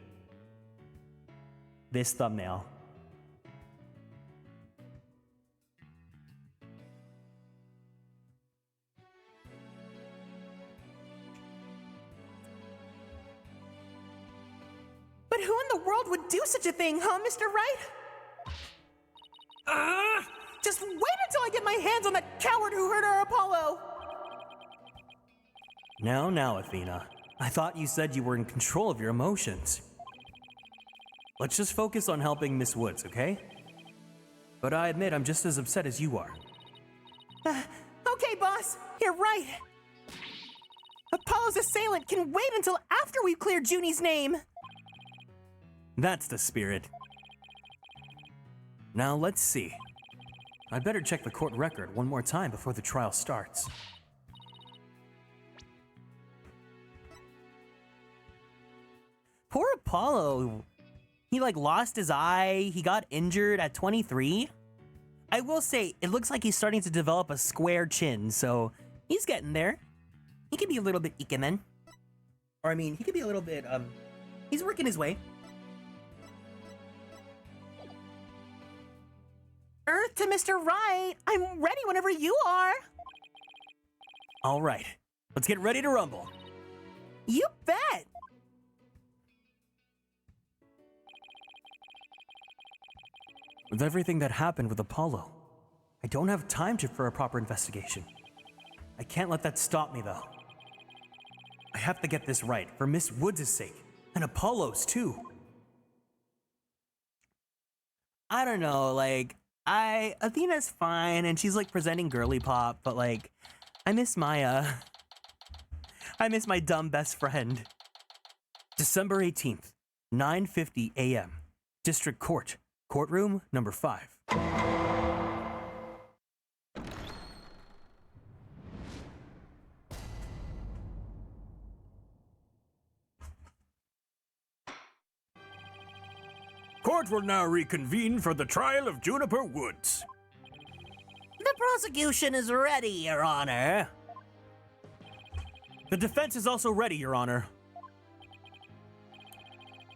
Speaker 2: this thumbnail.
Speaker 7: But who in the world would do such a thing, huh, Mr. Wright? Just wait until I get my hands on that coward who hurt our Apollo!
Speaker 2: Now, Athena. I thought you said you were in control of your emotions. Let's just focus on helping Miss Woods, okay? But I admit I'm just as upset as you are.
Speaker 7: Okay, boss. You're right. Apollo's assailant can wait until after we've cleared Junie's name.
Speaker 2: That's the spirit. Now let's see. I'd better check the court record one more time before the trial starts. Poor Apollo. He like lost his eye, he got injured at 23. I will say, it looks like he's starting to develop a square chin, so he's getting there. He could be a little bit ikemen. Or I mean, he could be a little bit, he's working his way.
Speaker 7: Earth to Mr. Wright. I'm ready whenever you are.
Speaker 2: All right, let's get ready to rumble.
Speaker 7: You bet.
Speaker 2: With everything that happened with Apollo, I don't have time for a proper investigation. I can't let that stop me, though. I have to get this right, for Miss Woods' sake, and Apollo's, too. I don't know, like, Athena's fine, and she's, like, presenting girly pop, but, like, I miss Maya. I miss my dumb best friend. December 18th, 9:50 a.m., District Court. Courtroom number 5.
Speaker 8: Court will now reconvene for the trial of Juniper Woods.
Speaker 9: The prosecution is ready, Your Honor.
Speaker 2: The defense is also ready, Your Honor.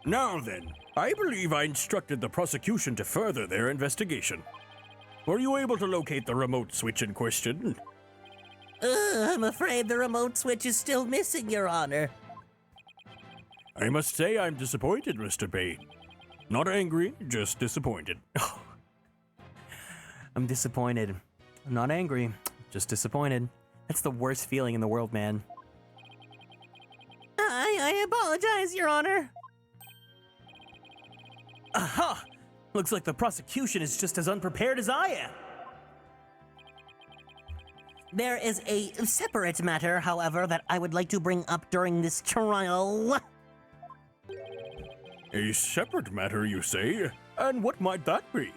Speaker 8: Now then, I believe I instructed the prosecution to further their investigation. Were you able to locate the remote switch in question?
Speaker 9: I'm afraid the remote switch is still missing, Your Honor.
Speaker 8: I must say I'm disappointed, Mr. Payne. Not angry, just disappointed.
Speaker 2: I'm disappointed. I'm not angry, just disappointed. That's the worst feeling in the world, man.
Speaker 7: I apologize, Your Honor.
Speaker 2: Aha! Looks like the prosecution is just as unprepared as I am.
Speaker 9: There is a separate matter, however, that I would like to bring up during this trial.
Speaker 8: A separate matter, you say? And what might that be?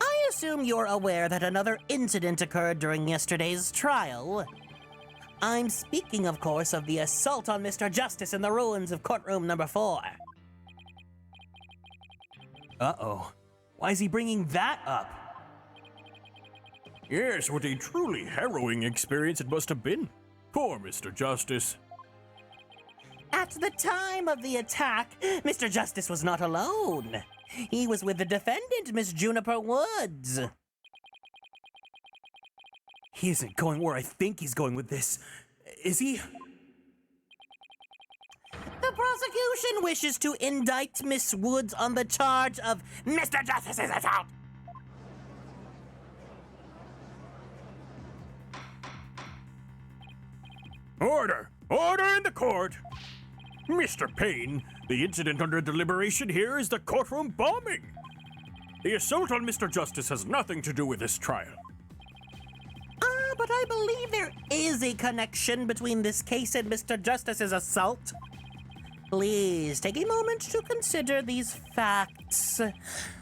Speaker 9: I assume you're aware that another incident occurred during yesterday's trial. I'm speaking, of course, of the assault on Mr. Justice in the ruins of courtroom number 4.
Speaker 2: Uh-oh. Why is he bringing that up?
Speaker 8: Yes, what a truly harrowing experience it must have been. Poor Mr. Justice.
Speaker 9: At the time of the attack, Mr. Justice was not alone. He was with the defendant, Miss Juniper Woods.
Speaker 2: He isn't going where I think he's going with this. Is he?
Speaker 9: The prosecution wishes to indict Miss Woods on the charge of Mr. Justice's assault.
Speaker 8: Order! Order in the court! Mr. Payne, the incident under deliberation here is the courtroom bombing. The assault on Mr. Justice has nothing to do with this trial.
Speaker 9: But I believe there is a connection between this case and Mr. Justice's assault. Please take a moment to consider these facts.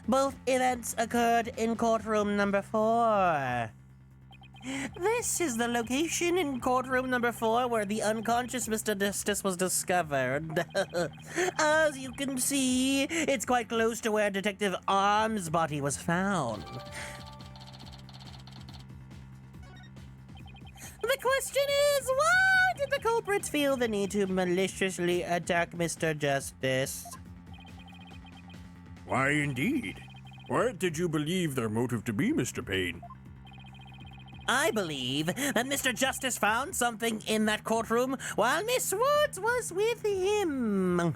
Speaker 9: Both events occurred in courtroom number 4. This is the location in courtroom number 4 where the unconscious Mr. Justice was discovered. As you can see, it's quite close to where Detective Arm's body was found. The question is, why did the culprits feel the need to maliciously attack Mr. Justice?
Speaker 8: Why, indeed. What did you believe their motive to be, Mr. Payne?
Speaker 9: I believe that Mr. Justice found something in that courtroom while Miss Woods was with him.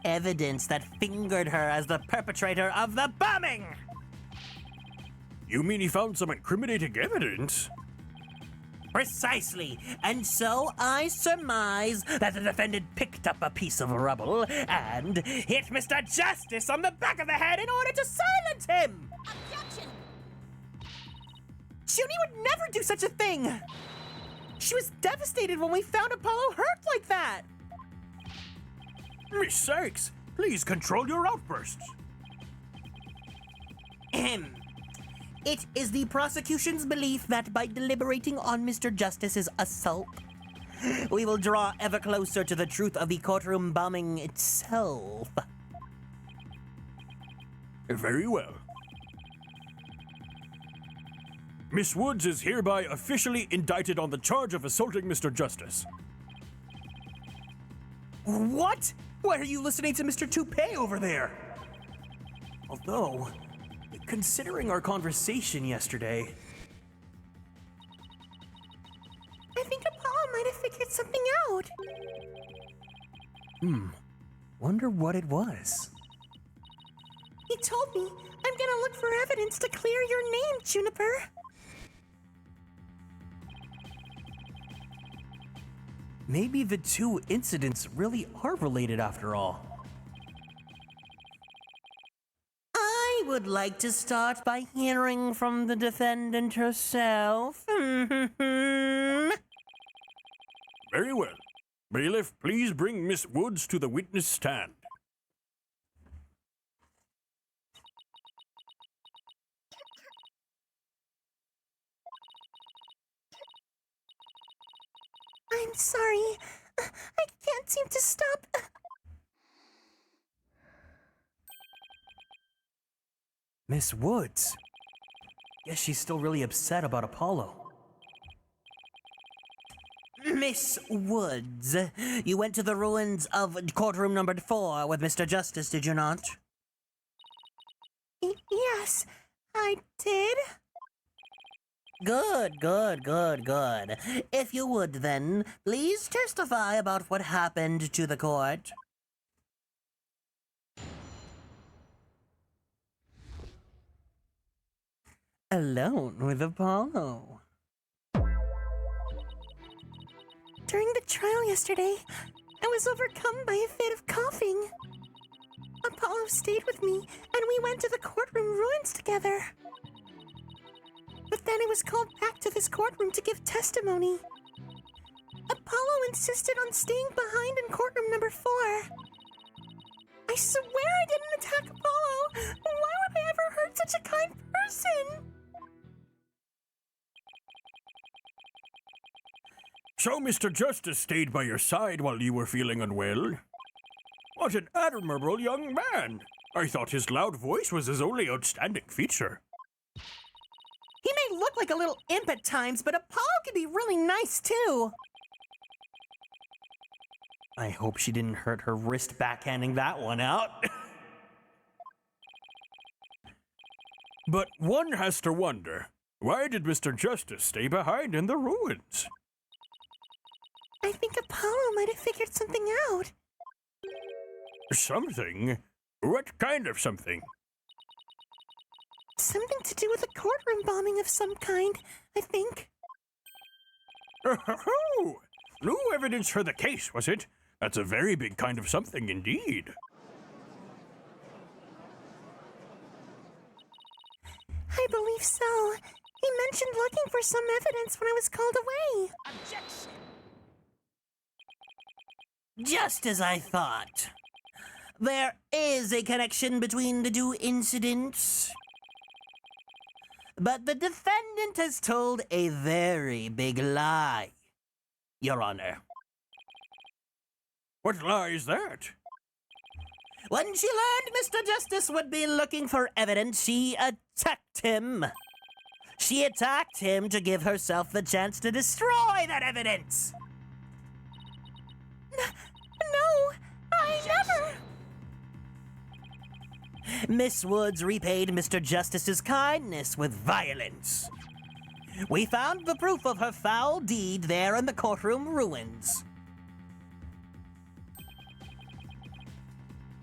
Speaker 9: Evidence that fingered her as the perpetrator of the bombing!
Speaker 8: You mean he found some incriminating evidence?
Speaker 9: Precisely, and so I surmise that the defendant picked up a piece of rubble and hit Mr. Justice on the back of the head in order to silence him!
Speaker 5: Objection!
Speaker 7: Junie would never do such a thing! She was devastated when we found Apollo hurt like that!
Speaker 8: Miss Sykes, please control your outbursts.
Speaker 9: It is the prosecution's belief that by deliberating on Mr. Justice's assault, we will draw ever closer to the truth of the courtroom bombing itself.
Speaker 8: Very well. Miss Woods is hereby officially indicted on the charge of assaulting Mr. Justice.
Speaker 2: What? Why are you listening to Mr. Toupee over there? Although, considering our conversation yesterday...
Speaker 7: I think Apollo might have figured something out.
Speaker 2: Wonder what it was.
Speaker 7: He told me, I'm gonna look for evidence to clear your name, Juniper.
Speaker 2: Maybe the two incidents really are related after all.
Speaker 9: I would like to start by hearing from the defendant herself.
Speaker 8: Very well. Bailiff, please bring Miss Woods to the witness stand.
Speaker 7: I'm sorry. I can't seem to stop.
Speaker 2: Miss Woods. Guess she's still really upset about Apollo.
Speaker 9: Miss Woods, you went to the ruins of courtroom number 4 with Mr. Justice, did you not?
Speaker 7: Yes, I did.
Speaker 9: Good. If you would then, please testify about what happened to the court.
Speaker 2: Alone with Apollo.
Speaker 7: During the trial yesterday, I was overcome by a fit of coughing. Apollo stayed with me, and we went to the courtroom ruins together. But then I was called back to this courtroom to give testimony. Apollo insisted on staying behind in courtroom number 4. I swear I didn't attack Apollo! Why would I ever hurt such a kind person?
Speaker 8: So Mr. Justice stayed by your side while you were feeling unwell? What an admirable young man! I thought his loud voice was his only outstanding feature.
Speaker 7: He may look like a little imp at times, but Apollo can be really nice too.
Speaker 2: I hope she didn't hurt her wrist backhanding that one out.
Speaker 8: But one has to wonder, why did Mr. Justice stay behind in the ruins?
Speaker 7: I think Apollo might have figured something out.
Speaker 8: Something? What kind of something?
Speaker 7: Something to do with a courtroom bombing of some kind, I think.
Speaker 8: Oh, new evidence for the case, was it? That's a very big kind of something indeed.
Speaker 7: I believe so. He mentioned looking for some evidence when I was called away.
Speaker 9: Objection! Just as I thought. There is a connection between the two incidents. But the defendant has told a very big lie, Your Honor.
Speaker 8: What lie is that?
Speaker 9: When she learned Mr. Justice would be looking for evidence, she attacked him. She attacked him to give herself the chance to destroy that evidence.
Speaker 7: No, I never.
Speaker 9: Miss Woods repaid Mr. Justice's kindness with violence. We found the proof of her foul deed there in the courtroom ruins.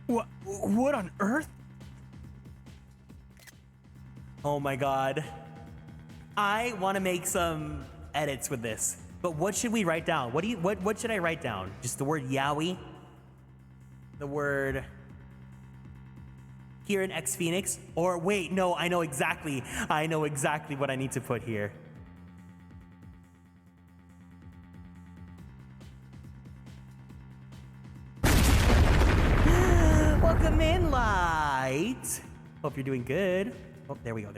Speaker 2: What on earth? Oh my god. I want to make some edits with this. But what should we write down? What should I write down? Just the word Yowie? The word Kieran X Phoenix? Or wait, no, I know exactly what I need to put here. Welcome in, Light. Hope you're doing good. Oh, there we go.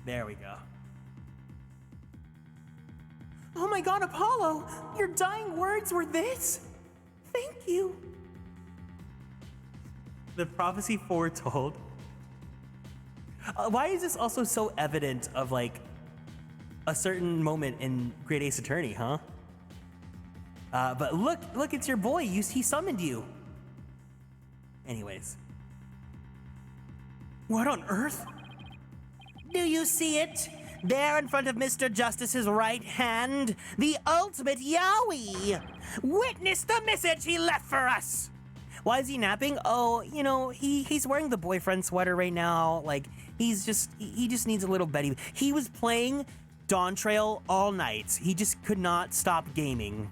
Speaker 2: There we go.
Speaker 7: Oh my god, Apollo! Your dying words were this? Thank you.
Speaker 2: The prophecy foretold. Why is this also so evident of like a certain moment in Great Ace Attorney, huh? But look, it's your boy. He summoned you. Anyways. What on earth?
Speaker 9: Do you see it? There in front of Mr. Justice's right hand, the ultimate Yowie. Witness the message he left for us.
Speaker 2: Why is he napping? Oh, you know, he's wearing the boyfriend sweater right now. Like, he just needs a little Betty. He was playing Dawn Trail all night. He just could not stop gaming.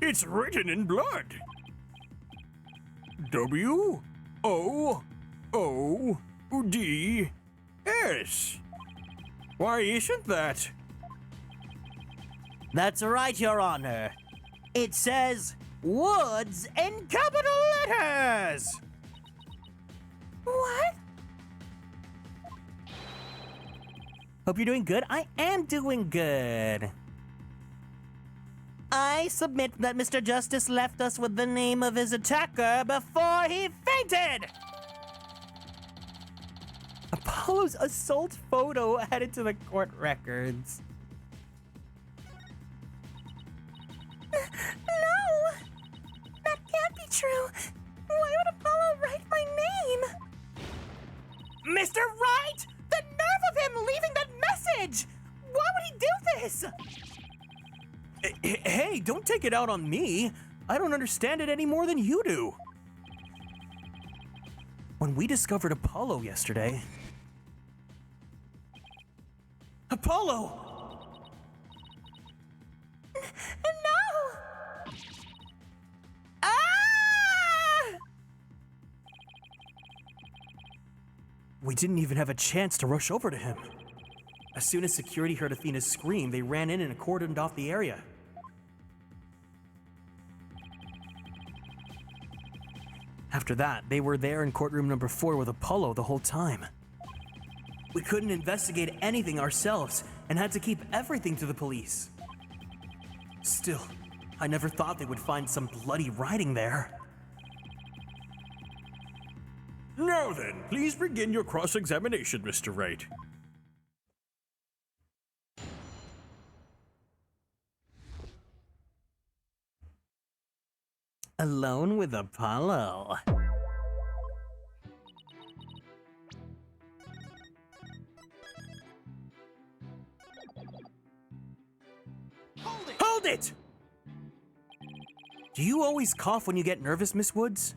Speaker 8: It's written in blood. W-O-O-D-S. Why isn't that?
Speaker 9: That's right, Your Honor. It says Woods in capital letters.
Speaker 7: What?
Speaker 2: Hope you're doing good. I am doing good.
Speaker 9: I submit that Mr. Justice left us with the name of his attacker before he fainted.
Speaker 2: Apollo's assault photo added to the court records.
Speaker 7: No! That can't be true. Why would Apollo write my name?
Speaker 2: Mr. Wright!
Speaker 7: The nerve of him leaving that message! Why would he do this?
Speaker 2: Hey, don't take it out on me. I don't understand it any more than you do. When we discovered Apollo yesterday... Apollo!
Speaker 7: No! Ah!
Speaker 2: We didn't even have a chance to rush over to him. As soon as security heard Athena's scream, they ran in and cordoned off the area. After that, they were there in courtroom number 4 with Apollo the whole time. We couldn't investigate anything ourselves and had to keep everything to the police. Still, I never thought they would find some bloody writing there.
Speaker 8: Now then, please begin your cross-examination, Mr. Wright.
Speaker 2: Alone with Apollo. Hold it! Do you always cough when you get nervous, Miss Woods?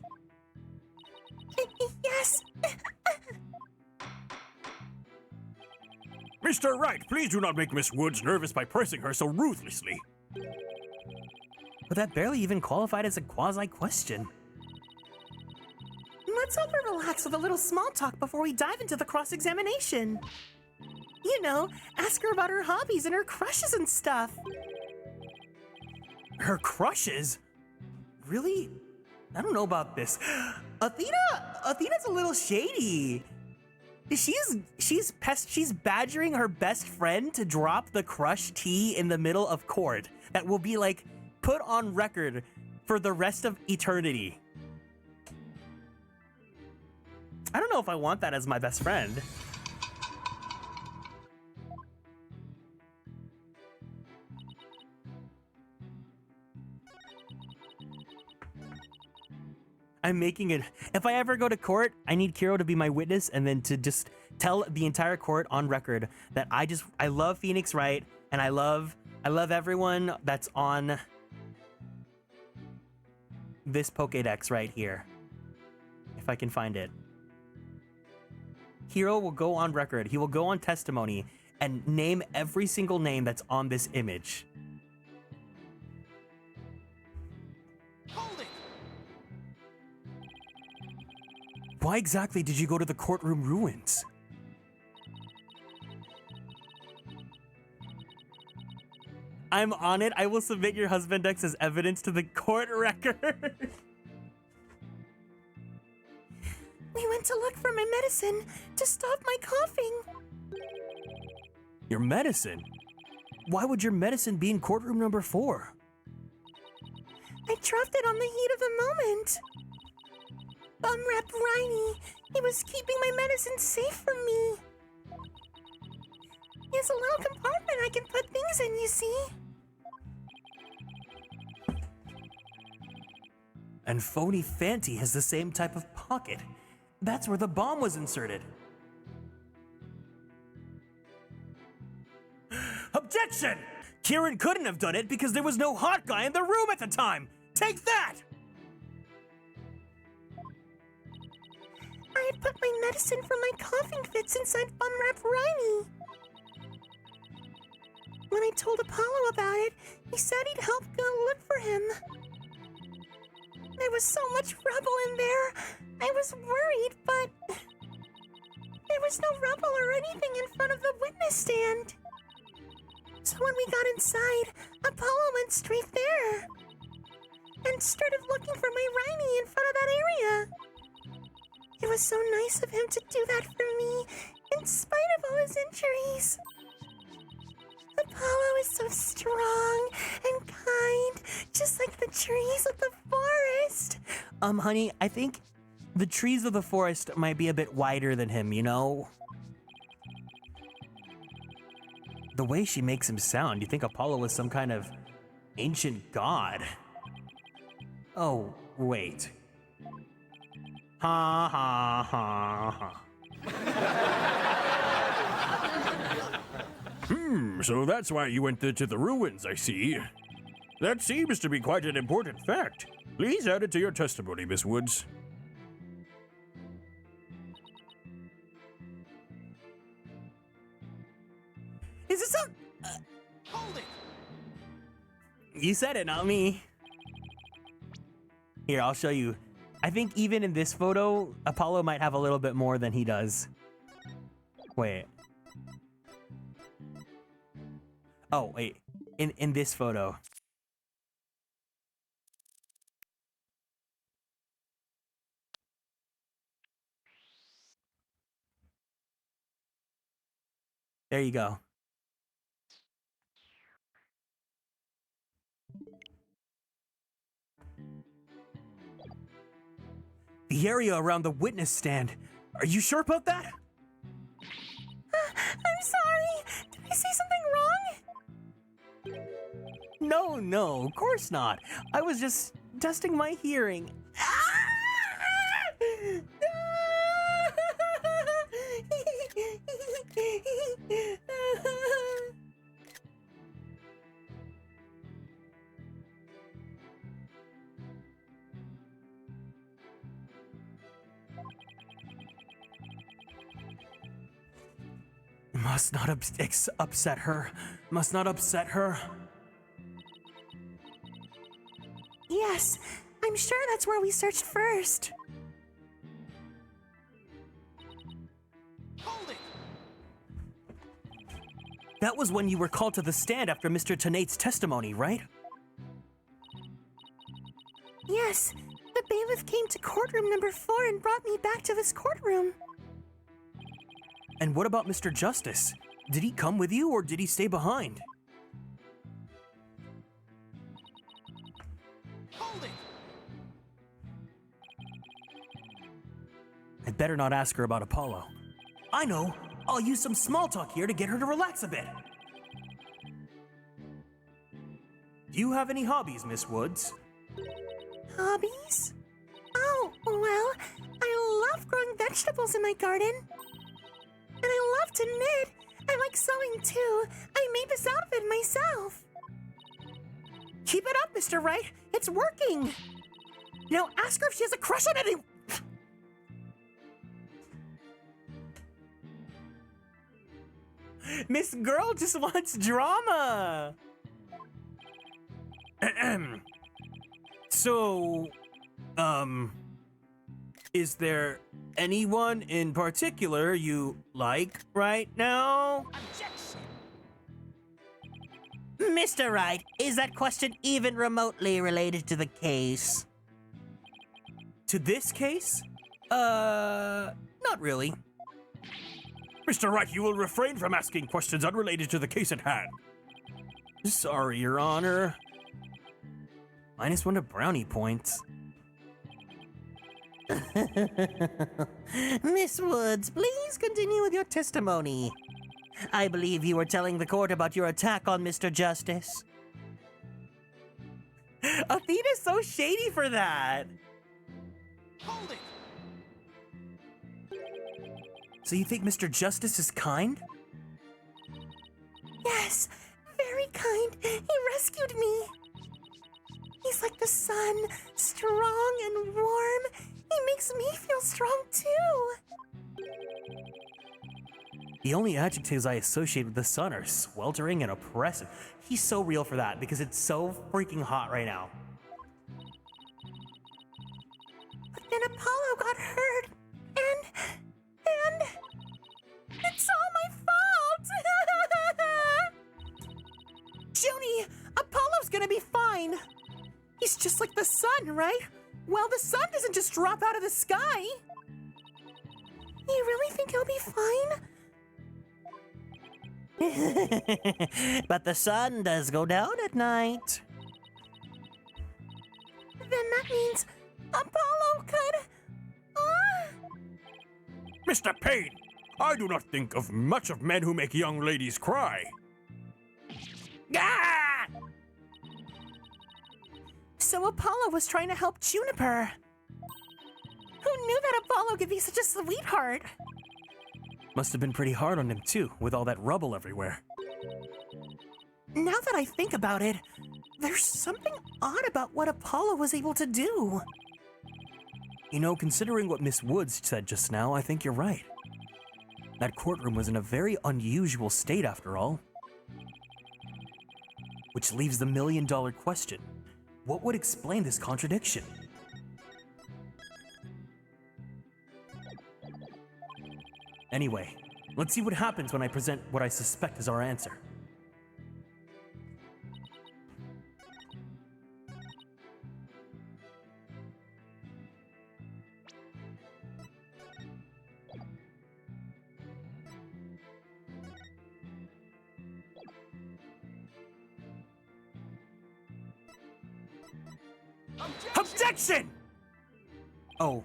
Speaker 7: Yes.
Speaker 8: Mr. Wright, please do not make Miss Woods nervous by pressing her so ruthlessly.
Speaker 2: But that barely even qualified as a quasi-question.
Speaker 7: Let's help her relax with a little small talk before we dive into the cross-examination. You know, ask her about her hobbies and her crushes and stuff.
Speaker 2: Her crushes? Really? I don't know about this. Athena's a little shady. She's badgering her best friend to drop the crush tea in the middle of court. That will be like put on record for the rest of eternity. I don't know if I want that as my best friend. I'm making it. If I ever go to court, I need Kiro to be my witness and then to just tell the entire court on record that I love Phoenix Wright and I love everyone that's on this Pokédex right here. If I can find it. Kiro will go on record. He will go on testimony and name every single name that's on this image. Why exactly did you go to the courtroom ruins? I'm on it. I will submit your husband-ex as evidence to the court record.
Speaker 7: We went to look for my medicine to stop my coughing.
Speaker 2: Your medicine? Why would your medicine be in courtroom number 4?
Speaker 7: I dropped it on the heat of the moment. Bum Rep Riney, he was keeping my medicine safe from me. He has a little compartment I can put things in, you see.
Speaker 2: And Phony Fanty has the same type of pocket. That's where the bomb was inserted. Objection! Kieran couldn't have done it because there was no hot guy in the room at the time. Take that!
Speaker 7: I had put my medicine for my coughing fits inside Bum Rep Riney. When I told Apollo about it, he said he'd help go look for him. There was so much rubble in there. I was worried, but there was no rubble or anything in front of the witness stand. So when we got inside, Apollo went straight there and started looking for my Riney in front of that area. It was so nice of him to do that for me, in spite of all his injuries. Apollo is so strong and kind, just like the trees of the forest.
Speaker 2: Honey, I think the trees of the forest might be a bit wider than him, you know? The way she makes him sound, you think Apollo was some kind of ancient god. Oh, wait. Ha ha ha ha.
Speaker 8: So that's why you went to the ruins, I see. That seems to be quite an important fact. Please add it to your testimony, Miss Woods.
Speaker 2: Is this a...
Speaker 11: Hold it!
Speaker 2: You said it, not me. Here, I'll show you. I think even in this photo, Apollo might have a little bit more than he does. Wait. Oh, wait. In this photo. There you go. The area around the witness stand. Are you sure about that?
Speaker 7: I'm sorry. Did I say something wrong?
Speaker 2: No, of course not. I was just testing my hearing. Must not upset her. Must not upset her.
Speaker 7: Yes, I'm sure that's where we searched first.
Speaker 11: Hold it!
Speaker 2: That was when you were called to the stand after Mr. Tenate's testimony, right?
Speaker 7: Yes, the bailiff came to courtroom number 4 and brought me back to this courtroom.
Speaker 2: And what about Mr. Justice? Did he come with you or did he stay behind?
Speaker 11: Hold it!
Speaker 2: I'd better not ask her about Apollo. I know! I'll use some small talk here to get her to relax a bit. Do you have any hobbies, Miss Woods?
Speaker 7: Hobbies? Oh, well, I love growing vegetables in my garden. And I love to knit. I like sewing too. I made this outfit myself. Keep it up, Mr. Wright. It's working. Now ask her if she has a crush on any.
Speaker 2: Miss Girl just wants drama. So, is there anyone in particular you like right now?
Speaker 11: Objection!
Speaker 9: Mr. Wright, is that question even remotely related to the case?
Speaker 2: To this case? Not really.
Speaker 8: Mr. Wright, you will refrain from asking questions unrelated to the case at hand.
Speaker 2: Sorry, Your Honor. -1 to brownie points.
Speaker 9: Miss Woods, please continue with your testimony. I believe you were telling the court about your attack on Mr. Justice.
Speaker 2: Athena's so shady for that.
Speaker 11: Hold it!
Speaker 2: So you think Mr. Justice is kind?
Speaker 7: Yes, very kind. He rescued me. He's like the sun, strong and warm. He makes me feel strong too.
Speaker 2: The only adjectives I associate with the sun are sweltering and oppressive. He's so real for that because it's so freaking hot right now.
Speaker 7: But then Apollo got hurt, and it's all my fault. Junie, Apollo's gonna be fine. He's just like the sun, right? Well, the sun doesn't just drop out of the sky. You really think he'll be fine?
Speaker 9: But the sun does go down at night.
Speaker 7: Then that means Apollo could...
Speaker 8: Mr. Payne, I do not think of much of men who make young ladies cry.
Speaker 2: Ah!
Speaker 7: So Apollo was trying to help Juniper. Who knew that Apollo could be such a sweetheart?
Speaker 2: Must have been pretty hard on him too, with all that rubble everywhere.
Speaker 7: Now that I think about it, there's something odd about what Apollo was able to do.
Speaker 2: You know, considering what Miss Woods said just now, I think you're right. That courtroom was in a very unusual state after all. Which leaves the million-dollar question. What would explain this contradiction? Anyway, let's see what happens when I present what I suspect is our answer. Objection! Oh.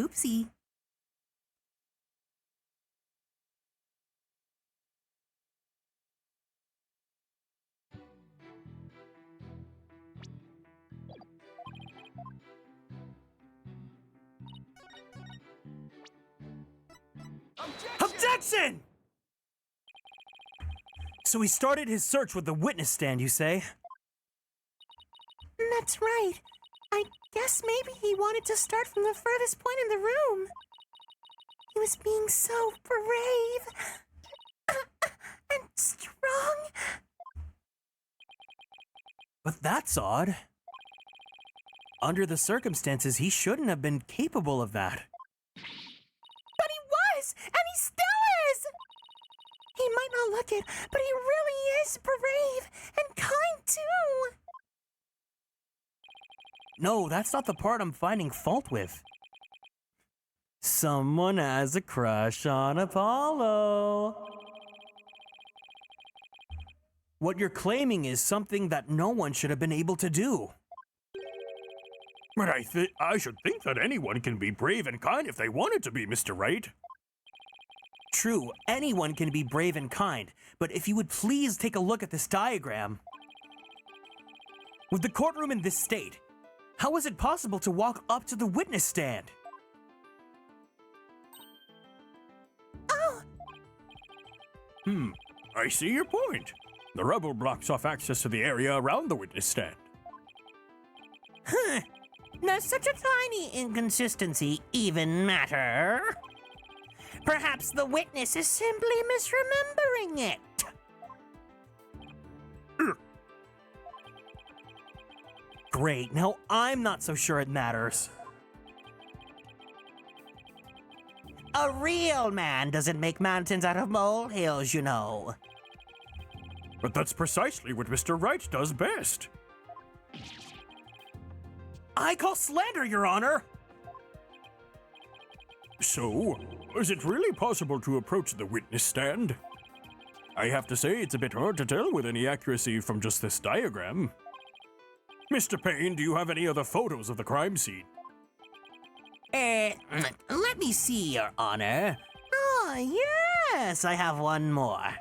Speaker 7: Oopsie.
Speaker 2: Objection! So he started his search with the witness stand, you say?
Speaker 7: That's right. I guess maybe he wanted to start from the furthest point in the room. He was being so brave and strong.
Speaker 2: But that's odd. Under the circumstances, he shouldn't have been capable of that.
Speaker 7: But he was, and he still is. He might not look it, but he really is brave and kind too.
Speaker 2: No, that's not the part I'm finding fault with. Someone has a crush on Apollo. What you're claiming is something that no one should have been able to do.
Speaker 8: But I should think that anyone can be brave and kind if they wanted to be, Mr. Wright.
Speaker 2: True, anyone can be brave and kind, but if you would please take a look at this diagram. With the courtroom in this state, how is it possible to walk up to the witness stand?
Speaker 7: Oh!
Speaker 8: I see your point. The rubble blocks off access to the area around the witness stand.
Speaker 9: Huh. Does such a tiny inconsistency even matter? Perhaps the witness is simply misremembering it.
Speaker 2: Great, now I'm not so sure it matters.
Speaker 9: A real man doesn't make mountains out of molehills, you know.
Speaker 8: But that's precisely what Mr. Wright does best.
Speaker 2: I call slander, Your Honor!
Speaker 8: So, is it really possible to approach the witness stand? I have to say it's a bit hard to tell with any accuracy from just this diagram. Mr. Payne, do you have any other photos of the crime scene?
Speaker 9: Let me see, Your Honor. Oh, yes, I have one more.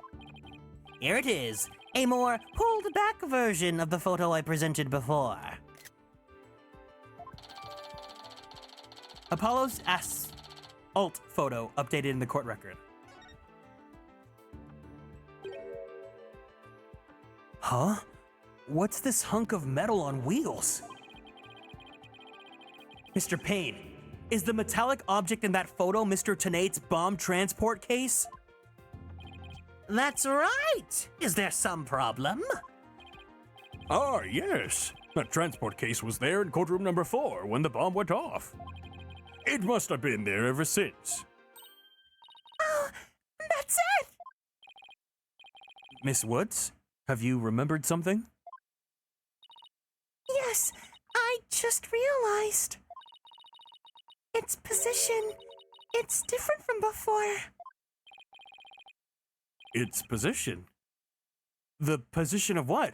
Speaker 9: Here it is, a more pulled-back version of the photo I presented before.
Speaker 2: Apollo's alt photo updated in the court record. Huh? What's this hunk of metal on wheels? Mr. Payne, is the metallic object in that photo Mr. Tenate's bomb transport case?
Speaker 9: That's right! Is there some problem?
Speaker 8: Ah, yes. That transport case was there in courtroom number 4 when the bomb went off. It must have been there ever since.
Speaker 7: Oh, that's it!
Speaker 2: Miss Woods, have you remembered something?
Speaker 7: Yes, I just realized. Its position, it's different from before.
Speaker 2: Its position? The position of what?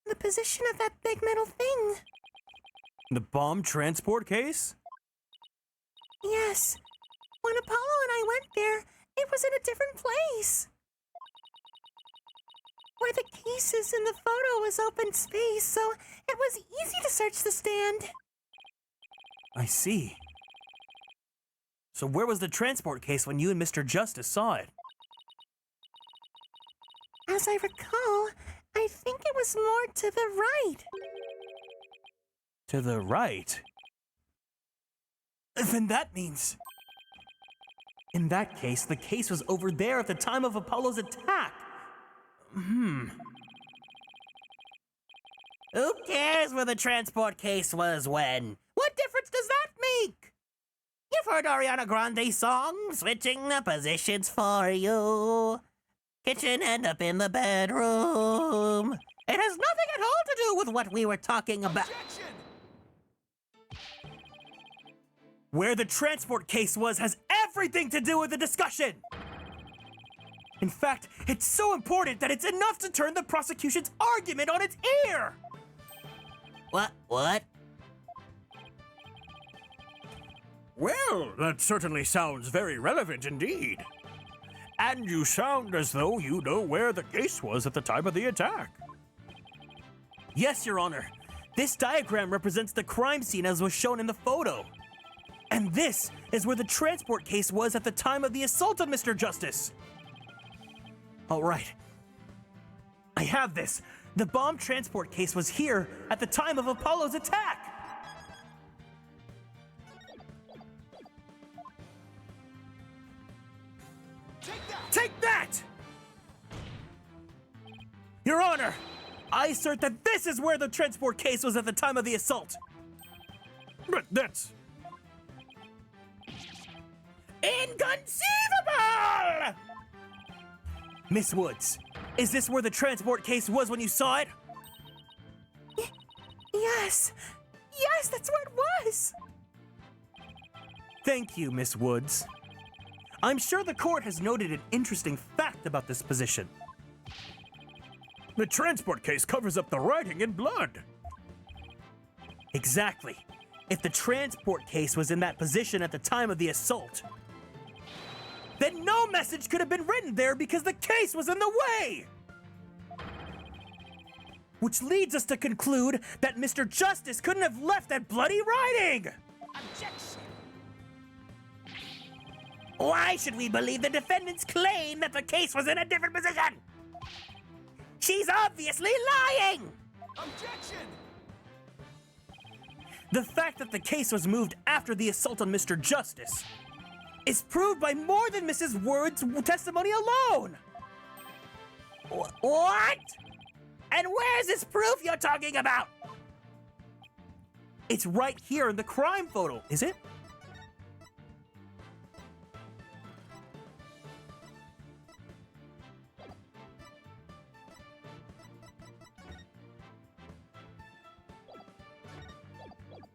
Speaker 7: The position of that big metal thing.
Speaker 2: The bomb transport case?
Speaker 7: Yes. When Apollo and I went there, it was in a different place. Where the case is in the photo was open space, so it was easy to search the stand.
Speaker 2: I see. So where was the transport case when you and Mr. Justice saw it?
Speaker 7: As I recall, I think it was more to the right.
Speaker 2: To the right? Then that means... In that case, the case was over there at the time of Apollo's attack.
Speaker 9: Who cares where the transport case was when? What difference does that make? You've heard Ariana Grande's song, switching the positions for you. Kitchen and up in the bedroom. It has nothing at all to do with what we were talking about.
Speaker 4: Objection!
Speaker 2: Where the transport case was has everything to do with the discussion! In fact, it's so important that it's enough to turn the prosecution's argument on its ear!
Speaker 9: What?
Speaker 8: Well, that certainly sounds very relevant indeed. And you sound as though you know where the case was at the time of the attack.
Speaker 2: Yes, Your Honor. This diagram represents the crime scene as was shown in the photo. And this is where the transport case was at the time of the assault on Mr. Justice. All right. I have this. The bomb transport case was here at the time of Apollo's attack. Take that! Your Honor, I assert that this is where the transport case was at the time of the assault.
Speaker 8: But that's...
Speaker 2: Inconceivable! Miss Woods, is this where the transport case was when you saw it?
Speaker 7: Yes! Yes, that's where it was!
Speaker 2: Thank you, Miss Woods. I'm sure the court has noted an interesting fact about this position.
Speaker 8: The transport case covers up the writing in blood.
Speaker 2: Exactly. If the transport case was in that position at the time of the assault, then no message could have been written there because the case was in the way! Which leads us to conclude that Mr. Justice couldn't have left that bloody writing!
Speaker 11: Objection!
Speaker 9: Why should we believe the defendant's claim that the case was in a different position? She's obviously lying!
Speaker 11: Objection!
Speaker 2: The fact that the case was moved after the assault on Mr. Justice is proved by more than Mrs. Woods' testimony alone!
Speaker 9: What? And where's this proof you're talking about?
Speaker 2: It's right here in the crime photo, is it?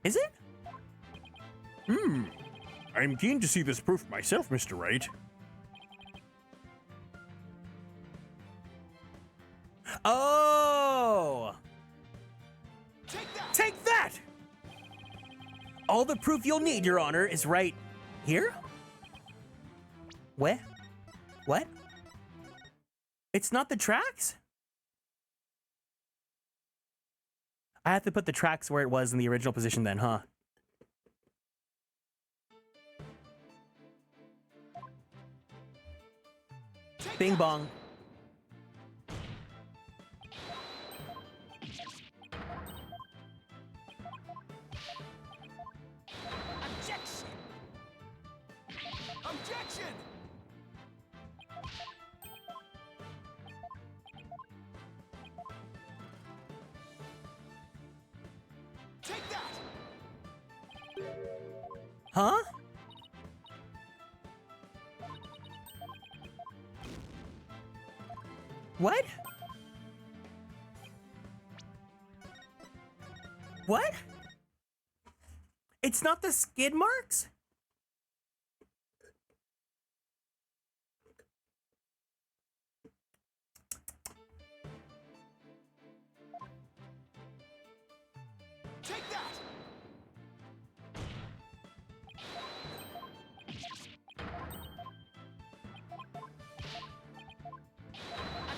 Speaker 2: Is it?
Speaker 8: I'm keen to see this proof myself, Mr. Wright.
Speaker 2: Oh! Take that! All the proof you'll need, Your Honor, is right here? Where? What? It's not the tracks? I have to put the tracks where it was in the original position then, huh? Bing bong.
Speaker 11: Objection! Objection! Take that!
Speaker 2: Huh? What? What? It's not the skid marks?
Speaker 11: Take that!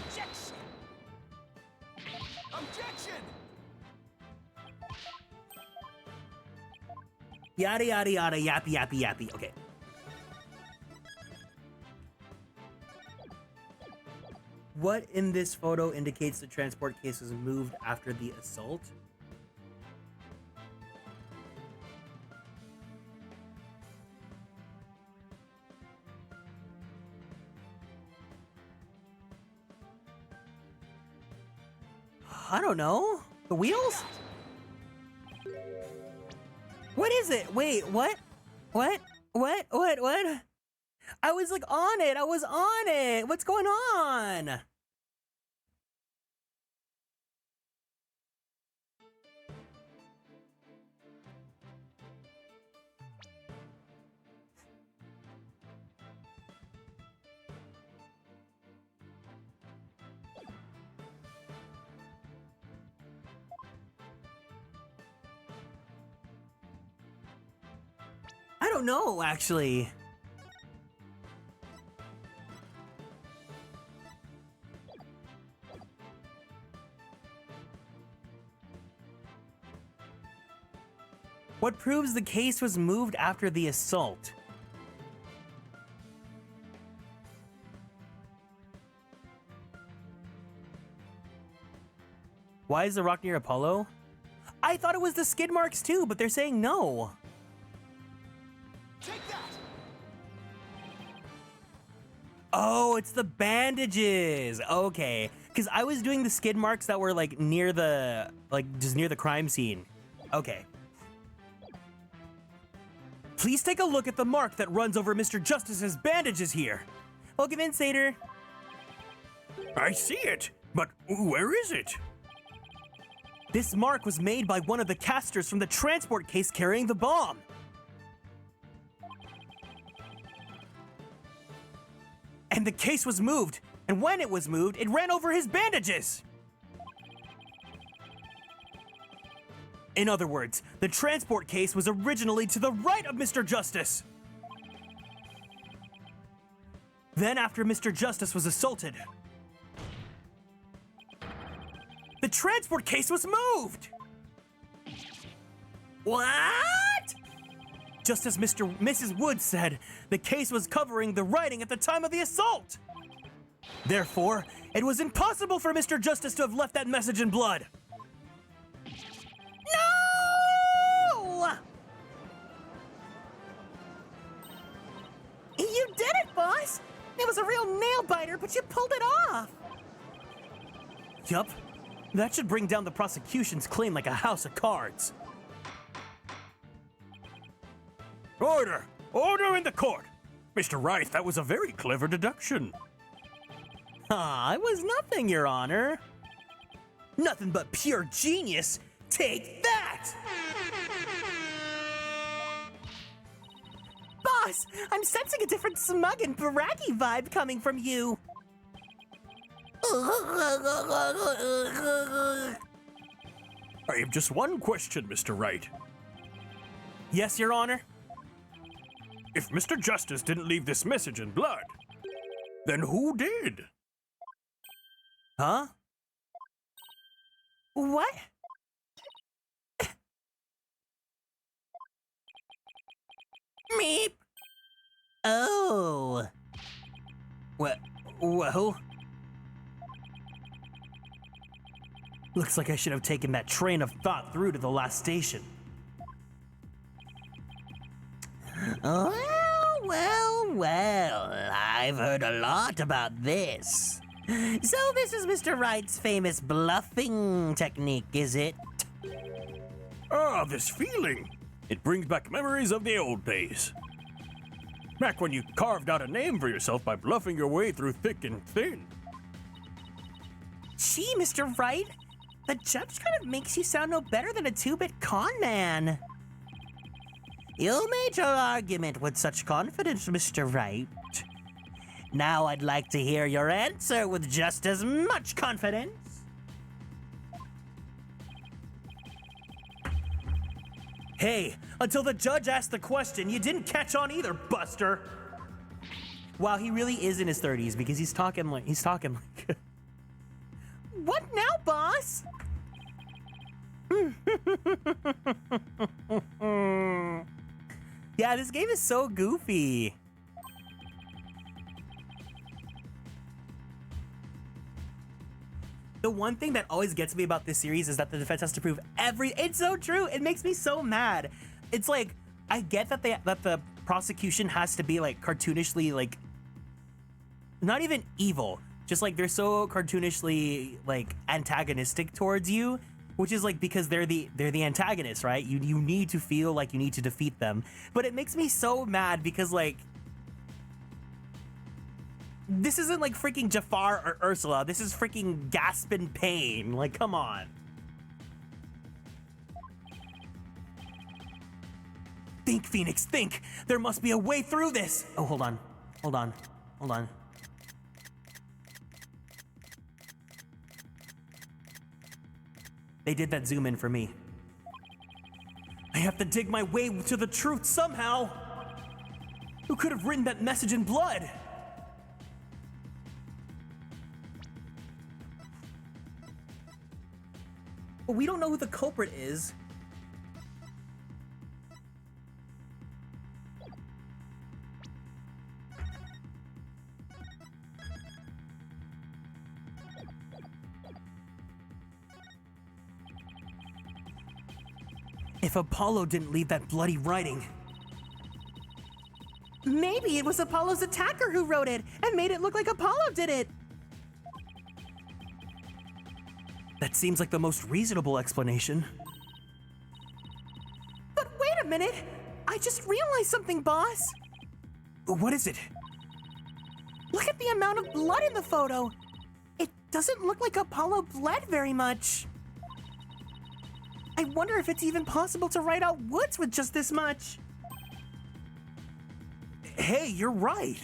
Speaker 11: Objection! Objection!
Speaker 2: Yada yada yada yappy yappy yappy. Okay. What in this photo indicates the transport case was moved after the assault? I don't know. The wheels? What is it? Wait, what? What? What? I was like on it. I was on it. What's going on? don't know, actually. What proves the case was moved after the assault? Why is the rock near Apollo? I thought it was the skid marks too, but they're saying no.
Speaker 4: Take that!
Speaker 2: Oh, it's the bandages. Okay, because I was doing the skid marks that were like near the, just near the crime scene. Okay. Please take a look at the mark that runs over Mr. Justice's bandages here. Welcome in, Satyr.
Speaker 8: I see it, but where is it?
Speaker 2: This mark was made by one of the casters from the transport case carrying the bomb. And the case was moved, and when it was moved, it ran over his bandages. In other words, the transport case was originally to the right of Mr. Justice. Then after Mr. Justice was assaulted, the transport case was moved. What? Just as Mrs. Woods said, the case was covering the writing at the time of the assault. Therefore, it was impossible for Mr. Justice to have left that message in blood.
Speaker 7: No! You did it, boss! It was a real nail-biter, but you pulled it off!
Speaker 2: Yup. That should bring down the prosecution's claim like a house of cards.
Speaker 8: Order! Order in the court! Mr. Wright, that was a very clever deduction.
Speaker 2: Ah, it was nothing, Your Honor. Nothing but pure genius. Take that!
Speaker 7: Boss, I'm sensing a different smug and braggy vibe coming from you.
Speaker 8: I have just one question, Mr. Wright.
Speaker 2: Yes, Your Honor?
Speaker 8: If Mr. Justice didn't leave this message in blood, then who did?
Speaker 2: Huh?
Speaker 7: What? Meep.
Speaker 2: Oh. Well. Looks like I should have taken that train of thought through to the last station.
Speaker 9: Well, I've heard a lot about this. So this is Mr. Wright's famous bluffing technique, is it?
Speaker 8: Ah, this feeling. It brings back memories of the old days. Back when you carved out a name for yourself by bluffing your way through thick and thin.
Speaker 7: Gee, Mr. Wright, the judge kind of makes you sound no better than a two-bit con man.
Speaker 9: You made your argument with such confidence, Mr. Wright. Now I'd like to hear your answer with just as much confidence.
Speaker 2: Hey, until the judge asked the question, you didn't catch on either, Buster. Wow, he really is in his 30s because he's talking like
Speaker 7: What now, boss?
Speaker 2: Yeah, this game is so goofy. The one thing that always gets me about this series is that the defense has to prove it's so true. It makes me so mad. It's like, I get that the prosecution has to be like cartoonishly like, not even evil, just like they're so cartoonishly like antagonistic towards you, which is like because they're the antagonists, right? You need to feel like you need to defeat them. But it makes me so mad because like, this isn't like freaking Jafar or Ursula. This is freaking Gaspin Pain. Like, come on. Think, Phoenix, think. There must be a way through this. Oh, hold on. Hold on. Hold on. They did that zoom in for me. I have to dig my way to the truth somehow. Who could have written that message in blood? But we don't know who the culprit is. If Apollo didn't leave that bloody writing...
Speaker 7: Maybe it was Apollo's attacker who wrote it and made it look like Apollo did it.
Speaker 2: That seems like the most reasonable explanation.
Speaker 7: But wait a minute! I just realized something, boss!
Speaker 2: What is it?
Speaker 7: Look at the amount of blood in the photo! It doesn't look like Apollo bled very much. I wonder if it's even possible to write out Woods with just this much.
Speaker 2: Hey, you're right.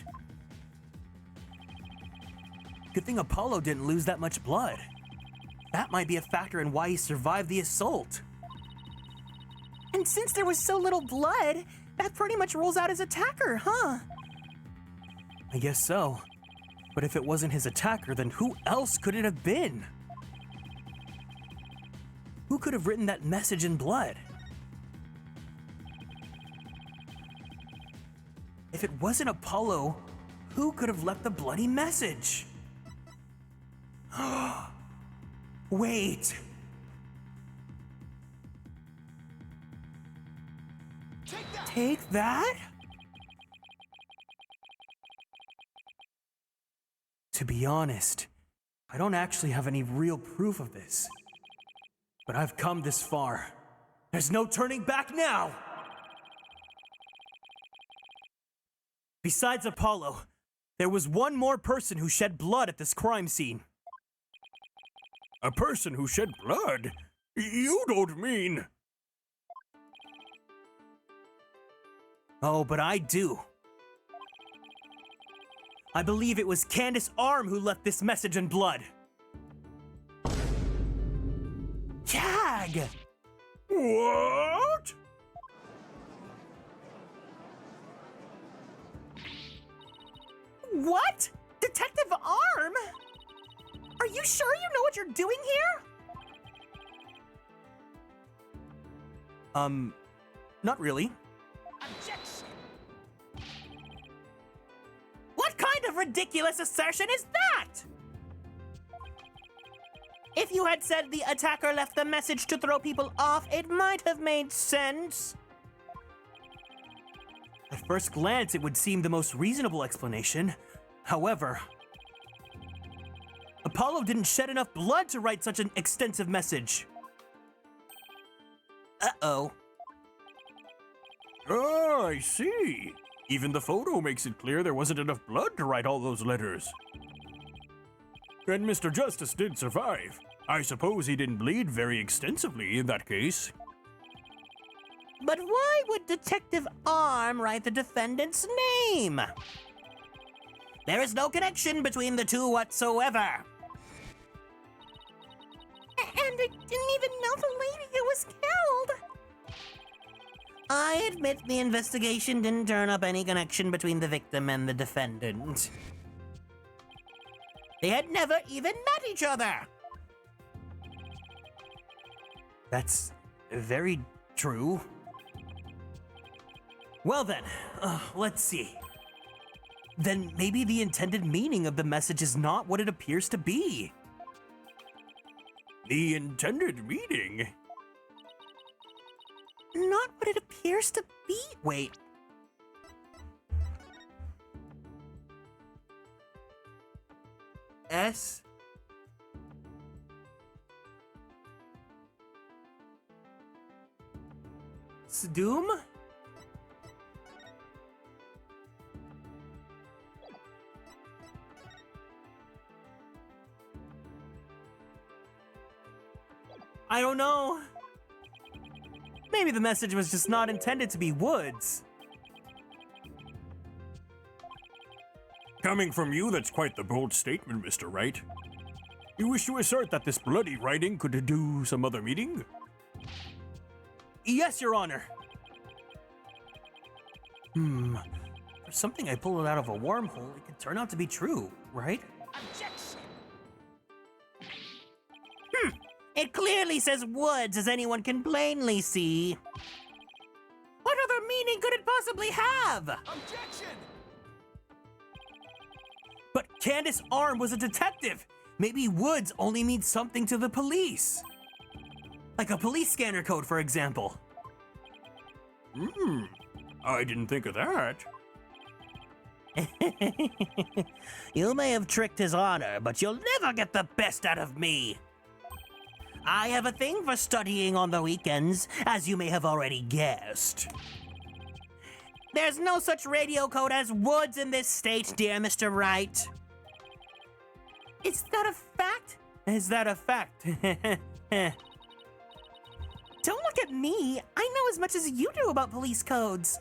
Speaker 2: Good thing Apollo didn't lose that much blood. That might be a factor in why he survived the assault.
Speaker 7: And since there was so little blood, that pretty much rules out his attacker, huh?
Speaker 2: I guess so. But if it wasn't his attacker, then who else could it have been? Who could have written that message in blood? If it wasn't Apollo, who could have left the bloody message? Wait. Take that? To be honest, I don't actually have any real proof of this. But I've come this far. There's no turning back now! Besides Apollo, there was one more person who shed blood at this crime scene.
Speaker 8: A person who shed blood? You don't mean...
Speaker 2: Oh, but I do. I believe it was Candace Arm who left this message in blood. Tag!
Speaker 8: What?
Speaker 7: What? Detective Arm? Are you sure you know what you're doing here?
Speaker 2: Not really.
Speaker 11: Objection!
Speaker 7: What kind of ridiculous assertion is that? If you had said the attacker left the message to throw people off, it might have made sense.
Speaker 2: At first glance, it would seem the most reasonable explanation. However, Apollo didn't shed enough blood to write such an extensive message. Uh-oh.
Speaker 8: Oh, I see. Even the photo makes it clear there wasn't enough blood to write all those letters. And Mr. Justice did survive. I suppose he didn't bleed very extensively in that case.
Speaker 7: But why would Detective Arm write the defendant's name?
Speaker 9: There is no connection between the two whatsoever.
Speaker 7: And I didn't even know the lady who was killed.
Speaker 9: I admit the investigation didn't turn up any connection between the victim and the defendant. They had never even met each other.
Speaker 2: That's very true. Well then, let's see. Then maybe the intended meaning of the message is not what it appears to be.
Speaker 8: The intended meaning?
Speaker 7: Not what it appears to be.
Speaker 2: Wait. S? Doom? I don't know. Maybe the message was just not intended to be Woods.
Speaker 8: Coming from you, that's quite the bold statement, Mr. Wright. You wish to assert that this bloody writing could do some other meaning?
Speaker 2: Yes, Your Honor. For something I pulled out of a wormhole, it could turn out to be true, right?
Speaker 6: Objection!
Speaker 9: It clearly says woods, as anyone can plainly see. What other meaning could it possibly have?
Speaker 4: Objection!
Speaker 2: But Candace Arm was a detective. Maybe woods only means something to the police. Like a police scanner code, for example.
Speaker 8: I didn't think of that.
Speaker 9: You may have tricked his honor, but you'll never get the best out of me. I have a thing for studying on the weekends, as you may have already guessed. There's no such radio code as woods in this state, dear Mr. Wright.
Speaker 7: Is that a fact?
Speaker 2: Is that a fact?
Speaker 7: Don't look at me. I know as much as you do about police codes.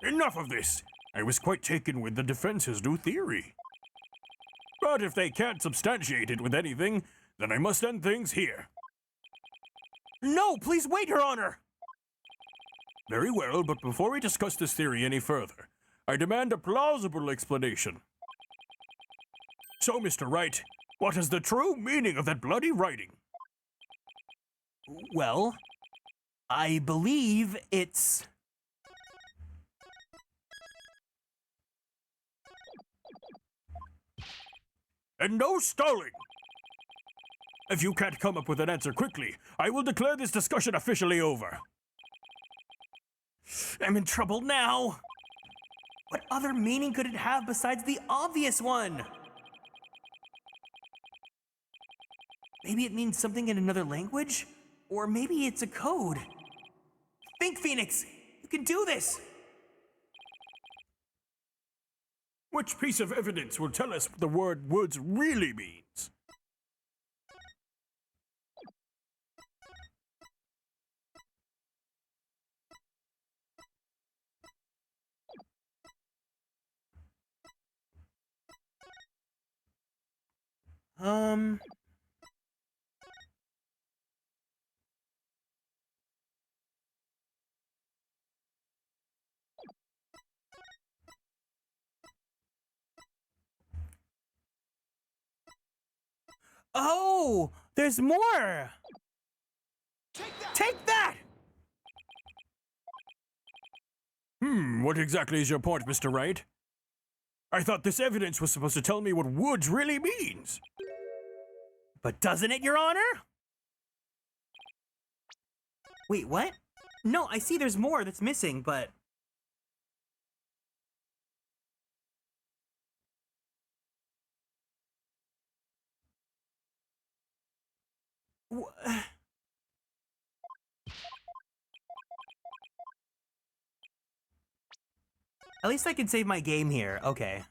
Speaker 8: Enough of this. I was quite taken with the defense's new theory. But if they can't substantiate it with anything, then I must end things here.
Speaker 2: No, please wait, Your Honor!
Speaker 8: Very well, but before we discuss this theory any further, I demand a plausible explanation. So, Mr. Wright, what is the true meaning of that bloody writing?
Speaker 2: Well, I believe it's...
Speaker 8: And no stalling! If you can't come up with an answer quickly, I will declare this discussion officially over.
Speaker 2: I'm in trouble now. What other meaning could it have besides the obvious one? Maybe it means something in another language? Or maybe it's a code. Think, Phoenix! You can do this!
Speaker 8: Which piece of evidence will tell us what the word woods really means?
Speaker 2: Oh! There's more! Take that!
Speaker 8: What exactly is your point, Mr. Wright? I thought this evidence was supposed to tell me what woods really means.
Speaker 2: But doesn't it, Your Honor? Wait, what? No, I see there's more that's missing, but... At least I can save my game here. Okay.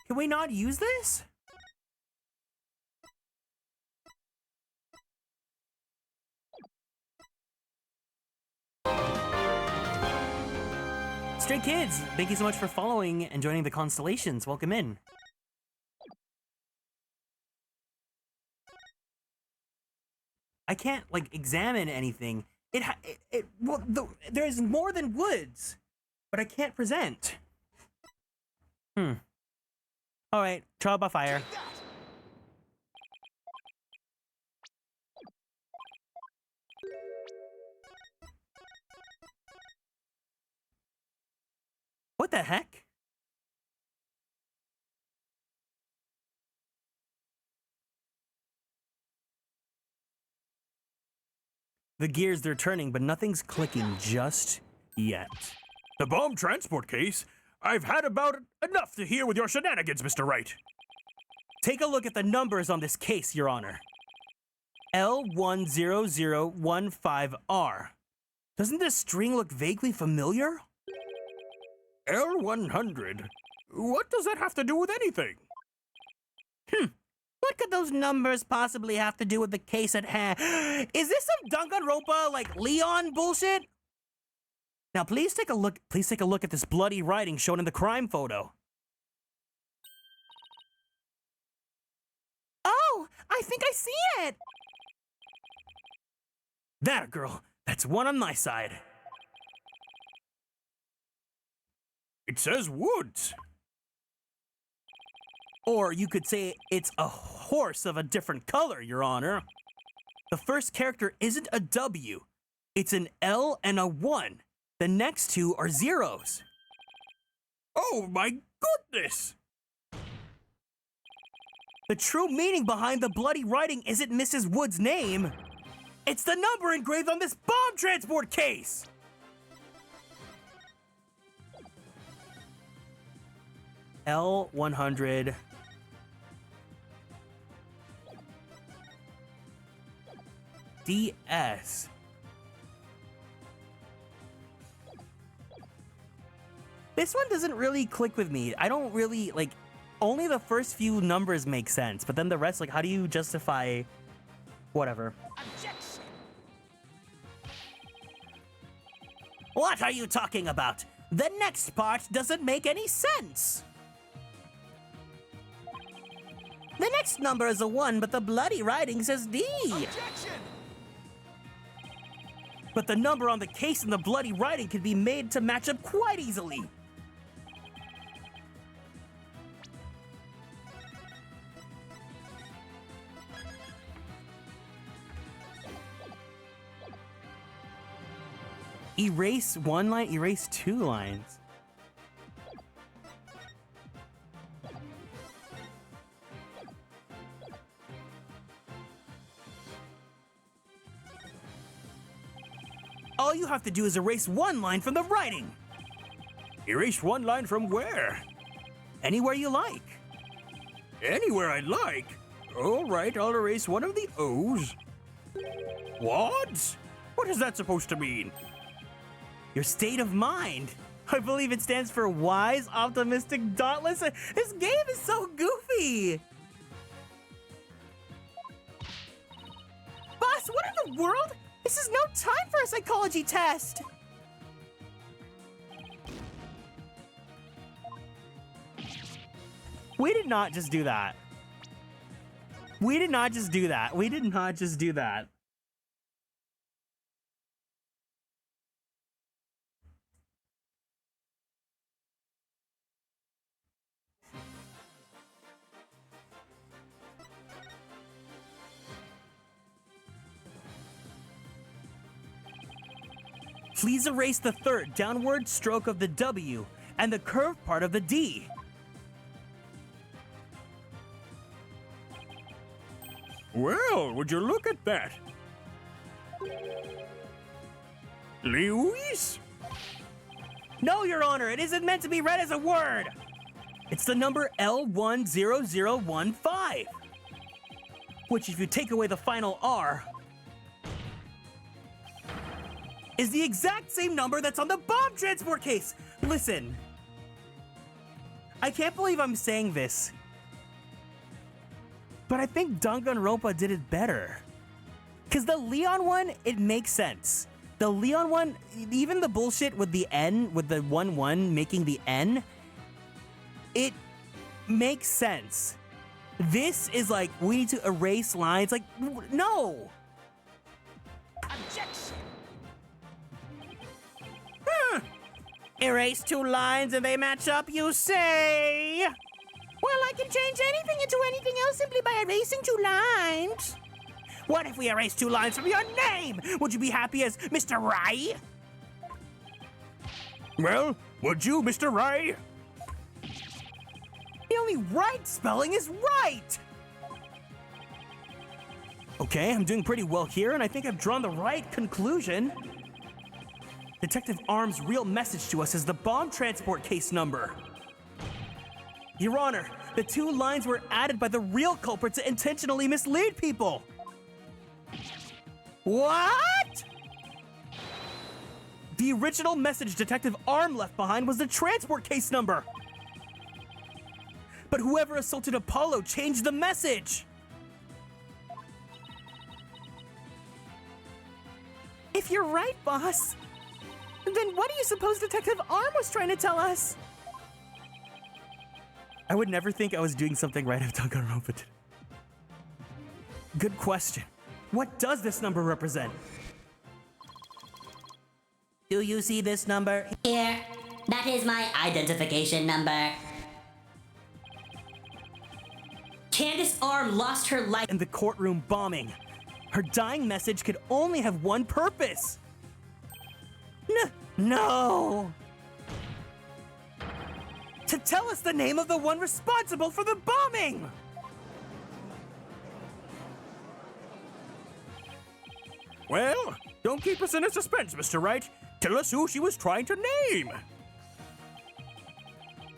Speaker 2: Can we not use this? Stray Kids, thank you so much for following and joining the Konstellations. Welcome in. I can't, like, examine anything. There's more than woods, but I can't present. All right, trial by fire. What the heck? The gears, they're turning, but nothing's clicking just yet.
Speaker 8: The bomb transport case? I've had about enough to hear with your shenanigans, Mr. Wright.
Speaker 2: Take a look at the numbers on this case, Your Honor. L10015R. Doesn't this string look vaguely familiar?
Speaker 8: L100? What does that have to do with anything?
Speaker 9: What could those numbers possibly have to do with the case at hand?
Speaker 2: Is this some Danganronpa, like, Leon bullshit? Now, please take a look at this bloody writing shown in the crime photo.
Speaker 7: Oh, I think I see it!
Speaker 2: That girl, that's one on my side.
Speaker 8: It says Woods.
Speaker 2: Or you could say it's a horse of a different color, Your Honor. The first character isn't a W. It's an L and a 1. The next two are zeros.
Speaker 8: Oh my goodness!
Speaker 2: The true meaning behind the bloody writing isn't Mrs. Wood's name. It's the number engraved on this bomb transport case! L100. DS. This one doesn't really click with me. I don't really, like, only the first few numbers make sense, but then the rest, like, how do you justify whatever?
Speaker 9: Objection!
Speaker 2: What are you talking about? The next part doesn't make any sense. The next number is a 1, but the bloody writing says D.
Speaker 4: Objection!
Speaker 2: But the number on the case and the bloody writing can be made to match up quite easily. Erase one line, erase two lines. All you have to do is erase one line from the writing.
Speaker 8: Erase one line from where?
Speaker 2: Anywhere you like.
Speaker 8: Anywhere I like? All right, I'll erase one of the O's. What? What is that supposed to mean?
Speaker 2: Your state of mind. I believe it stands for wise, optimistic, dauntless. This game is so goofy.
Speaker 7: Boss, what in the world? This is no time for a psychology test!
Speaker 2: We did not just do that. We did not just do that. We did not just do that. Please erase the third downward stroke of the W and the curved part of the D.
Speaker 8: Well, would you look at that? Lewis?
Speaker 2: No, Your Honor, it isn't meant to be read as a word. It's the number L10015, which if you take away the final R, is the exact same number that's on the bomb transport case. Listen, I can't believe I'm saying this, but I think Danganronpa did it better. Because the Leon one, it makes sense. The Leon one, even the bullshit with the N, with the 1-1 making the N, it makes sense. This is like, we need to erase lines. Like, no.
Speaker 9: Objection!
Speaker 2: Erase two lines and they match up, you say?
Speaker 7: Well, I can change anything into anything else simply by erasing two lines.
Speaker 2: What if we erase two lines from your name? Would you be happy as Mr. Rai?
Speaker 8: Well, would you, Mr. Rai?
Speaker 2: The only right spelling is right! Okay, I'm doing pretty well here, and I think I've drawn the right conclusion. The Detective Arm's real message to us is the bomb transport case number. Your Honor, the 2 lines were added by the real culprit to intentionally mislead people. What? The original message Detective Arm left behind was the transport case number. But whoever assaulted Apollo changed the message.
Speaker 7: If you're right, boss, then what do you suppose Detective Arm was trying to tell us?
Speaker 2: I would never think I was doing something right if Danganronpa did. Good question. What does this number represent?
Speaker 9: Do you see this number?
Speaker 12: Here, that is my identification number. Candace Arm lost her life
Speaker 2: in the courtroom bombing. Her dying message could only have one purpose. No! To tell us the name of the one responsible for the bombing!
Speaker 8: Well, don't keep us in a suspense, Mr. Wright. Tell us who she was trying to name.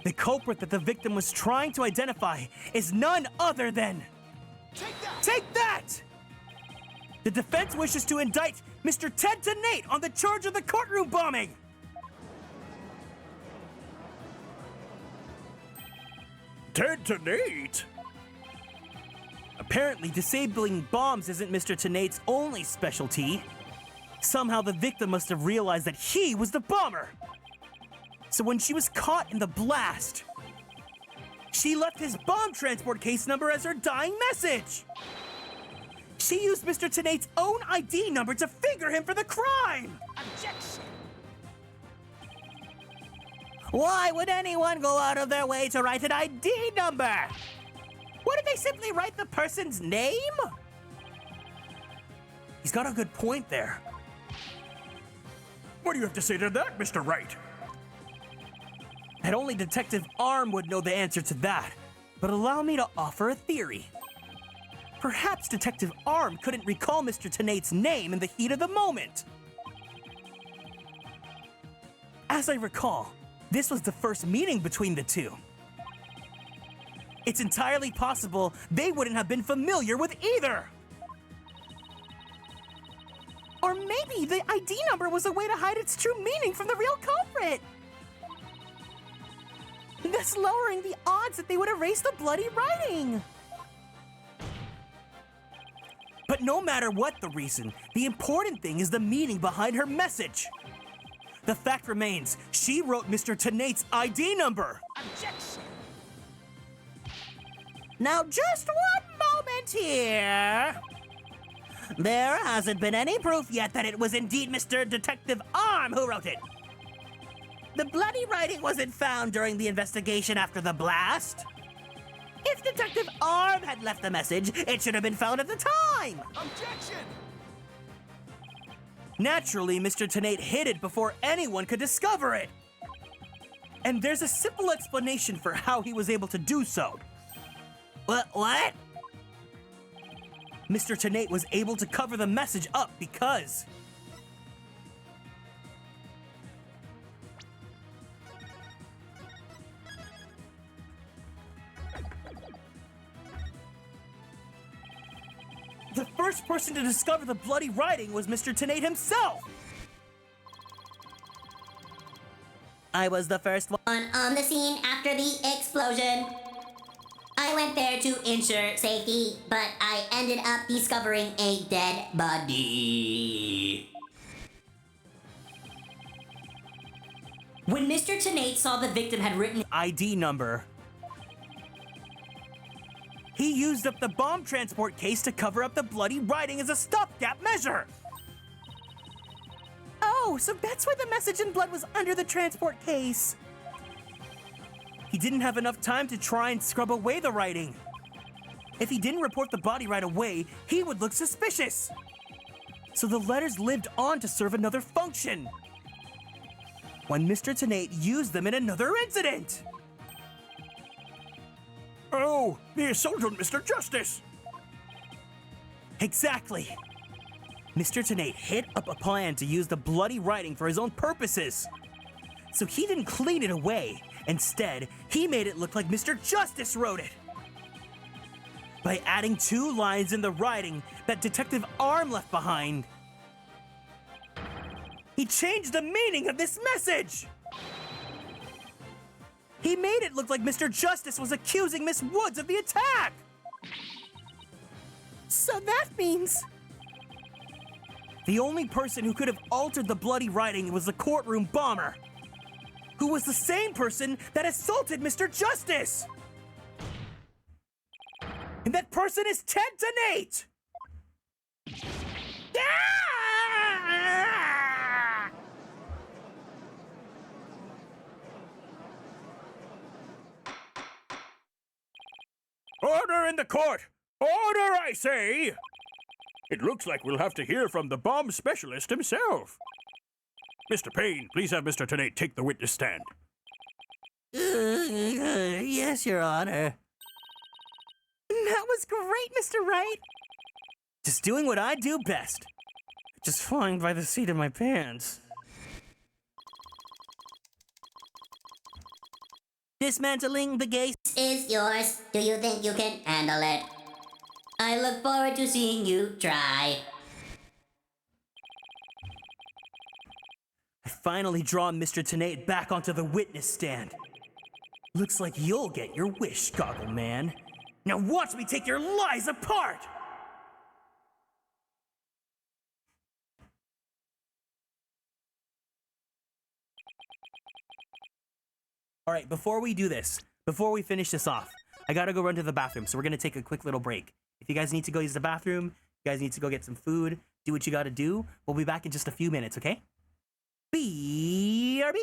Speaker 2: The culprit that the victim was trying to identify is none other than... Take that! The defense wishes to indict Mr. Ted Nate on the charge of the courtroom bombing!
Speaker 8: Ted Nate?
Speaker 2: Apparently, disabling bombs isn't Mr. Tenate's only specialty. Somehow the victim must have realized that he was the bomber. So when she was caught in the blast, she left his bomb transport case number as her dying message. She used Mr. Tenate's own ID number to finger him for the crime.
Speaker 11: Objection!
Speaker 9: Why would anyone go out of their way to write an ID number? Wouldn't they simply write the person's name?
Speaker 2: He's got a good point there.
Speaker 8: What do you have to say to that, Mr. Wright?
Speaker 2: That only Detective Arm would know the answer to that. But allow me to offer a theory. Perhaps Detective Arm couldn't recall Mr. Tenate's name in the heat of the moment. As I recall, this was the first meeting between the two. It's entirely possible they wouldn't have been familiar with either.
Speaker 7: Or maybe the ID number was a way to hide its true meaning from the real culprit. Thus lowering the odds that they would erase the bloody writing.
Speaker 2: But no matter what the reason, the important thing is the meaning behind her message. The fact remains, she wrote Mr. Tenate's ID number.
Speaker 11: Objection!
Speaker 9: Now just one moment here. There hasn't been any proof yet that it was indeed Mr. Detective Arm who wrote it. The bloody writing wasn't found during the investigation after the blast. If Detective Arm had left the message, it should have been found at the time.
Speaker 11: Objection!
Speaker 2: Naturally, Mr. Tenate hid it before anyone could discover it. And there's a simple explanation for how he was able to do so.
Speaker 9: What?
Speaker 2: Mr. Tenate was able to cover the message up because... the first person to discover the bloody writing was Mr. Tenate himself!
Speaker 9: I was the first one
Speaker 12: on the scene after the explosion. I went there to ensure safety, but I ended up discovering a dead body. When Mr. Tenate saw the victim had written
Speaker 2: ID number, he used up the bomb transport case to cover up the bloody writing as a stopgap measure.
Speaker 7: Oh, so that's why the message in blood was under the transport case.
Speaker 2: He didn't have enough time to try and scrub away the writing. If he didn't report the body right away, he would look suspicious. So the letters lived on to serve another function. When Mr. Tenate used them in another incident.
Speaker 8: Oh, the assault on Mr. Justice!
Speaker 2: Exactly. Mr. Tenate hit up a plan to use the bloody writing for his own purposes. So he didn't clean it away. Instead, he made it look like Mr. Justice wrote it. By adding 2 lines in the writing that Detective Arm left behind, he changed the meaning of this message. He made it look like Mr. Justice was accusing Miss Woods of the attack.
Speaker 7: So that means...
Speaker 2: The only person who could have altered the bloody writing was the courtroom bomber, who was the same person that assaulted Mr. Justice. And that person is Ted Tenate! Ah!
Speaker 8: Order in the court! Order, I say! It looks like we'll have to hear from the bomb specialist himself. Mr. Payne, please have Mr. Tenate take the witness stand.
Speaker 9: Yes, Your Honor.
Speaker 7: That was great, Mr. Wright.
Speaker 2: Just doing what I do best. Just flying by the seat of my pants.
Speaker 9: Dismantling the case
Speaker 12: Is yours. Do you think you can handle it? I look forward to seeing you try.
Speaker 2: I finally draw Mr. Tenate back onto the witness stand. Looks like you'll get your wish, Goggle Man. Now watch me take your lies apart! Alright, before we do this, before we finish this off, I gotta go run to the bathroom, so we're gonna take a quick little break. If you guys need to go use the bathroom, you guys need to go get some food, do what you gotta do, we'll be back in just a few minutes, okay? BRB!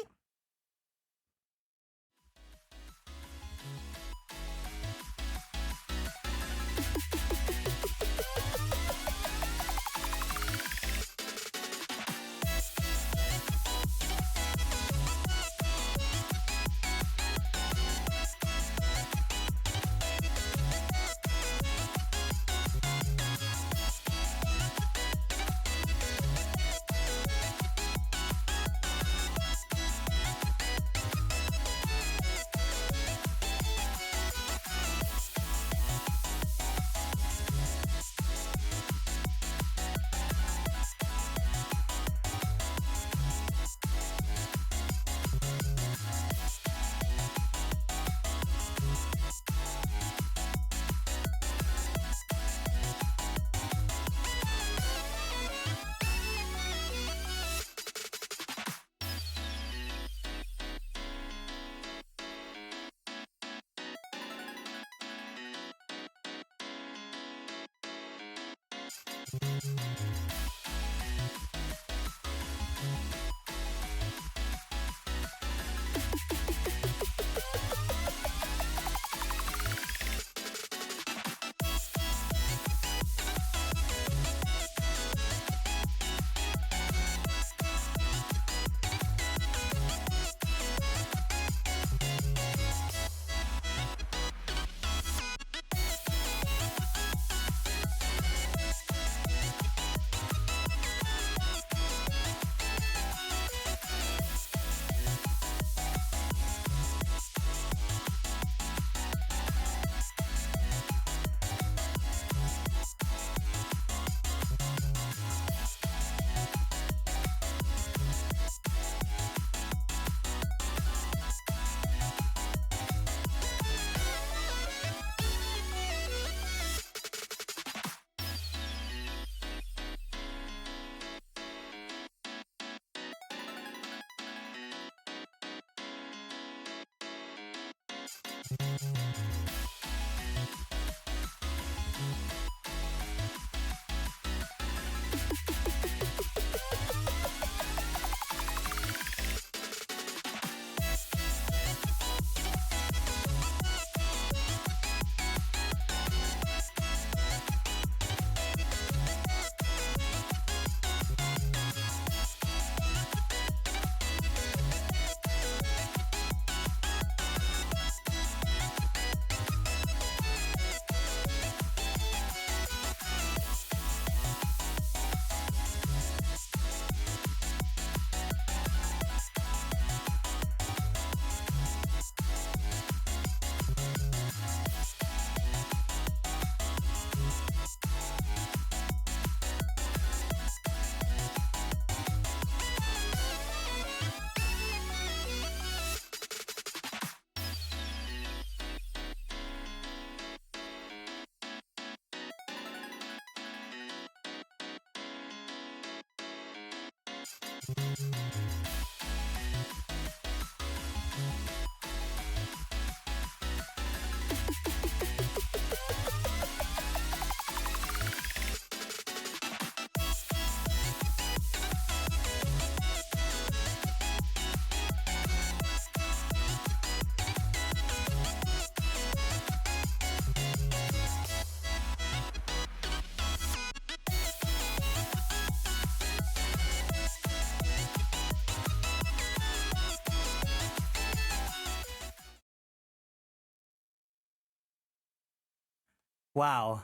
Speaker 2: Wow.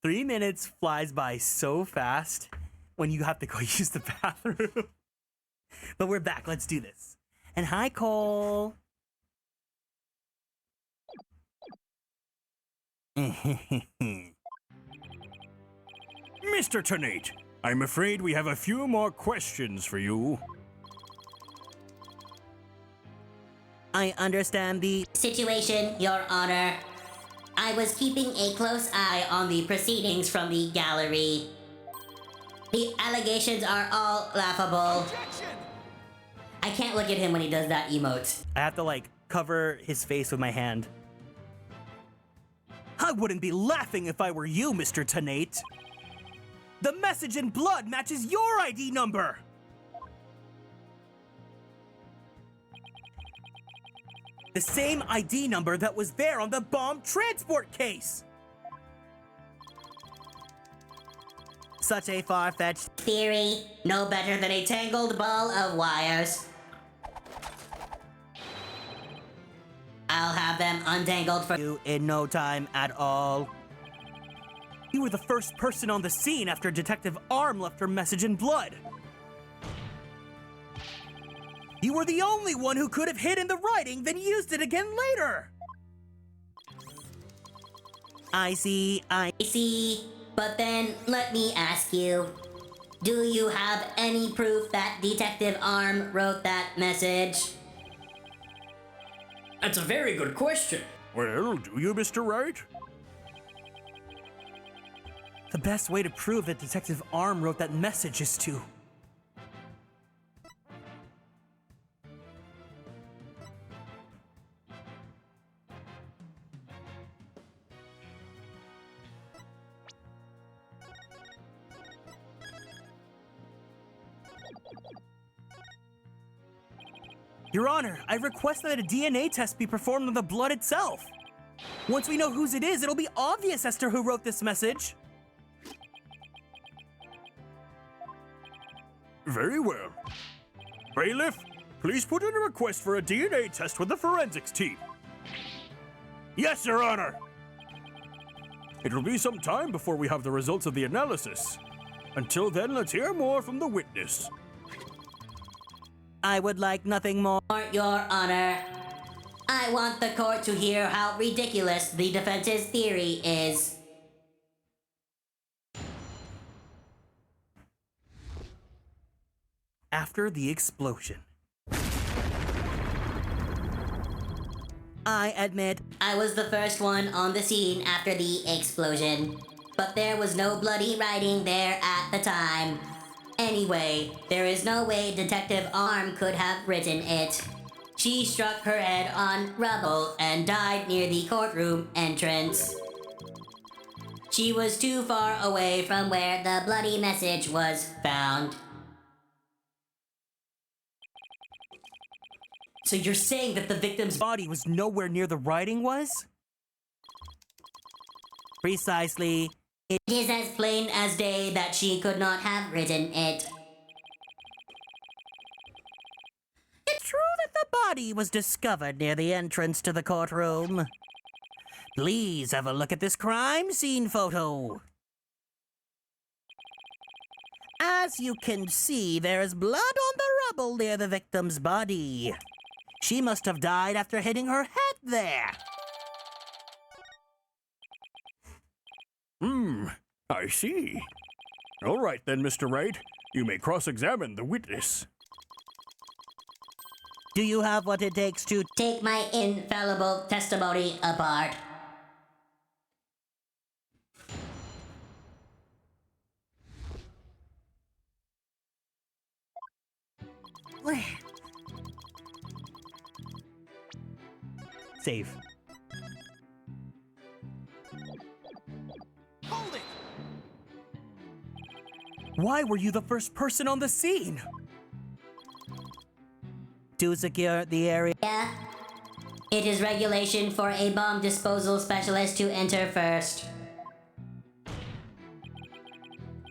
Speaker 2: 3 minutes flies by so fast when you have to go use the bathroom. But we're back. Let's do this. And hi, Cole.
Speaker 8: Mr. Tenate, I'm afraid we have a few more questions for you.
Speaker 9: I understand the
Speaker 12: Situation, Your Honor. I was keeping a close eye on the proceedings from the gallery. The allegations are all laughable. I can't look at him when he does that emote.
Speaker 2: I have to, like, cover his face with my hand. I wouldn't be laughing if I were you, Mr. Tenate. The message in blood matches your ID number. The same ID number that was there on the bomb transport case.
Speaker 9: such a far-fetched
Speaker 12: theory, no better than a tangled ball of wires. I'll have them untangled for
Speaker 2: you in no time at all. You were the first person on the scene after Detective Arm left her message in blood. You were the only one who could have hidden the writing, then used it again later.
Speaker 9: I see.
Speaker 12: But then, let me ask you. Do you have any proof that Detective Arm wrote that message?
Speaker 10: That's a very good question.
Speaker 8: Well, do you, Mr. Wright?
Speaker 2: The best way to prove that Detective Arm wrote that message is to... Your Honor, I request that a DNA test be performed on the blood itself. Once we know whose it is, it'll be obvious as to who wrote this message.
Speaker 8: Very well. Bailiff, please put in a request for a DNA test with the forensics team. Yes, Your Honor. It'll be some time before we have the results of the analysis. Until then, let's hear more from the witness.
Speaker 9: I would like nothing more.
Speaker 12: Your Honor, I want the court to hear how ridiculous the defense's theory is.
Speaker 2: After the explosion.
Speaker 9: I admit
Speaker 12: I was the first one on the scene after the explosion, but there was no bloody writing there at the time. Anyway, there is no way Detective Arm could have written it. She struck her head on rubble and died near the courtroom entrance. She was too far away from where the bloody message was found.
Speaker 2: So you're saying that the victim's body was nowhere near the writing was?
Speaker 9: precisely.
Speaker 12: It is as plain as day that she could not have written it.
Speaker 9: It's true that the body was discovered near the entrance to the courtroom. Please have a look at this crime scene photo. As you can see, there is blood on the rubble near the victim's body. She must have died after hitting her head there.
Speaker 8: I see. All right then, Mr. Wright. You may cross-examine the witness.
Speaker 9: Do you have what it takes to
Speaker 12: take my infallible testimony apart?
Speaker 2: safe.
Speaker 4: Hold it!
Speaker 2: Why were you the first person on the scene?
Speaker 9: To secure the area.
Speaker 12: Yeah. It is regulation for a bomb disposal specialist to enter first.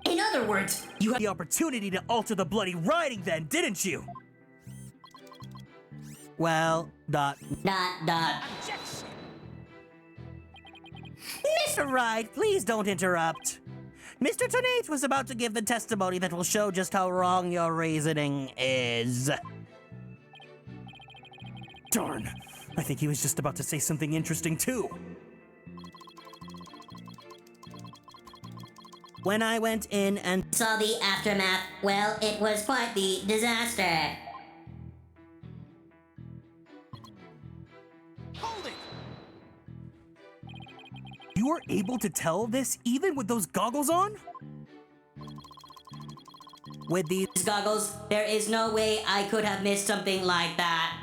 Speaker 2: In other words, you had the opportunity to alter the bloody writing then, didn't you?
Speaker 9: Well,
Speaker 12: Dot.
Speaker 9: Mr. Wright, please don't interrupt. Mr. Tonnate was about to give the testimony that will show just how wrong your reasoning is.
Speaker 2: Darn. I think he was just about to say something interesting too.
Speaker 9: When I went in and
Speaker 12: Saw the aftermath. Well, it was quite the disaster.
Speaker 4: Hold it!
Speaker 2: You were able to tell this even with those goggles on?
Speaker 9: with these
Speaker 12: Goggles, there is no way I could have missed something like that.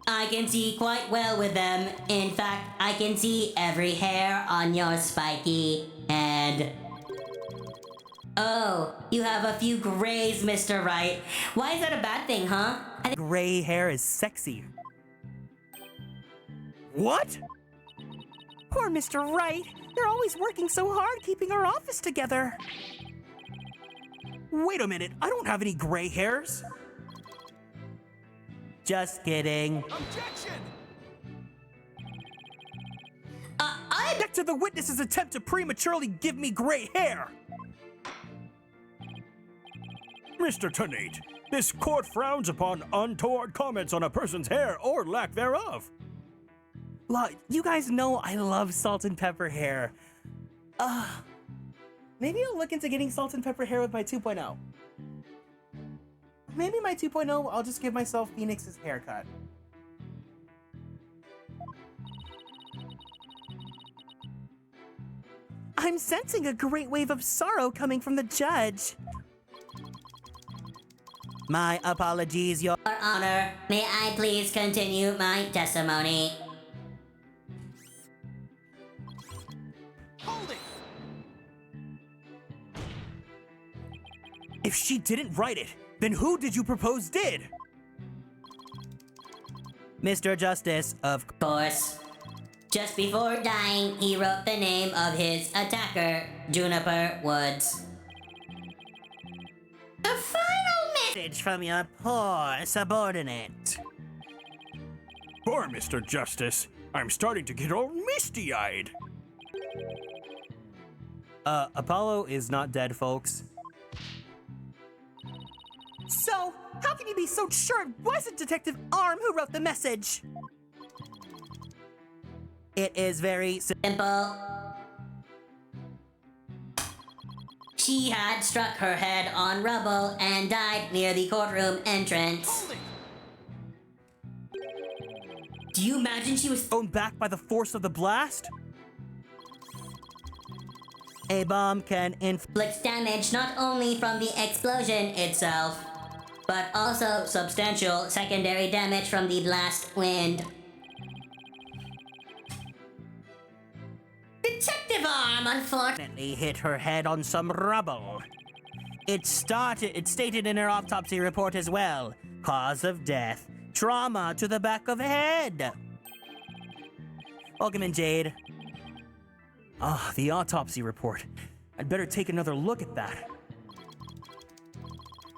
Speaker 12: I can see quite well with them. In fact, I can see every hair on your spiky head. Oh, you have a few grays, Mr. Wright. Why is that a bad thing, huh?
Speaker 2: Gray hair is sexy. What?
Speaker 7: Poor Mr. Wright. They're always working so hard keeping our office together.
Speaker 2: Wait a minute, I don't have any gray hairs.
Speaker 9: just kidding.
Speaker 4: Objection!
Speaker 2: I object to the witness's attempt to prematurely give me gray hair.
Speaker 8: Mr. Tonnate, this court frowns upon untoward comments on a person's hair or lack thereof.
Speaker 2: You guys know I love salt and pepper hair. Maybe I'll look into getting salt and pepper hair with my 2.0. Maybe my 2.0, I'll just give myself Phoenix's haircut.
Speaker 7: I'm sensing a great wave of sorrow coming from the judge.
Speaker 9: My apologies, Your
Speaker 12: Honor, may I please continue my testimony?
Speaker 4: Hold it!
Speaker 2: If she didn't write it, then who did you propose did?
Speaker 9: Mr. Justice, of
Speaker 12: course. Just before dying, he wrote the name of his attacker, Juniper Woods.
Speaker 9: A final message from your poor subordinate.
Speaker 8: Poor Mr. Justice, I'm starting to get all misty-eyed.
Speaker 2: Apollo is not dead, folks.
Speaker 7: So, how can you be so sure it wasn't Detective Arm who wrote the message?
Speaker 9: It is very
Speaker 12: simple. She had struck her head on rubble and died near the courtroom entrance. Do you imagine she was
Speaker 2: thrown back by the force of the blast?
Speaker 9: A bomb can
Speaker 12: inflict damage not only from the explosion itself, but also substantial secondary damage from the blast wind. Detective Arm, unfortunately,
Speaker 9: hit her head on some rubble. It stated in her autopsy report as well. Cause of death, trauma to the back of the head.
Speaker 2: Welcome in, Jade. The autopsy report. I'd better take another look at that.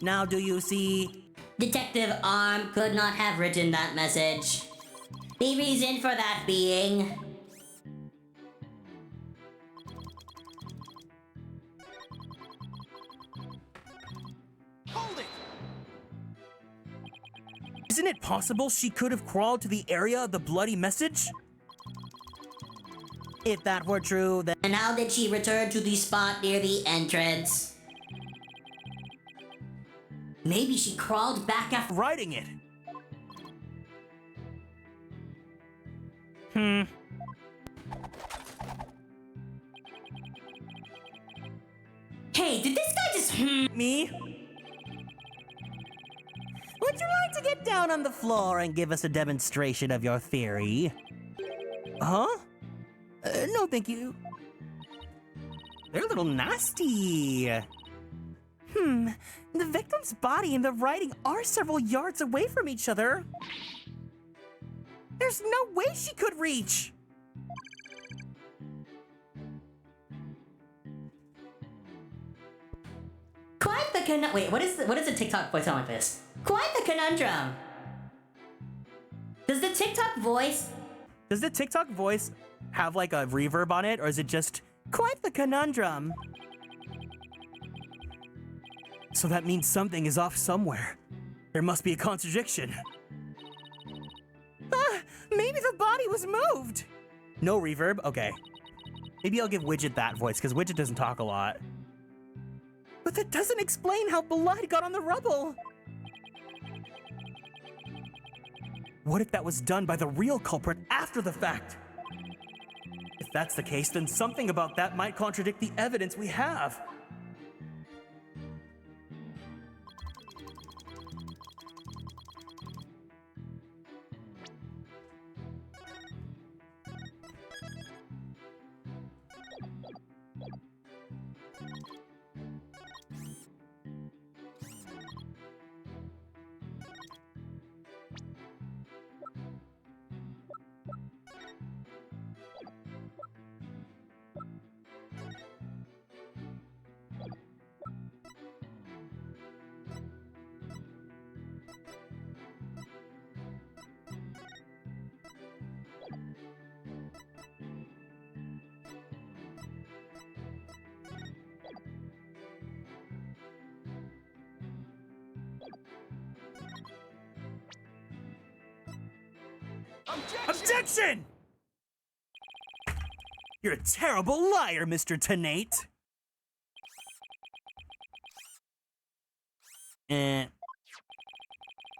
Speaker 9: Now do you see?
Speaker 12: Detective Arm could not have written that message. The reason for that being...
Speaker 4: Hold it!
Speaker 2: Isn't it possible she could have crawled to the area of the bloody message?
Speaker 9: If that were true, then...
Speaker 12: And how did she return to the spot near the entrance? Maybe she crawled back after
Speaker 2: writing it.
Speaker 12: Hey, did this guy just
Speaker 2: me?
Speaker 7: Would you like to
Speaker 9: get down on the floor and give us a demonstration of your theory? Huh? No, thank you. They're a little nasty.
Speaker 7: The victim's body and the writing are several yards away from each other. There's no way she could reach.
Speaker 12: Quite the wait, what is the TikTok voice sound like this? Quite the conundrum. Does the TikTok voice
Speaker 2: have like a reverb on it, or is it just quite the conundrum? So that means something is off somewhere. There must be a contradiction.
Speaker 7: Maybe the body was moved.
Speaker 2: No reverb? Okay. Maybe I'll give Widget that voice, because Widget doesn't talk a lot.
Speaker 7: But that doesn't explain how blood got on the rubble.
Speaker 2: What if that was done by the real culprit after the fact? If that's the case, then something about that might contradict the evidence we have. Objection! You're a terrible liar, Mr. Tenate.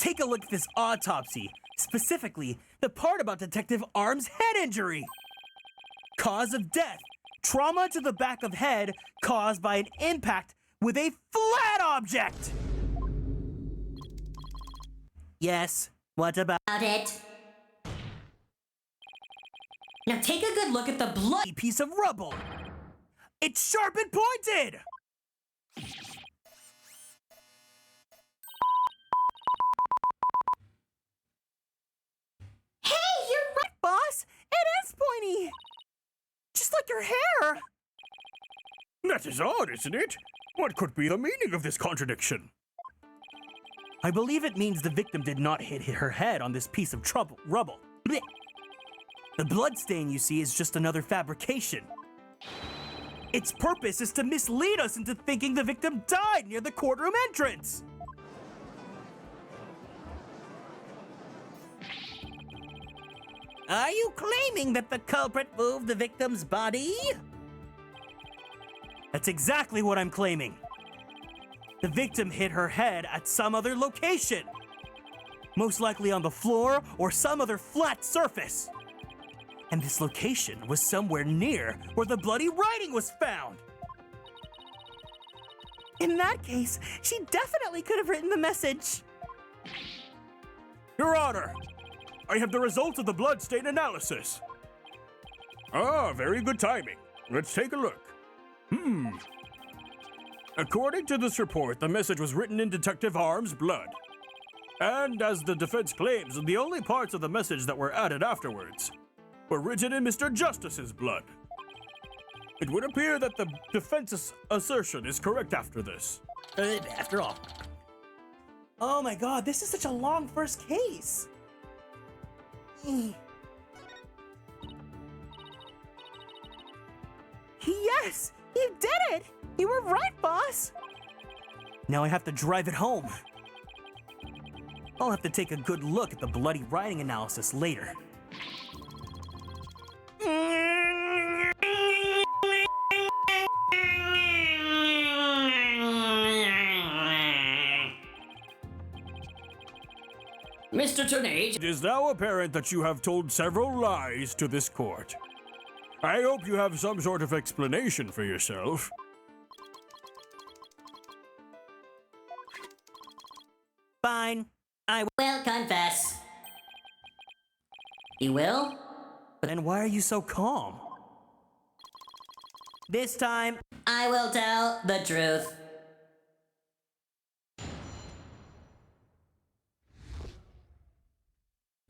Speaker 2: Take a look at this autopsy, specifically the part about Detective Arm's head injury. Cause of death, trauma to the back of head caused by an impact with a flat object. Yes, what about
Speaker 12: it? Now take a good look at the bloody
Speaker 2: piece of rubble. It's sharp and pointed.
Speaker 7: Hey, you're right, boss. It is pointy. Just like your hair.
Speaker 8: That is odd, isn't it? What could be the meaning of this contradiction?
Speaker 2: I believe it means the victim did not hit her head on this piece of rubble. Blech. The blood stain you see is just another fabrication. Its purpose is to mislead us into thinking the victim died near the courtroom entrance.
Speaker 9: Are you claiming that the culprit moved the victim's body?
Speaker 2: That's exactly what I'm claiming. The victim hit her head at some other location. Most likely on the floor or some other flat surface. And this location was somewhere near where the bloody writing was found.
Speaker 7: In that case, she definitely could have written the message.
Speaker 8: Your Honor, I have the results of the bloodstain analysis. Ah, very good timing. Let's take a look. According to this report, the message was written in Detective Arm's blood. And as the defense claims, the only parts of the message that were added afterwards were written in Mr. Justice's blood. It would appear that the defense's assertion is correct after this.
Speaker 2: After all. Oh my god, this is such a long first case.
Speaker 7: Yes, you did it. You were right, boss.
Speaker 2: Now I have to drive it home. I'll have to take a good look at the bloody writing analysis later.
Speaker 10: Mr. Tenate,
Speaker 8: it is now apparent that you have told several lies to this court. I hope you have some sort of explanation for yourself.
Speaker 2: Fine.
Speaker 12: I will confess. You will?
Speaker 2: Then why are you so calm? This time,
Speaker 12: I will tell the truth.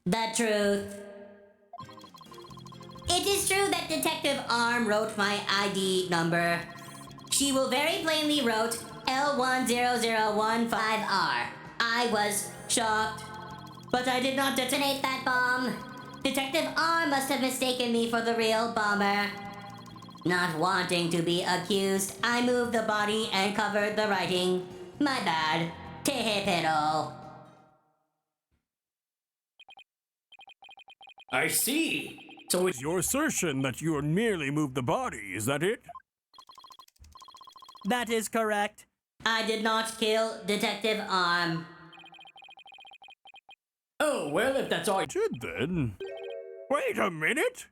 Speaker 12: The truth. It is true that Detective Arm wrote my ID number. She will very plainly wrote L10015R. I was shocked, but I did not detonate that bomb. Detective Arm must have mistaken me for the real bomber. Not wanting to be accused, I moved the body and covered the writing. My bad. Tehepero.
Speaker 8: I see. So it's your assertion that you merely moved the body, is that it?
Speaker 2: that is correct.
Speaker 12: I did not kill Detective Arm.
Speaker 10: Oh, well, if that's all you
Speaker 8: Did then? Wait a minute!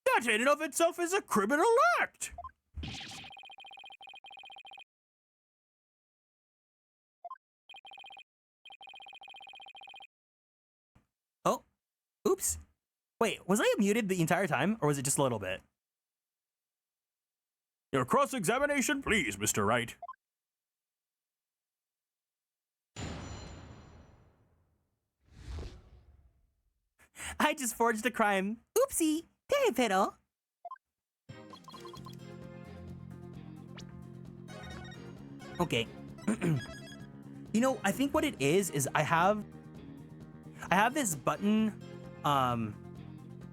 Speaker 8: That in and of itself is a criminal act!
Speaker 2: Oh, oops. Wait, was I muted the entire time, or was it just a little bit?
Speaker 8: Your cross-examination, please, Mr. Wright.
Speaker 2: I just forged a crime. Oopsie. Pero. Okay. You know, I think what it is I have this button on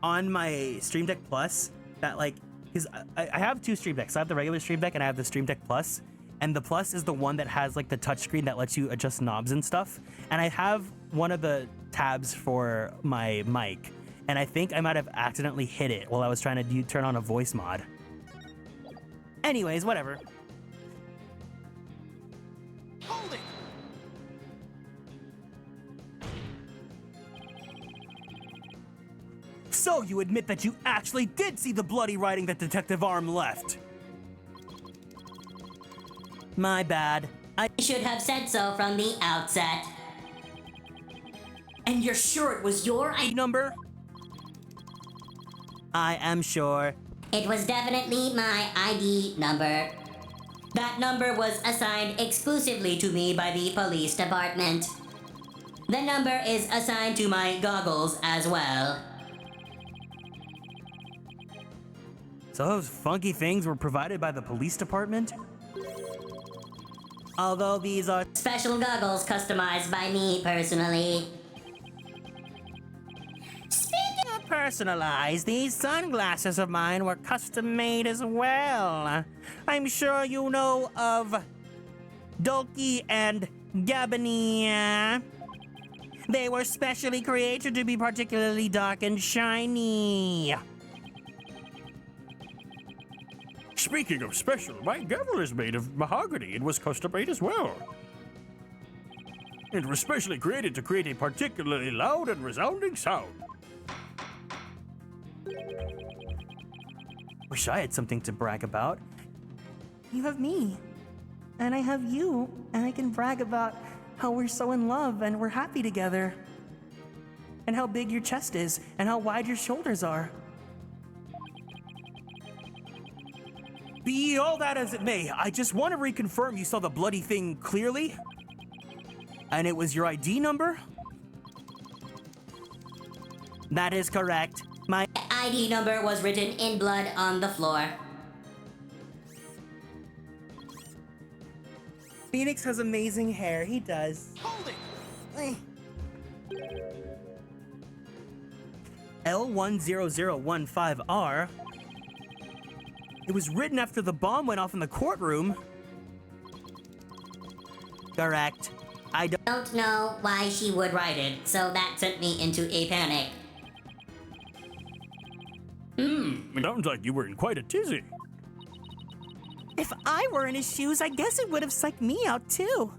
Speaker 2: my Stream Deck Plus that, like, because I have two Stream Decks. I have the regular Stream Deck and I have the Stream Deck Plus, and the Plus is the one that has like the touchscreen that lets you adjust knobs and stuff. And I have one of the tabs for my mic, and I think I might have accidentally hit it while I was trying to turn on a voice mod. Anyways, whatever.
Speaker 11: Hold it!
Speaker 2: So you admit that you actually did see the bloody writing that Detective Arm left? My bad.
Speaker 12: I should have said so from the outset.
Speaker 7: And you're sure it was your ID
Speaker 2: Number? I am sure.
Speaker 12: It was definitely my ID number. That number was assigned exclusively to me by the police department. The number is assigned to my goggles as well.
Speaker 2: So those funky things were provided by the police department? Although these are
Speaker 12: Special goggles customized by me personally.
Speaker 9: Speaking of personalized, these sunglasses of mine were custom made as well. I'm sure you know of Dolky and Gabania. They were specially created to be particularly dark and shiny.
Speaker 8: Speaking of special, my gavel is made of mahogany and was custom made as well. It was specially created to create a particularly loud and resounding sound.
Speaker 2: Wish I had something to brag about.
Speaker 7: You have me. And I have you. And I can brag about how we're so in love and we're happy together. And how big your chest is and how wide your shoulders are.
Speaker 2: Be all that as it may, I just want to reconfirm you saw the bloody thing clearly? And it was your ID number?
Speaker 9: That is correct. My
Speaker 12: ID number was written in blood on the floor.
Speaker 7: Phoenix has amazing hair. He does.
Speaker 11: Hold it!
Speaker 2: L10015R. It was written after the bomb went off in the courtroom.
Speaker 9: correct.
Speaker 12: I don't know why she would write it, so that sent me into a panic.
Speaker 8: It sounds like you were in quite a tizzy.
Speaker 7: If I were in his shoes, I guess it would have psyched me out too.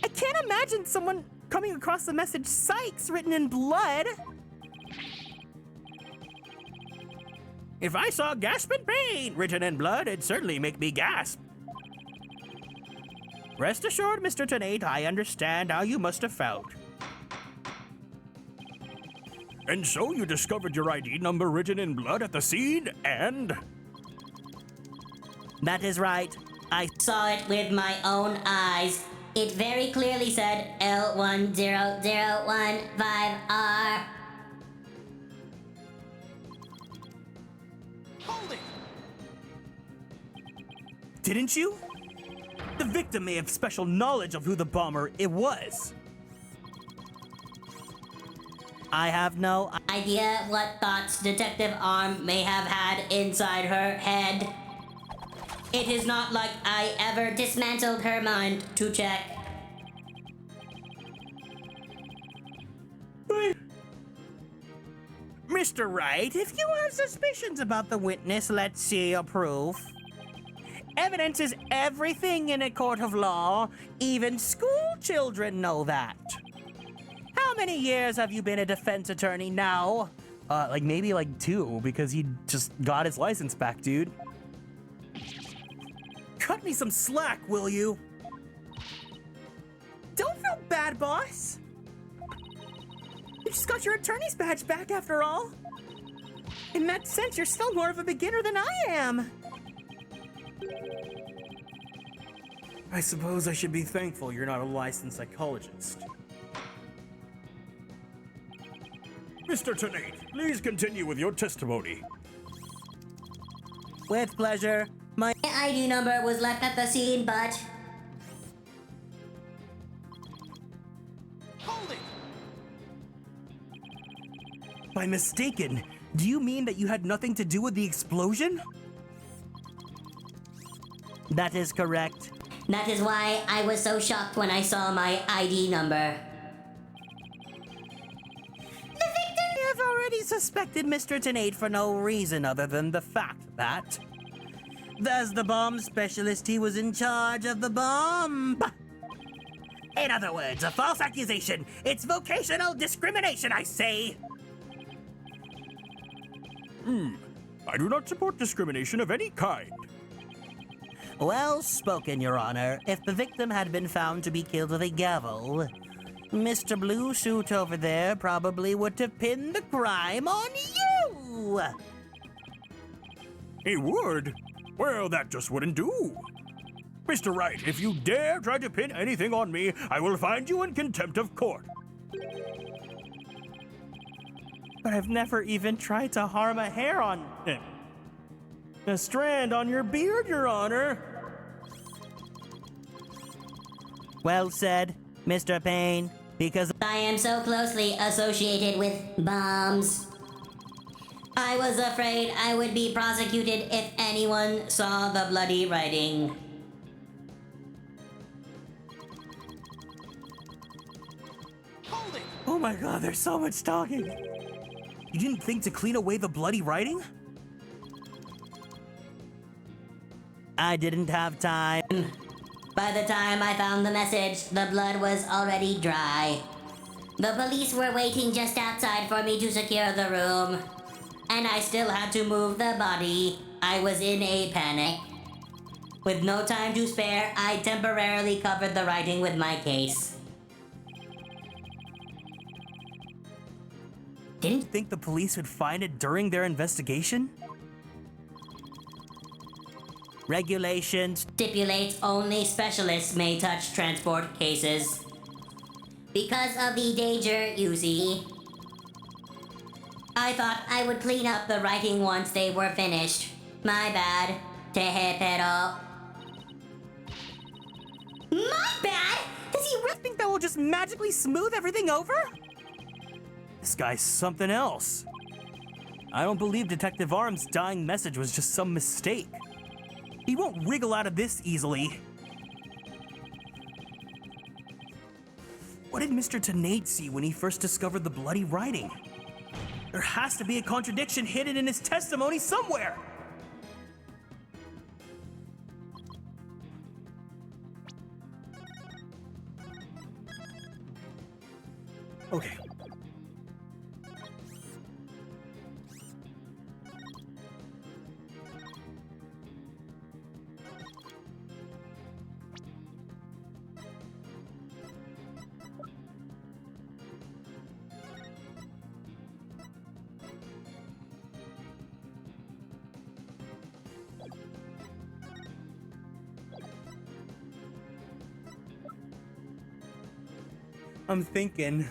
Speaker 7: I can't imagine someone coming across the message "Psychs" written in blood.
Speaker 8: If I saw gasp in pain written in blood, it'd certainly make me gasp. Rest assured, Mr. Tenate, I understand how you must have felt. And so you discovered your ID number written in blood at the scene, and...
Speaker 9: That is right. I
Speaker 12: Saw it with my own eyes. It very clearly said L10015R.
Speaker 11: Hold it!
Speaker 2: Didn't you? The victim may have special knowledge of who the bomber it was.
Speaker 9: I have no
Speaker 12: Idea what thoughts Detective Arm may have had inside her head. It is not like I ever dismantled her mind to check.
Speaker 9: Mr. Wright, if you have suspicions about the witness, let's see your proof. Evidence is everything in a court of law. Even school children know that. How many years have you been a defense attorney now?
Speaker 2: Like maybe like 2, because he just got his license back, dude. Cut me some slack, will you?
Speaker 7: Don't feel bad, boss. You just got your attorney's badge back after all. In that sense, you're still more of a beginner than I am.
Speaker 2: I suppose I should be thankful you're not a licensed psychologist.
Speaker 8: Mr. Tenate, please continue with your testimony.
Speaker 9: With pleasure. My
Speaker 12: ID number was left at the scene, but
Speaker 11: Hold it!
Speaker 2: By mistaken, do you mean that you had nothing to do with the explosion?
Speaker 9: That is correct.
Speaker 12: that is why I was so shocked when I saw my ID number.
Speaker 9: I have already suspected Mr. Tenate for no reason other than the fact that, as the bomb specialist, he was in charge of the bomb.
Speaker 2: In other words, a false accusation. It's vocational discrimination, I say.
Speaker 8: I do not support discrimination of any kind.
Speaker 9: Well spoken, Your Honor. If the victim had been found to be killed with a gavel, Mr. Blue Suit over there probably would have pinned the crime on you!
Speaker 8: He would? Well, that just wouldn't do. Mr. Wright, if you dare try to pin anything on me, I will find you in contempt of court.
Speaker 2: But I've never even tried to harm a hair on him. A strand on your beard, Your Honor.
Speaker 9: Well said, Mr. Payne, because
Speaker 12: I am so closely associated with bombs. I was afraid I would be prosecuted if anyone saw the bloody writing.
Speaker 11: Hold it!
Speaker 2: Oh my god, there's so much talking. You didn't think to clean away the bloody writing?
Speaker 9: I didn't have time.
Speaker 12: By the time I found the message, the blood was already dry. The police were waiting just outside for me to secure the room. And I still had to move the body. I was in a panic. With no time to spare, I temporarily covered the writing with my case.
Speaker 2: Didn't you think the police would find it during their investigation?
Speaker 9: Regulations
Speaker 12: Stipulates only specialists may touch transport cases. Because of the danger, you see. I thought I would clean up the writing once they were finished. My bad. Tehe pero.
Speaker 7: My bad? Does he really think that will just magically smooth everything over?
Speaker 2: This guy's something else. I don't believe Detective Arm's dying message was just some mistake. He won't wriggle out of this easily. What did Mr. Tenate see when he first discovered the bloody writing? There has to be a contradiction hidden in his testimony somewhere. Okay. I'm thinking.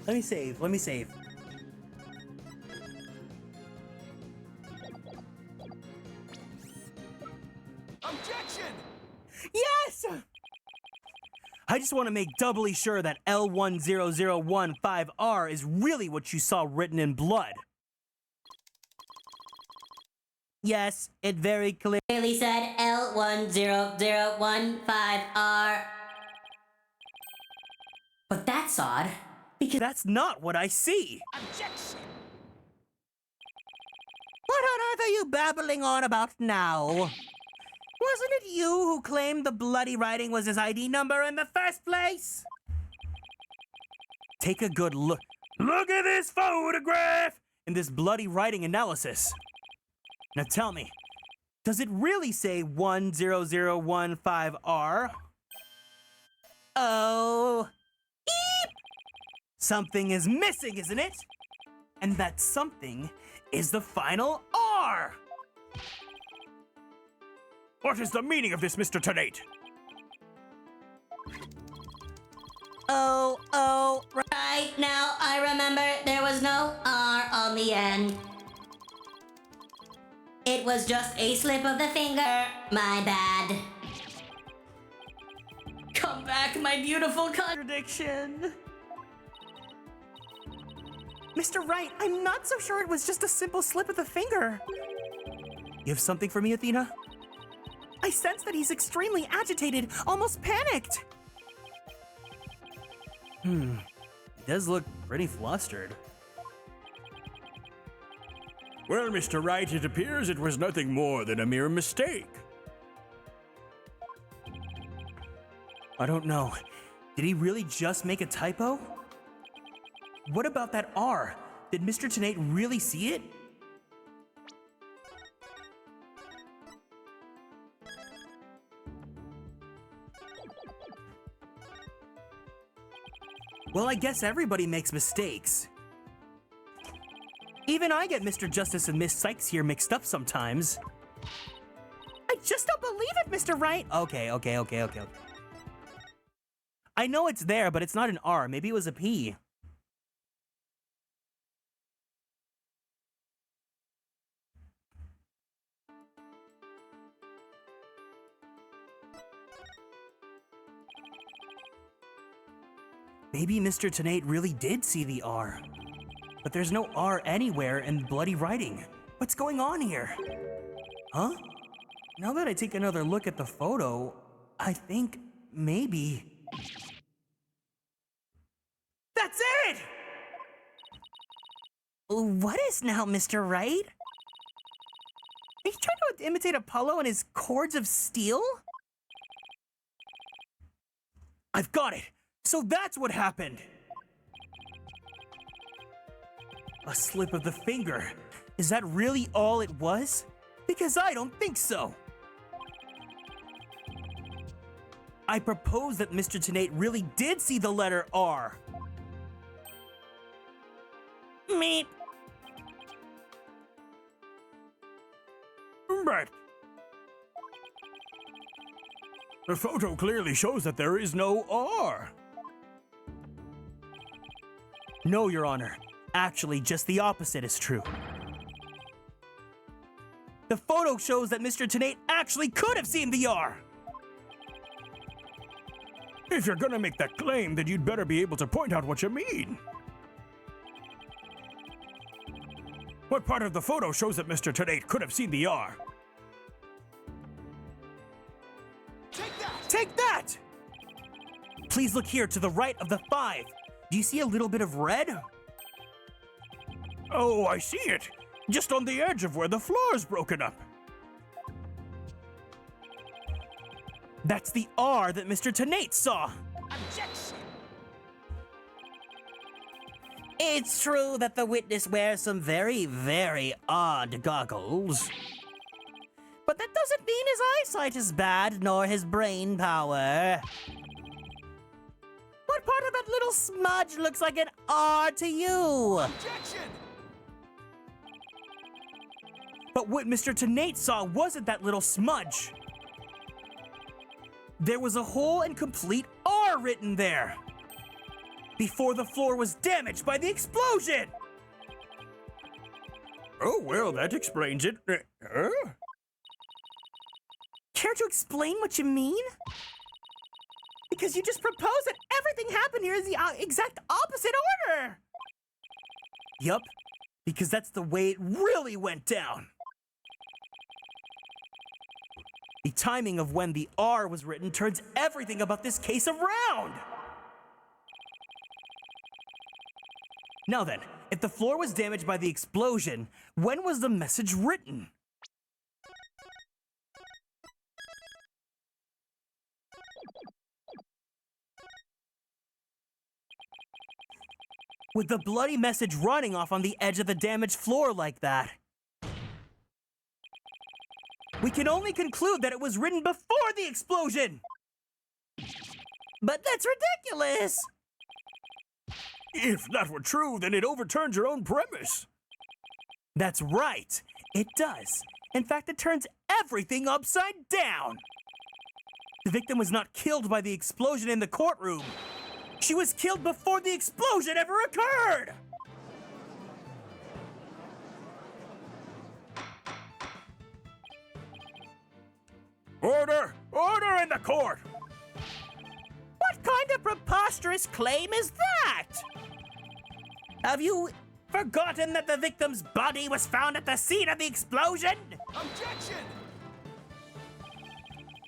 Speaker 2: Let me save.
Speaker 4: Objection!
Speaker 2: Yes! I just want to make doubly sure that L10015R is really what you saw written in blood. Yes, it very
Speaker 12: Clearly said L10015R. But that's odd.
Speaker 2: Because that's not what I see.
Speaker 11: Objection!
Speaker 9: What on earth are you babbling on about now? Wasn't it you who claimed the bloody writing was his ID number in the first place?
Speaker 2: Take a good look. Look at this photograph in this bloody writing analysis. Now tell me, does it really say 10015R? Oh. Eep! Something is missing, isn't it? And that something is the final R.
Speaker 8: What is the meaning of this, Mr. Tenate?
Speaker 12: Oh, right now I remember there was no R on the end. It was just a slip of the finger. My bad. Come back, my beautiful contradiction.
Speaker 7: Mr. Wright, I'm not so sure it was just a simple slip of the finger.
Speaker 2: You have something for me, Athena?
Speaker 7: I sense that he's extremely agitated, almost panicked.
Speaker 2: He does look pretty flustered.
Speaker 8: Well, Mr. Wright, it appears it was nothing more than a mere mistake.
Speaker 2: I don't know. Did he really just make a typo? What about that R? Did Mr. Tenate really see it? Well, I guess everybody makes mistakes. Even I get Mr. Justice and Miss Sykes here mixed up sometimes.
Speaker 7: I just don't believe it, Mr. Wright.
Speaker 2: Okay. I know it's there, but it's not an R. Maybe it was a P. Maybe Mr. Tenate really did see the R. But there's no R anywhere in bloody writing. What's going on here? Huh? Now that I take another look at the photo, I think maybe... That's it!
Speaker 7: What is now, Mr. Wright? Are you trying to imitate Apollo and his cords of steel?
Speaker 2: I've got it! So that's what happened! A slip of the finger. Is that really all it was? Because I don't think so. I propose that Mr. Tenate really did see the letter R.
Speaker 7: Meep.
Speaker 8: But the photo clearly shows that there is no R.
Speaker 2: No, Your Honor. Actually, just the opposite is true. The photo shows that Mr. Tenate actually could have seen the R.
Speaker 8: If you're gonna make that claim, then you'd better be able to point out what you mean. What part of the photo shows that Mr. Tenate could have seen the R?
Speaker 2: Take that! Please look here to the right of the 5. Do you see a little bit of red?
Speaker 8: Oh, I see it. Just on the edge of where the floor's broken up.
Speaker 2: That's the R that Mr. Tenate saw.
Speaker 11: Objection!
Speaker 9: It's true that the witness wears some very, very odd goggles. But that doesn't mean his eyesight is bad, nor his brain power. What part of that little smudge looks like an R to you?
Speaker 4: Objection!
Speaker 2: But what Mr. Tenate saw wasn't that little smudge. There was a whole and complete R written there. Before the floor was damaged by the explosion.
Speaker 8: Oh, well, that explains it.
Speaker 2: Care to explain what you mean? Because you just proposed that everything happened here is the exact opposite order. Yup, because that's the way it really went down. The timing of when the R was written turns everything about this case around. Now then, if the floor was damaged by the explosion, when was the message written? With the bloody message running off on the edge of the damaged floor like that, we can only conclude that it was written before the explosion!
Speaker 9: But that's ridiculous!
Speaker 8: If that were true, then it overturns your own premise.
Speaker 2: That's right, it does. In fact, it turns everything upside down. The victim was not killed by the explosion in the courtroom. She was killed before the explosion ever occurred!
Speaker 8: Order! Order in the court!
Speaker 9: What kind of preposterous claim is that? Have you forgotten that the victim's body was found at the scene of the explosion?
Speaker 4: Objection!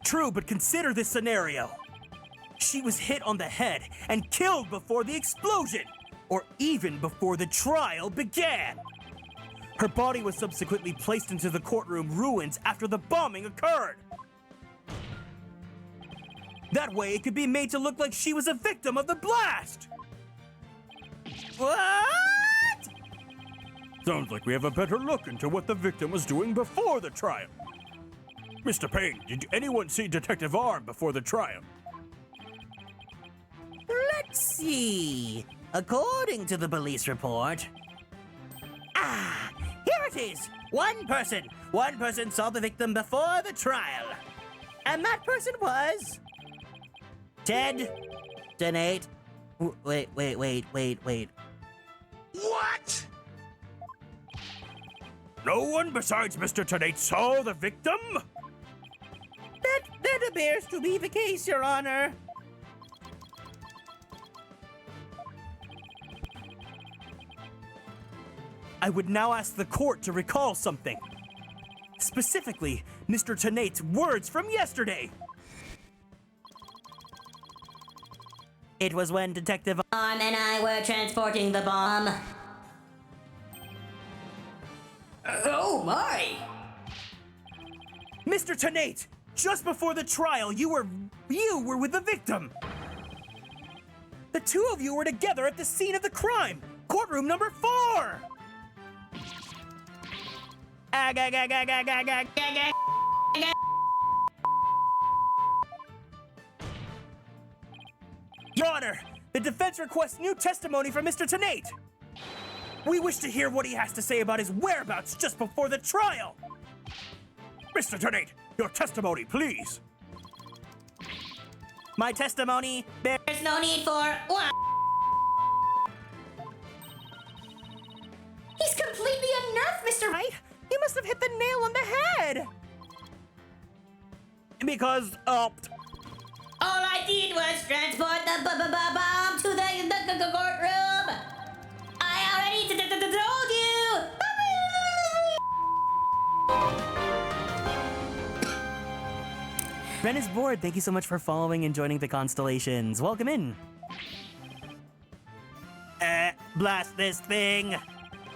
Speaker 2: True, but consider this scenario. She was hit on the head and killed before the explosion, or even before the trial began. Her body was subsequently placed into the courtroom ruins after the bombing occurred. That way, it could be made to look like she was a victim of the blast!
Speaker 9: What?
Speaker 8: Sounds like we have a better look into what the victim was doing before the trial. Mr. Payne, did anyone see Detective Arm before the trial?
Speaker 9: Let's see. According to the police report... Ah, here it is! One person saw the victim before the trial. And that person was... Ted Tenate. Wait.
Speaker 6: What?
Speaker 8: No one besides Mr. Tenate saw the victim?
Speaker 9: That appears to be the case, Your Honor.
Speaker 2: I would now ask the court to recall something. Specifically, Mr. Tenate's words from yesterday.
Speaker 9: It was when Detective
Speaker 12: Arm and I were transporting the bomb.
Speaker 10: Oh my!
Speaker 2: Mr. Tenate, just before the trial, you were with the victim. The two of you were together at the scene of the crime, courtroom number 4. Your Honor, the defense requests new testimony from Mr. Tenate. We wish to hear what he has to say about his whereabouts just before the trial.
Speaker 8: Mr. Tenate, your testimony, please.
Speaker 2: My testimony,
Speaker 12: There's no need for...
Speaker 5: He's completely unnerved, Mr.
Speaker 7: Right? You must have hit the nail on the head?
Speaker 2: Because,
Speaker 12: All I did was transport the bomb to the courtroom. I already told you.
Speaker 2: Ren is bored. Thank you so much for following and joining the Konstellations. Welcome in.
Speaker 9: Blast this thing.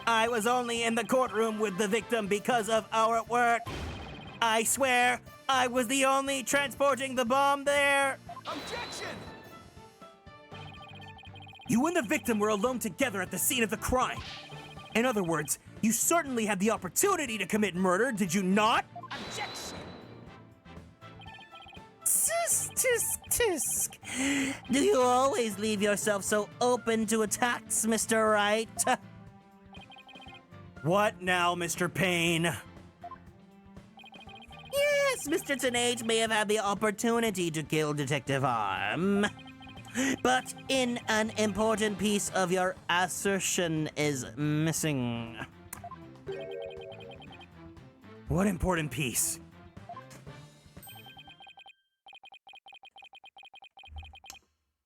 Speaker 9: I was only in the courtroom with the victim because of our work. I swear, I was the only transporting the bomb there.
Speaker 4: Objection!
Speaker 2: You and the victim were alone together at the scene of the crime. In other words, you certainly had the opportunity to commit murder, did you not?
Speaker 4: Objection!
Speaker 9: Tisk, tisk, tisk. Do you always leave yourself so open to attacks, Mr. Wright?
Speaker 2: What now, Mr. Payne?
Speaker 9: Yes, Mr. Teenage may have had the opportunity to kill Detective Arm. But in an important piece of your assertion is missing.
Speaker 2: What important piece?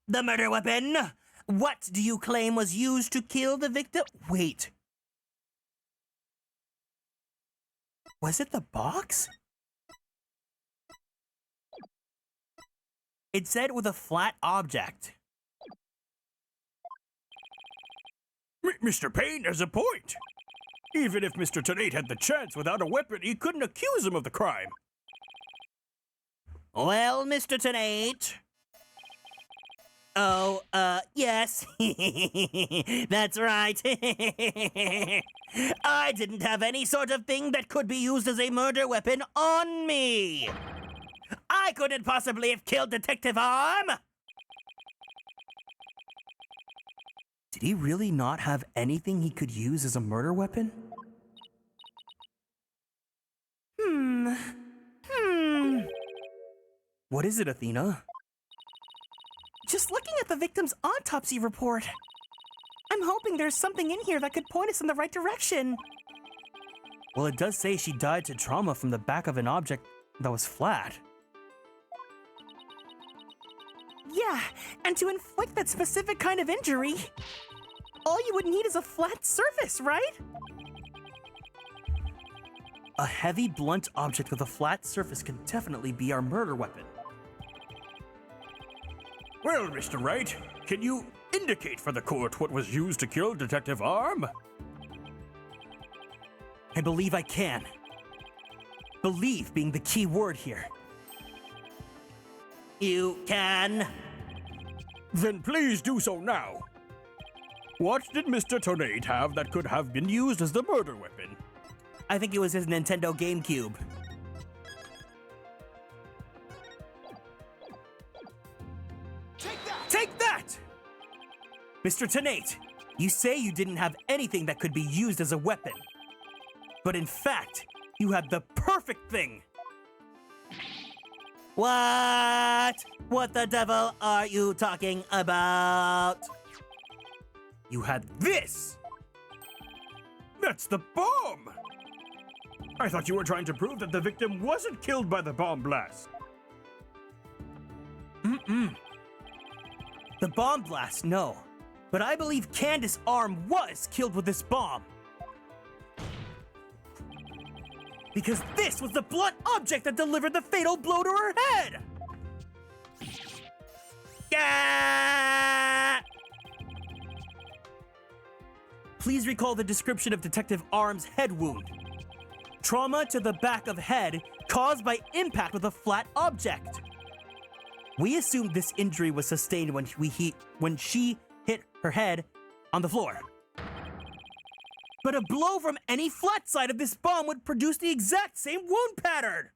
Speaker 9: The murder weapon! What do you claim was used to kill the victim?
Speaker 2: Wait. Was it the box? It said with a flat object.
Speaker 8: Mr. Payne has a point. Even if Mr. Tennate had the chance without a weapon, he couldn't accuse him of the crime.
Speaker 9: Well, Mr. Tennate. Oh, yes. That's right. I didn't have any sort of thing that could be used as a murder weapon on me. I couldn't possibly have killed Detective Arm.
Speaker 2: Did he really not have anything he could use as a murder weapon? What is it, Athena?
Speaker 7: Just looking at the victim's autopsy report. I'm hoping there's something in here that could point us in the right direction.
Speaker 2: Well, it does say she died to trauma from the back of an object that was flat.
Speaker 7: Yeah, and to inflict that specific kind of injury, all you would need is a flat surface, right?
Speaker 2: A heavy, blunt object with a flat surface can definitely be our murder weapon.
Speaker 8: Well, Mr. Wright, can you indicate for the court what was used to kill Detective Arm?
Speaker 2: I believe I can. Believe being the key word here.
Speaker 9: You can?
Speaker 8: Then please do so now. What did Mr. Tennate have that could have been used as the murder weapon?
Speaker 2: I think it was his Nintendo GameCube. Take that! Mr. Tennate, you say you didn't have anything that could be used as a weapon. But in fact, you had the perfect thing.
Speaker 9: What? What the devil are you talking about?
Speaker 2: You had this!
Speaker 8: That's the bomb! I thought you were trying to prove that the victim wasn't killed by the bomb blast.
Speaker 2: The bomb blast, no. But I believe Candace Arm was killed with this bomb. Because this was the blunt object that delivered the fatal blow to her head!
Speaker 9: Yeah!
Speaker 2: Please recall the description of Detective Arm's head wound. Trauma to the back of head caused by impact with a flat object. We assumed this injury was sustained when she hit her head on the floor. But a blow from any flat side of this bomb would produce the exact same wound pattern.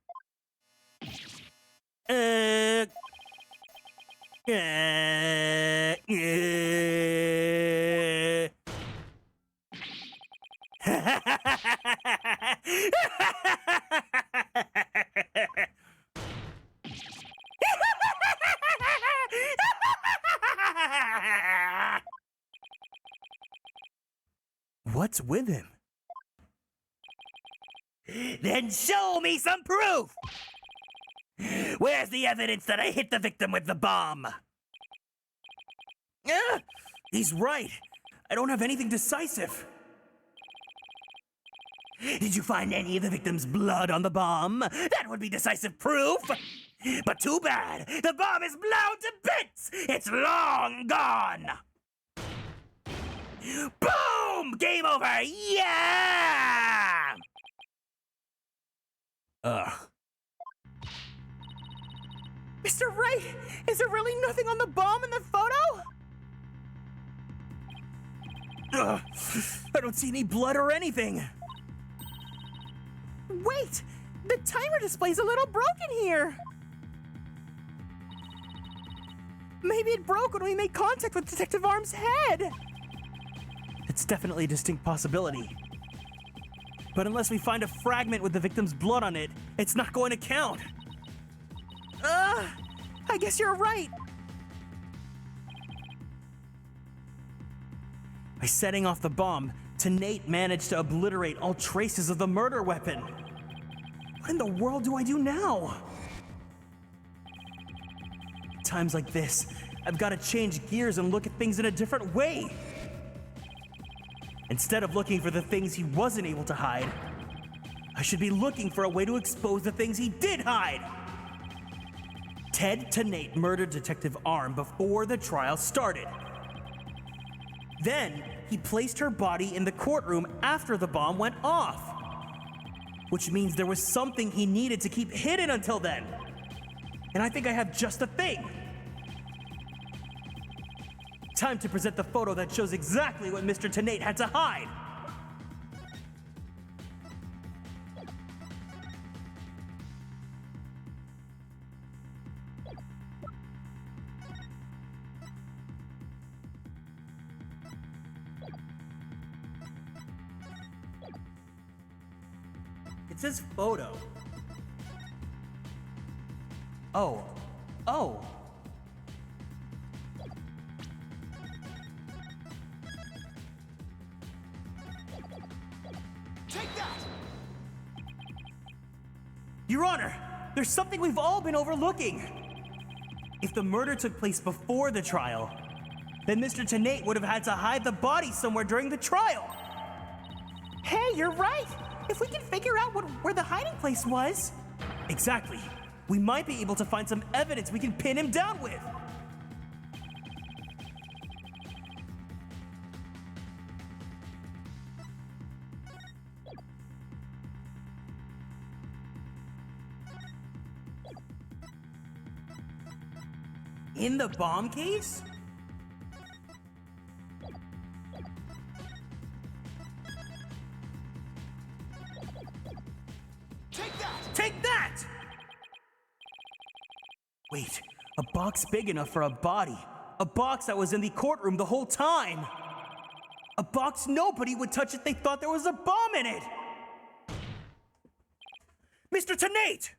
Speaker 9: What's with him? Then show me some proof! Where's the evidence that I hit the victim with the bomb?
Speaker 2: He's right. I don't have anything decisive.
Speaker 9: Did you find any of the victim's blood on the bomb? That would be decisive proof! But too bad! The bomb is blown to bits! It's long gone! Boom! Game over! Yeah!
Speaker 2: Ugh.
Speaker 7: Mr. Wright, is there really nothing on the bomb in the photo?
Speaker 2: Ugh. I don't see any blood or anything.
Speaker 7: Wait! The timer display's a little broken here! Maybe it broke when we made contact with Detective Arm's head!
Speaker 2: It's definitely a distinct possibility. But unless we find a fragment with the victim's blood on it, it's not going to count.
Speaker 7: I guess you're right.
Speaker 2: By setting off the bomb, Nate managed to obliterate all traces of the murder weapon. What in the world do I do now? At times like this, I've got to change gears and look at things in a different way. Instead of looking for the things he wasn't able to hide, I should be looking for a way to expose the things he did hide. Ted Nate murdered Detective Arm before the trial started. Then, he placed her body in the courtroom after the bomb went off. Which means there was something he needed to keep hidden until then. And I think I have just the thing. Time to present the photo that shows exactly what Mr. Nate had to hide. It says photo. Oh.
Speaker 4: Take that!
Speaker 2: Your Honor, there's something we've all been overlooking. If the murder took place before the trial, then Mr. Nate would have had to hide the body somewhere during the trial.
Speaker 7: Hey, you're right! If we can figure out where the hiding place was...
Speaker 2: Exactly. We might be able to find some evidence we can pin him down with. In the bomb case? Take that! Wait, a box big enough for a body. A box that was in the courtroom the whole time. A box nobody would touch if they thought there was a bomb in it. Mr. Nate!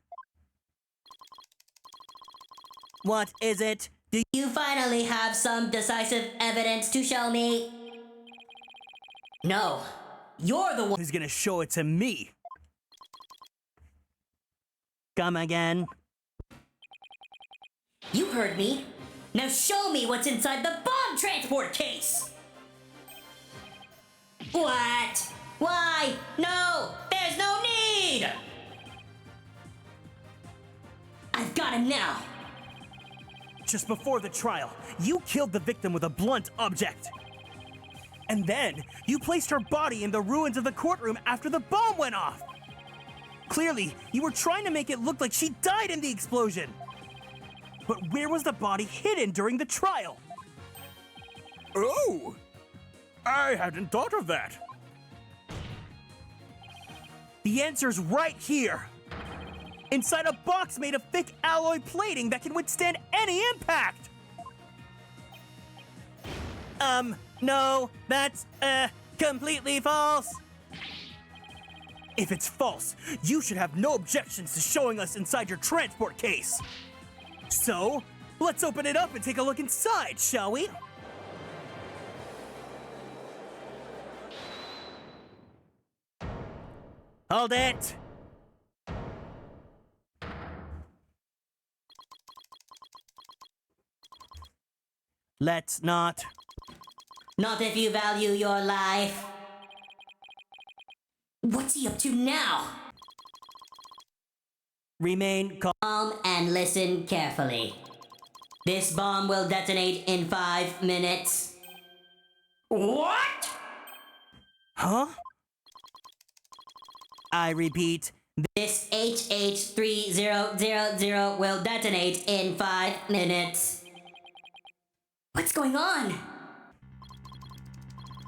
Speaker 9: What is it? Do
Speaker 12: you finally have some decisive evidence to show me? No, you're the one
Speaker 2: who's gonna show it to me.
Speaker 9: Come again?
Speaker 12: You heard me. Now show me what's inside the bomb transport case! What? Why? No! There's no need! I've got him now!
Speaker 2: Just before the trial, you killed the victim with a blunt object. And then, you placed her body in the ruins of the courtroom after the bomb went off. Clearly, you were trying to make it look like she died in the explosion. But where was the body hidden during the trial?
Speaker 8: Oh! I hadn't thought of that.
Speaker 2: The answer's right here. Inside a box made of thick alloy plating that can withstand any impact.
Speaker 9: No, that's, completely false.
Speaker 2: If it's false, you should have no objections to showing us inside your transport case. So, let's open it up and take a look inside, shall we?
Speaker 9: Hold it! Let's not.
Speaker 12: Not if you value your life. What's he up to now?
Speaker 9: Remain
Speaker 12: calm and listen carefully. This bomb will detonate in 5 minutes. What?
Speaker 9: Huh? I repeat.
Speaker 12: This HH3000 will detonate in 5 minutes. What's going on?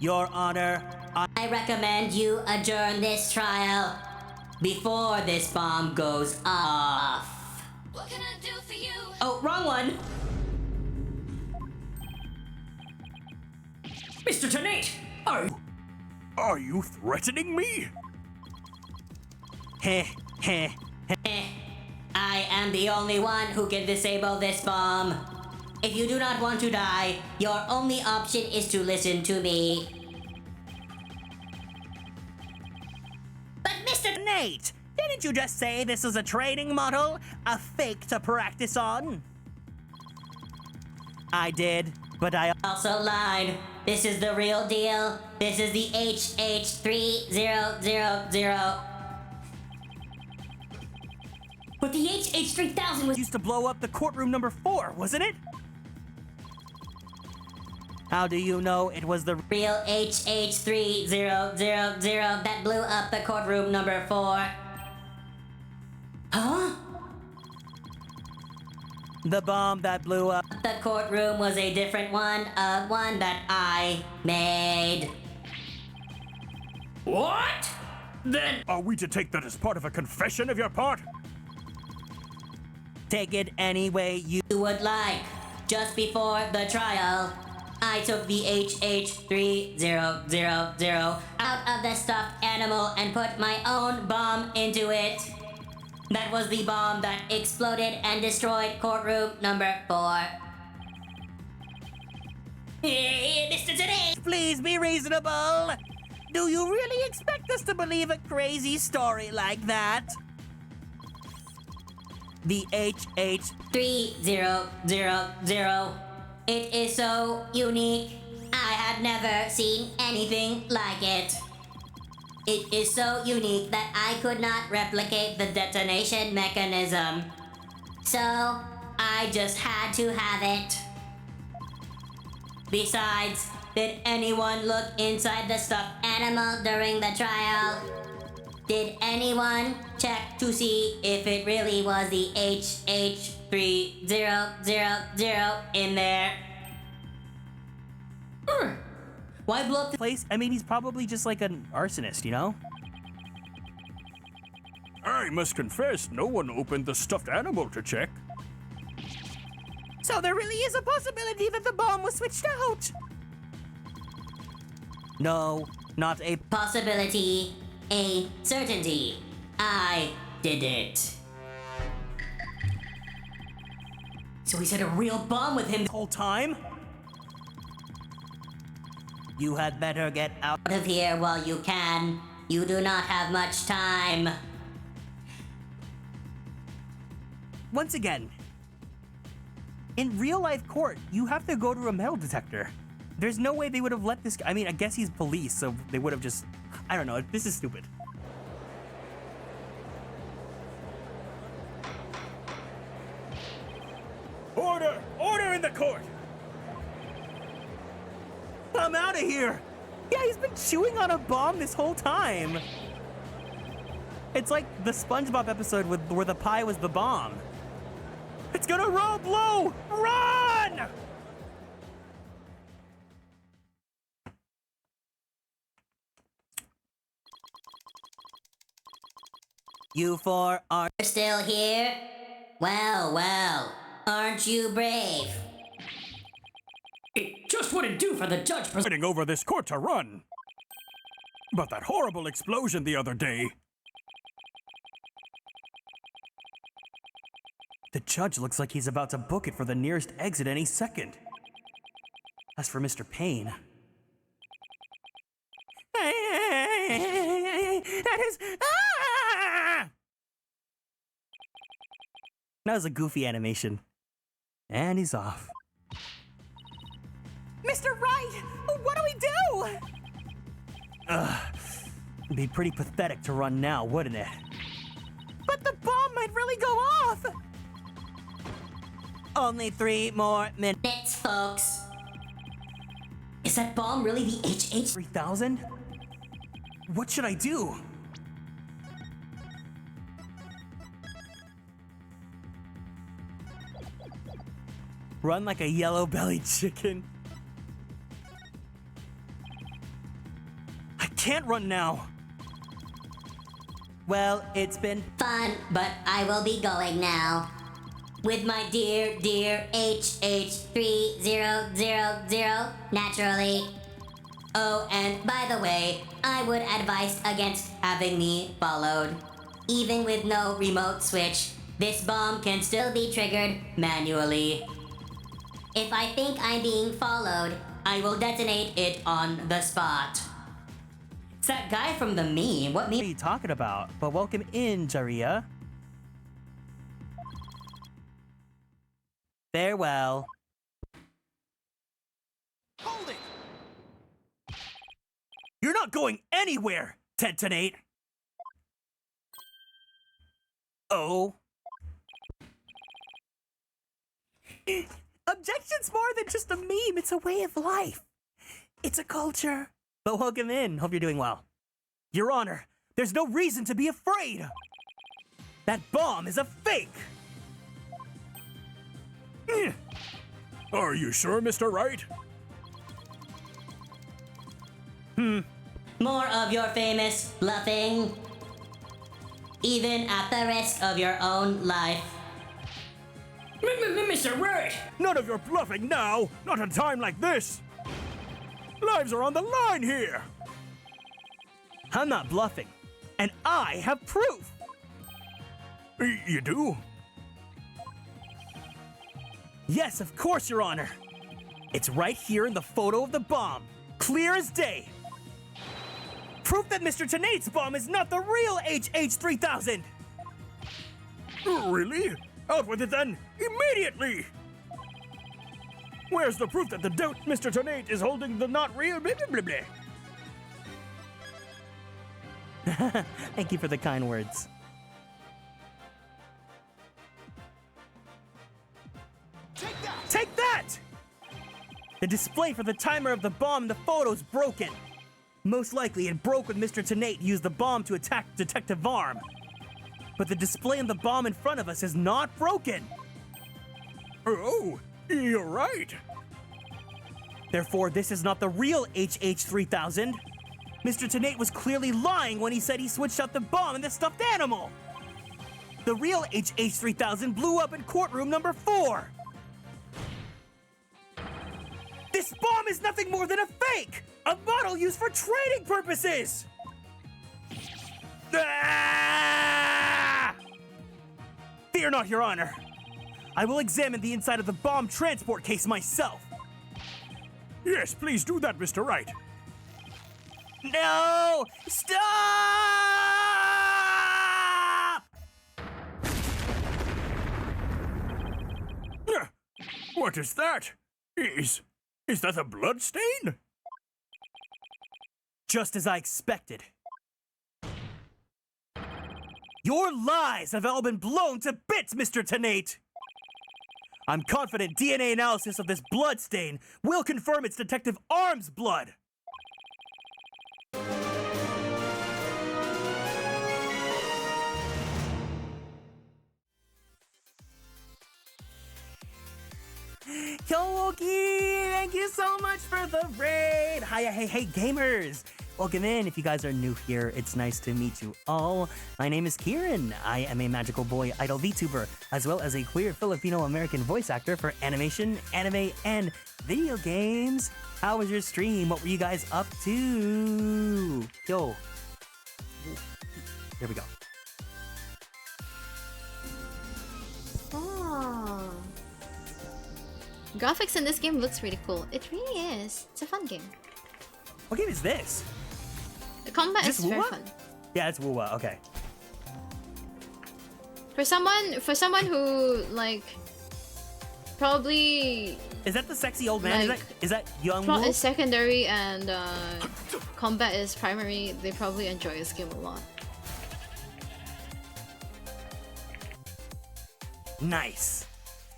Speaker 9: Your Honor,
Speaker 12: I recommend you adjourn this trial before this bomb goes off.
Speaker 5: What can I do for you?
Speaker 12: Oh, wrong one.
Speaker 8: Mr. Tenate, are you threatening me?
Speaker 9: Heh, heh.
Speaker 12: I am the only one who can disable this bomb. If you do not want to die, your only option is to listen to me.
Speaker 9: But Mr. Nate, didn't you just say this is a training model? A fake to practice on? I did, but I
Speaker 12: also lied. This is the real deal. This is the HH3000. But the HH3000 was
Speaker 9: used to blow up the courtroom number 4, wasn't it? How do you know it was the
Speaker 12: real HH3000 that blew up the courtroom number 4? Huh?
Speaker 9: The bomb that blew up
Speaker 12: the courtroom was a different one, one that I made.
Speaker 8: What? Then are we to take that as part of a confession of your part?
Speaker 9: Take it any way you
Speaker 12: would like. Just before the trial, I took the HH3000 out of the stuffed animal and put my own bomb into it. That was the bomb that exploded and destroyed courtroom number 4. Mr. Today!
Speaker 9: Please be reasonable! Do you really expect us to believe a crazy story like that? The
Speaker 12: HH3000. It is so unique. I had never seen anything like it. It is so unique that I could not replicate the detonation mechanism. So, I just had to have it. Besides, did anyone look inside the stuffed animal during the trial? Did anyone check to see if it really was the HH3000 in there?
Speaker 9: Why blow up the place? I mean, he's probably just like an arsonist, you know?
Speaker 8: I must confess, no one opened the stuffed animal to check.
Speaker 9: So there really is a possibility that the bomb was switched out? No, not a
Speaker 12: possibility, a certainty. I did it. So he's had a real bomb with him
Speaker 9: the whole time? You had better get out
Speaker 12: of here while you can. You do not have much time.
Speaker 9: Once again, in real life court, you have to go to a metal detector. There's no way they would have let this guy. I mean, I guess he's police, so they would have just. I don't know. This is stupid.
Speaker 8: Order! Order in the court!
Speaker 9: I'm out of here! Yeah, he's been chewing on a bomb this whole time. It's like the SpongeBob episode where the pie was the bomb. It's gonna roll blow! Run! You four are
Speaker 12: still here? Well, well, aren't you brave?
Speaker 8: It just wouldn't do for the judge presiding over this court to run. But that horrible explosion the other day.
Speaker 2: The judge looks like he's about to book it for the nearest exit any second. As for Mr. Payne...
Speaker 9: That is... Ah!
Speaker 2: That was a goofy animation. And he's off.
Speaker 7: Mr. Wright, what do we do?
Speaker 2: It'd be pretty pathetic to run now, wouldn't it?
Speaker 7: But the bomb might really go off.
Speaker 9: Only 3 more minutes.
Speaker 12: Minutes, folks. Is that bomb really the HH?
Speaker 2: 3000? What should I do? Run like a yellow-bellied chicken. I can't run now.
Speaker 9: Well, it's been
Speaker 12: Fun, but I will be going now. With my dear HH3000, naturally. Oh, and by the way, I would advise against having me followed. Even with no remote switch, this bomb can still be triggered manually. If I think I'm being followed, I will detonate it on the spot. It's that guy from the meme. What
Speaker 2: What are
Speaker 12: meme?
Speaker 2: you talking about? But welcome in, Jaria.
Speaker 9: farewell.
Speaker 4: Hold it!
Speaker 2: You're not going anywhere, Tentonate. Oh.
Speaker 7: Objection's more than just a meme, it's a way of life. It's a culture.
Speaker 2: But welcome in. Hope you're doing well. Your Honor, there's no reason to be afraid. That bomb is a fake.
Speaker 8: Are you sure, Mr. Wright?
Speaker 12: More of your famous bluffing. Even at the risk of your own life.
Speaker 10: Mr. Wright!
Speaker 8: None of your bluffing now! Not a time like this! Lives are on the line here!
Speaker 2: I'm not bluffing, and I have proof.
Speaker 8: You do?
Speaker 2: Yes, of course, Your Honor. It's right here in the photo of the bomb, clear as day. Proof that Mr. Tenate's bomb is not the real HH3000.
Speaker 8: Really? Out with it then, immediately! Where's the proof that the doubt Mr. Tenate is holding the not real blah blah blah blah?
Speaker 2: Thank you for the kind words.
Speaker 4: Take that!
Speaker 2: Take that! The display for the timer of the bomb in the photo's broken. Most likely it broke when Mr. Tenate used the bomb to attack Detective Varm. But the display on the bomb in front of us is not broken.
Speaker 8: Oh, you're right.
Speaker 2: Therefore, this is not the real HH3000. Mr. Tenate was clearly lying when he said he switched out the bomb and the stuffed animal. The real HH3000 blew up in courtroom number 4. This bomb is nothing more than a fake! A model used for trading purposes! Ah! Fear not, Your Honor. I will examine the inside of the bomb transport case myself.
Speaker 8: Yes, please do that, Mr. Wright.
Speaker 2: No! Stop!
Speaker 8: What is that? Is that a blood stain?
Speaker 2: Just as I expected. Your lies have all been blown to bits, Mr. Tenate! I'm confident DNA analysis of this blood stain will confirm it's Detective Arm's blood. Yogi, thank you so much for the raid. Hi, hey, gamers. Welcome in. If you guys are new here, it's nice to meet you all. My name is Kieran. I am a magical boy idol VTuber, as well as a queer Filipino-American voice actor for animation, anime, and video games. How was your stream? What were you guys up to? Yo. Here we go.
Speaker 13: Oh. Graphics in this game looks really cool. It really is. It's a fun game.
Speaker 2: What game is this?
Speaker 13: The combat is very
Speaker 2: Wuwa?
Speaker 13: fun.
Speaker 2: Yeah, it's Wuwa. Okay.
Speaker 13: For someone who like probably
Speaker 2: Is that the sexy old man?
Speaker 13: Like,
Speaker 2: is that young
Speaker 13: Plot
Speaker 2: Wolf?
Speaker 13: is secondary and combat is primary. They probably enjoy this game a lot.
Speaker 2: Nice.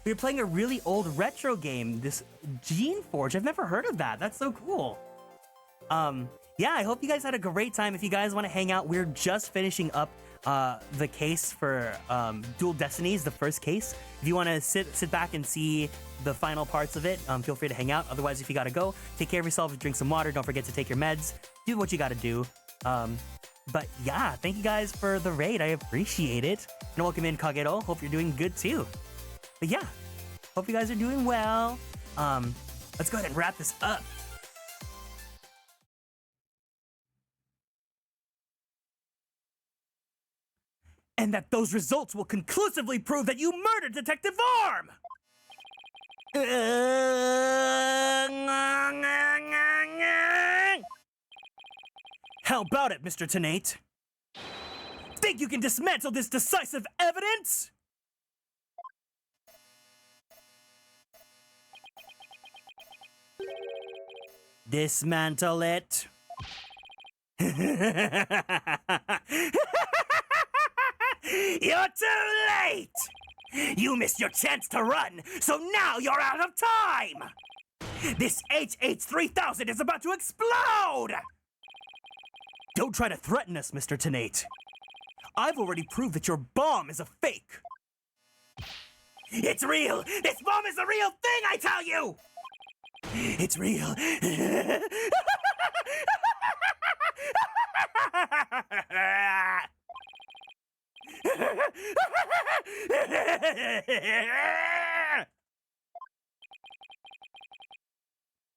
Speaker 2: We're playing a really old retro game, this Gene Forge. I've never heard of that. That's so cool. Yeah, I hope you guys had a great time. If you guys want to hang out, we're just finishing up the case for Dual Destinies, the first case. If you want to sit back and see the final parts of it, feel free to hang out. Otherwise, if you gotta go, take care of yourself, drink some water, don't forget to take your meds, do what you gotta do. But yeah, thank you guys for the raid. I appreciate it. And welcome in, Kagero. Hope you're doing good too. But yeah, hope you guys are doing well. Let's go ahead and wrap this up. And that those results will conclusively prove that you murdered Detective Arm! How about it, Mr. Tenate? Think you can dismantle this decisive evidence? Dismantle it. You're too late! You missed your chance to run, so now you're out of time! This HH-3000 is about to explode! Don't try to threaten us, Mr. Tenate. I've already proved that your bomb is a fake. It's real! This bomb is a real thing, I tell you! It's real.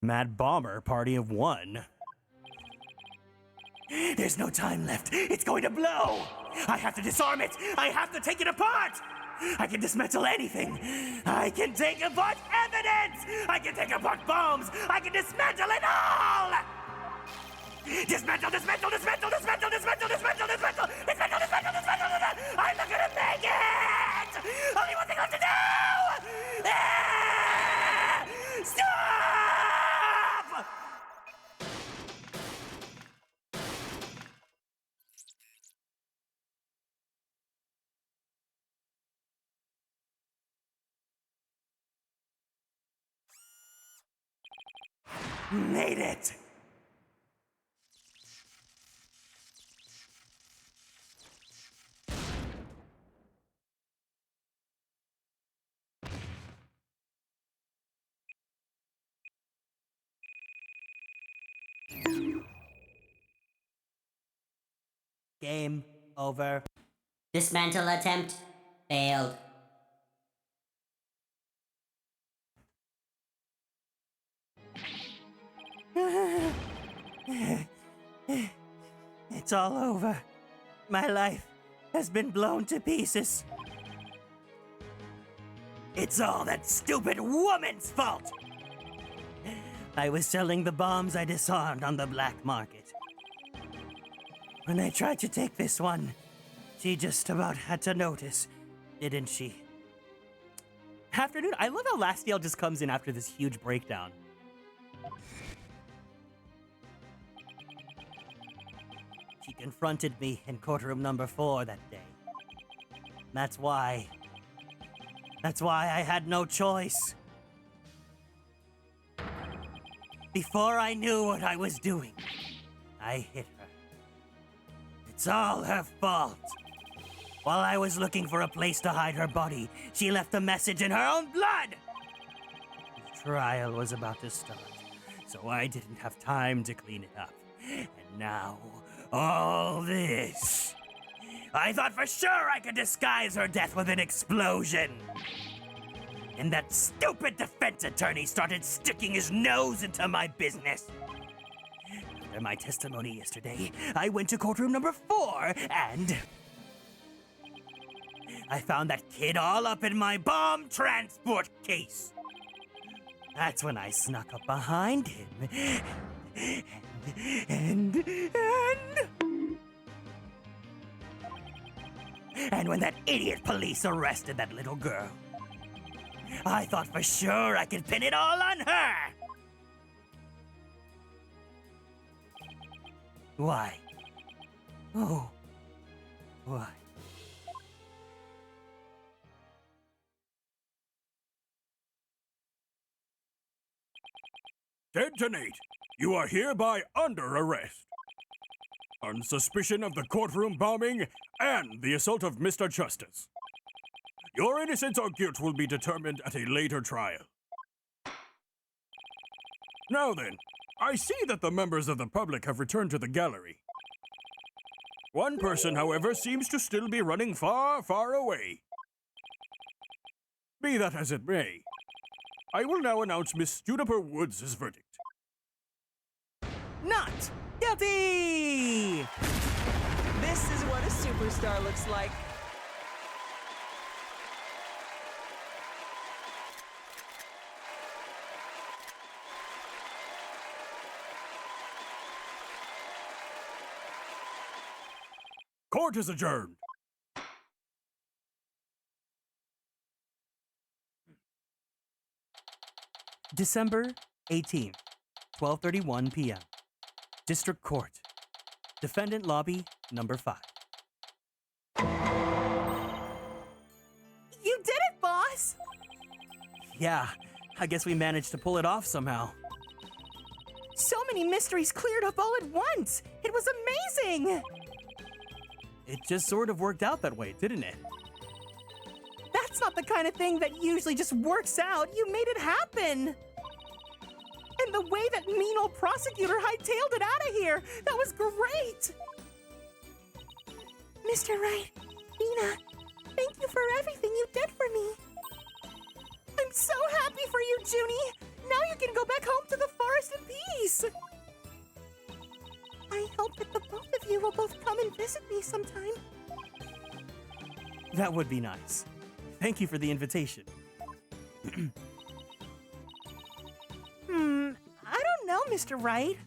Speaker 2: Mad Bomber, party of one. There's no time left. It's going to blow. I have to disarm it. I have to take it apart. I can dismantle anything. I can take apart evidence. I can take apart bombs. I can dismantle it all. Dismantle, dismantle, dismantle, dismantle, dismantle, dismantle, dismantle, dismantle, dismantle, dismantle, dismantle. I'm not gonna make it. Only one thing left to do. Stop! Made it! Game over.
Speaker 12: Dismantle attempt failed.
Speaker 2: It's all over. My life has been blown to pieces. It's all that stupid woman's fault! I was selling the bombs I disarmed on the black market. When I tried to take this one, she just about had to notice, didn't she? Afternoon, I love how Lastiel just comes in after this huge breakdown. She confronted me in courtroom number 4 that day. That's why I had no choice. Before I knew what I was doing, I hit her. It's all her fault. While I was looking for a place to hide her body, she left a message in her own blood! The trial was about to start, so I didn't have time to clean it up. And now, all this. I thought for sure I could disguise her death with an explosion. And that stupid defense attorney started sticking his nose into my business. After my testimony yesterday, I went to courtroom number 4 and I found that kid all up in my bomb transport case. That's when I snuck up behind him. And when that idiot police arrested that little girl,
Speaker 9: I thought for sure I could pin it all on her! Why? Oh. Why?
Speaker 8: Detonate! You are hereby under arrest. On suspicion of the courtroom bombing and the assault of Mr. Justice. Your innocence or guilt will be determined at a later trial. Now then, I see that the members of the public have returned to the gallery. One person, however, seems to still be running far, far away. Be that as it may, I will now announce Miss Juniper Woods' verdict.
Speaker 2: Not guilty!
Speaker 14: This is what a superstar looks like.
Speaker 8: Court is adjourned.
Speaker 2: December 18th, 12:31 p.m. District Court. Defendant Lobby, number 5.
Speaker 7: You did it, boss!
Speaker 2: Yeah, I guess we managed to pull it off somehow.
Speaker 7: So many mysteries cleared up all at once! It was amazing!
Speaker 2: It just sort of worked out that way, didn't it?
Speaker 7: That's not the kind of thing that usually just works out. You made it happen! And the way that mean old prosecutor hightailed it out of here, that was great! Mr. Wright, Nina, thank you for everything you did for me. I'm so happy for you, Junie! Now you can go back home to the forest in peace! I hope that the both of you will both come and visit me sometime.
Speaker 2: That would be nice. Thank you for the invitation.
Speaker 7: I don't know, Mr. Wright.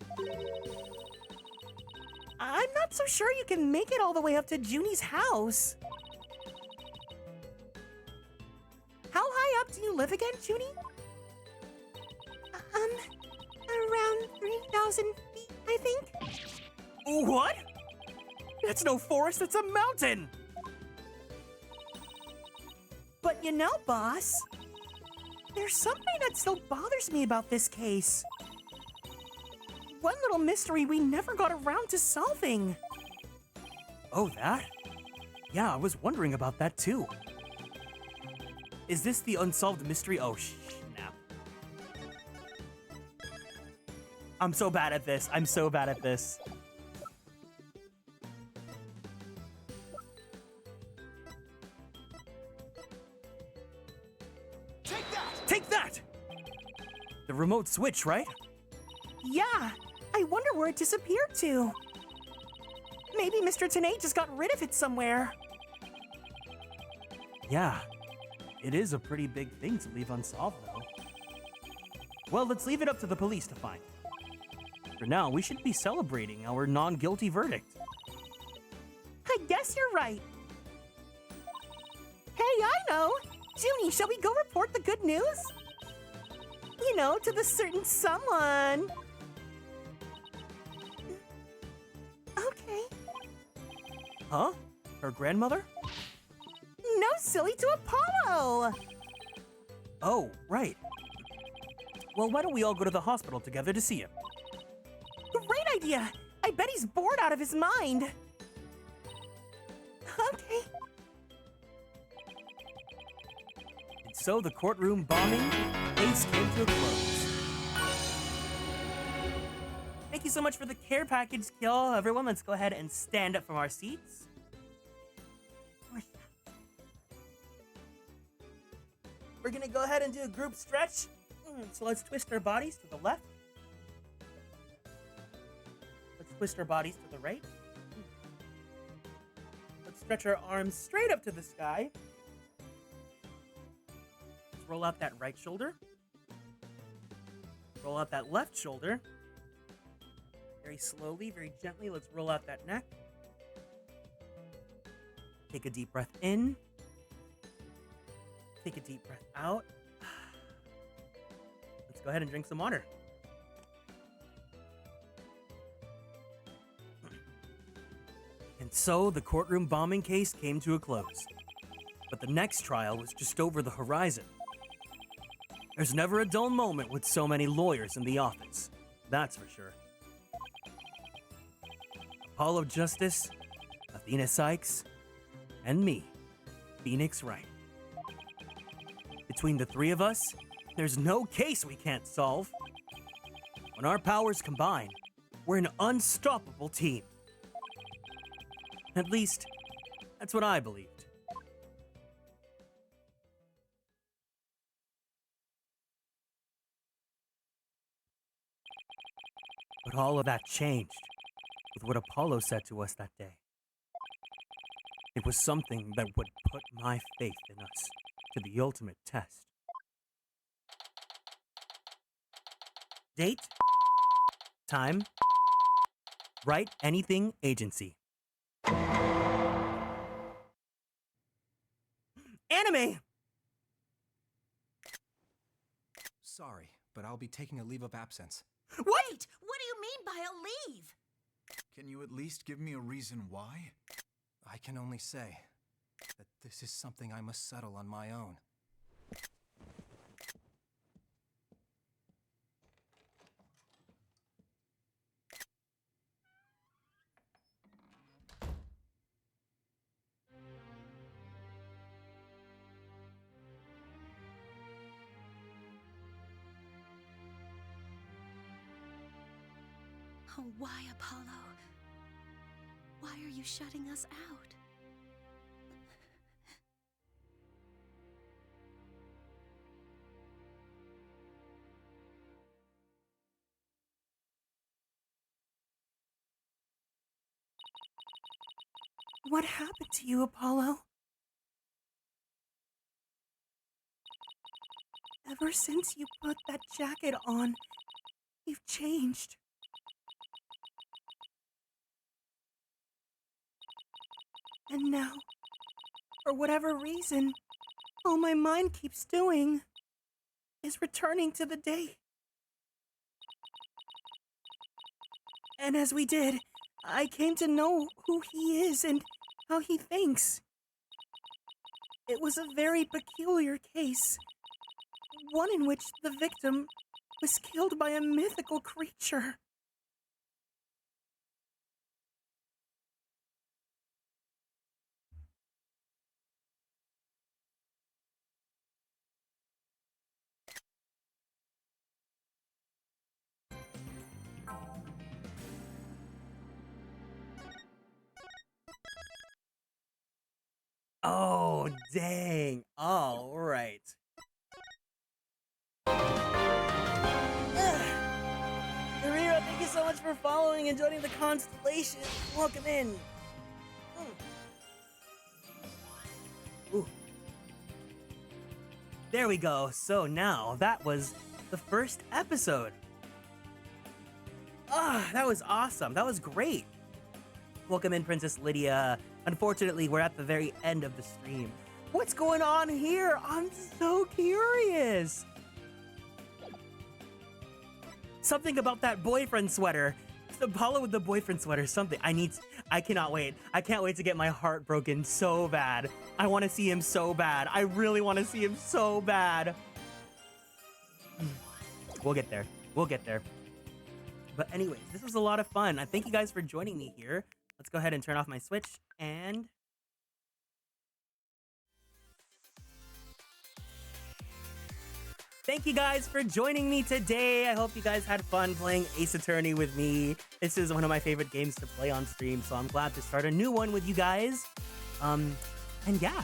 Speaker 7: I'm not so sure you can make it all the way up to Junie's house. How high up do you live again, Junie? Around 3,000 feet, I think.
Speaker 2: What? That's no forest, it's a mountain!
Speaker 7: But you know, boss, there's something that still bothers me about this case. One little mystery we never got around to solving.
Speaker 2: Oh, that? Yeah, I was wondering about that too. Is this the unsolved mystery? Oh, snap. I'm so bad at this. I'm so bad at this.
Speaker 4: Take that!
Speaker 2: Take that! The remote switch, right?
Speaker 7: Yeah, I wonder where it disappeared to. Maybe Mr. Tenay just got rid of it somewhere.
Speaker 2: Yeah, it is a pretty big thing to leave unsolved, though. Well, let's leave it up to the police to find. For now, we should be celebrating our non-guilty verdict.
Speaker 7: I guess you're right. Hey, I know! Junie, shall we go report the good news? You know, to the certain someone. Okay.
Speaker 2: Huh? Her grandmother?
Speaker 7: No, silly, to Apollo!
Speaker 2: Oh, right. Well, why don't we all go to the hospital together to see him?
Speaker 7: Great idea! I bet he's bored out of his mind. Okay.
Speaker 2: And so the courtroom bombing case came to a close. Thank you so much for the care package, Kill. Everyone, let's go ahead and stand up from our seats. We're gonna go ahead and do a group stretch. So let's twist our bodies to the left. Let's twist our bodies to the right. Let's stretch our arms straight up to the sky. Let's roll out that right shoulder. Roll out that left shoulder. Very slowly, very gently, let's roll out that neck. Take a deep breath in. Take a deep breath out. go ahead and drink some water. And so the courtroom bombing case came to a close. But the next trial was just over the horizon. There's never a dull moment with so many lawyers in the office, that's for sure. Apollo Justice, Athena Sykes, and me, Phoenix Wright. Between the three of us, there's no case we can't solve. When our powers combine, we're an unstoppable team. At least, that's what I believed. But all of that changed with what Apollo said to us that day. It was something that would put my faith in us to the ultimate test. Date, time, Write Anything Agency. Anime!
Speaker 15: Sorry, but I'll be taking a leave of absence.
Speaker 11: Wait! What do you mean by a leave?
Speaker 4: Can you at least give me a reason why?
Speaker 15: I can only say that this is something I must settle on my own.
Speaker 16: Oh, why, Apollo? Why are you shutting us out?
Speaker 7: What happened to you, Apollo? Ever since you put that jacket on, you've changed. And now, for whatever reason, all my mind keeps doing is returning to the day. And as we did, I came to know who he is and how he thinks. It was a very peculiar case, one in which the victim was killed by a mythical creature.
Speaker 2: Oh, dang. All right. Kieran, thank you so much for following and joining the Konstellations. Welcome in. Ooh. There we go. So now, that was the first episode. That was awesome. That was great. Welcome in, Princess Lydia. Unfortunately, we're at the very end of the stream. What's going on here? I'm so curious. Something about that boyfriend sweater. The Apollo with the boyfriend sweater, something. I cannot wait. I can't wait to get my heart broken so bad. I want to see him so bad. I really want to see him so bad. We'll get there. We'll get there. But anyways, this was a lot of fun. I thank you guys for joining me here. Let's go ahead and turn off my Switch and... Thank you guys for joining me today. I hope you guys had fun playing Ace Attorney with me. This is one of my favorite games to play on stream, so I'm glad to start a new one with you guys. And yeah,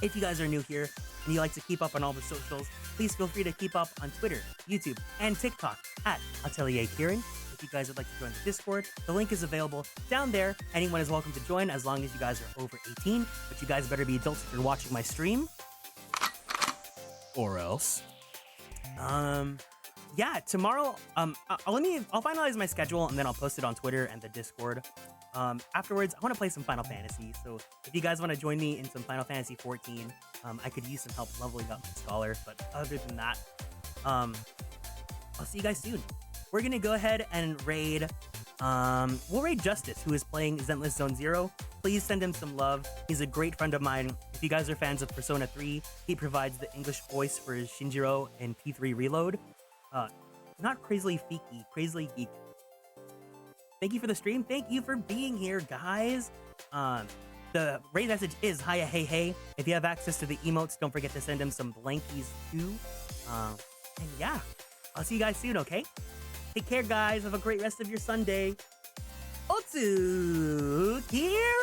Speaker 2: if you guys are new here and you like to keep up on all the socials, please feel free to keep up on Twitter, YouTube, and TikTok at Atelier Kieran. If you guys would like to join the Discord, the link is available down there. Anyone is welcome to join as long as you guys are over 18, but you guys better be adults if you're watching my stream. Or else. Yeah, tomorrow, I'll finalize my schedule and then I'll post it on Twitter and the Discord. Afterwards, I want to play some Final Fantasy, so if you guys want to join me in some Final Fantasy 14, I could use some help leveling up my Scholar, but other than that, I'll see you guys soon. We're gonna go ahead and raid. We'll raid Justice, who is playing Zentless Zone Zero. Please send him some love. He's a great friend of mine. If you guys are fans of Persona 3, he provides the English voice for Shinjiro in P3 Reload. Not crazily feeky, crazily geek. Thank you for the stream. Thank you for being here, guys. The raid message is hiya hey hey. If you have access to the emotes, don't forget to send him some blankies too. And yeah, I'll see you guys soon, okay? Take care, guys. Have a great rest of your Sunday. Otsu Kieran!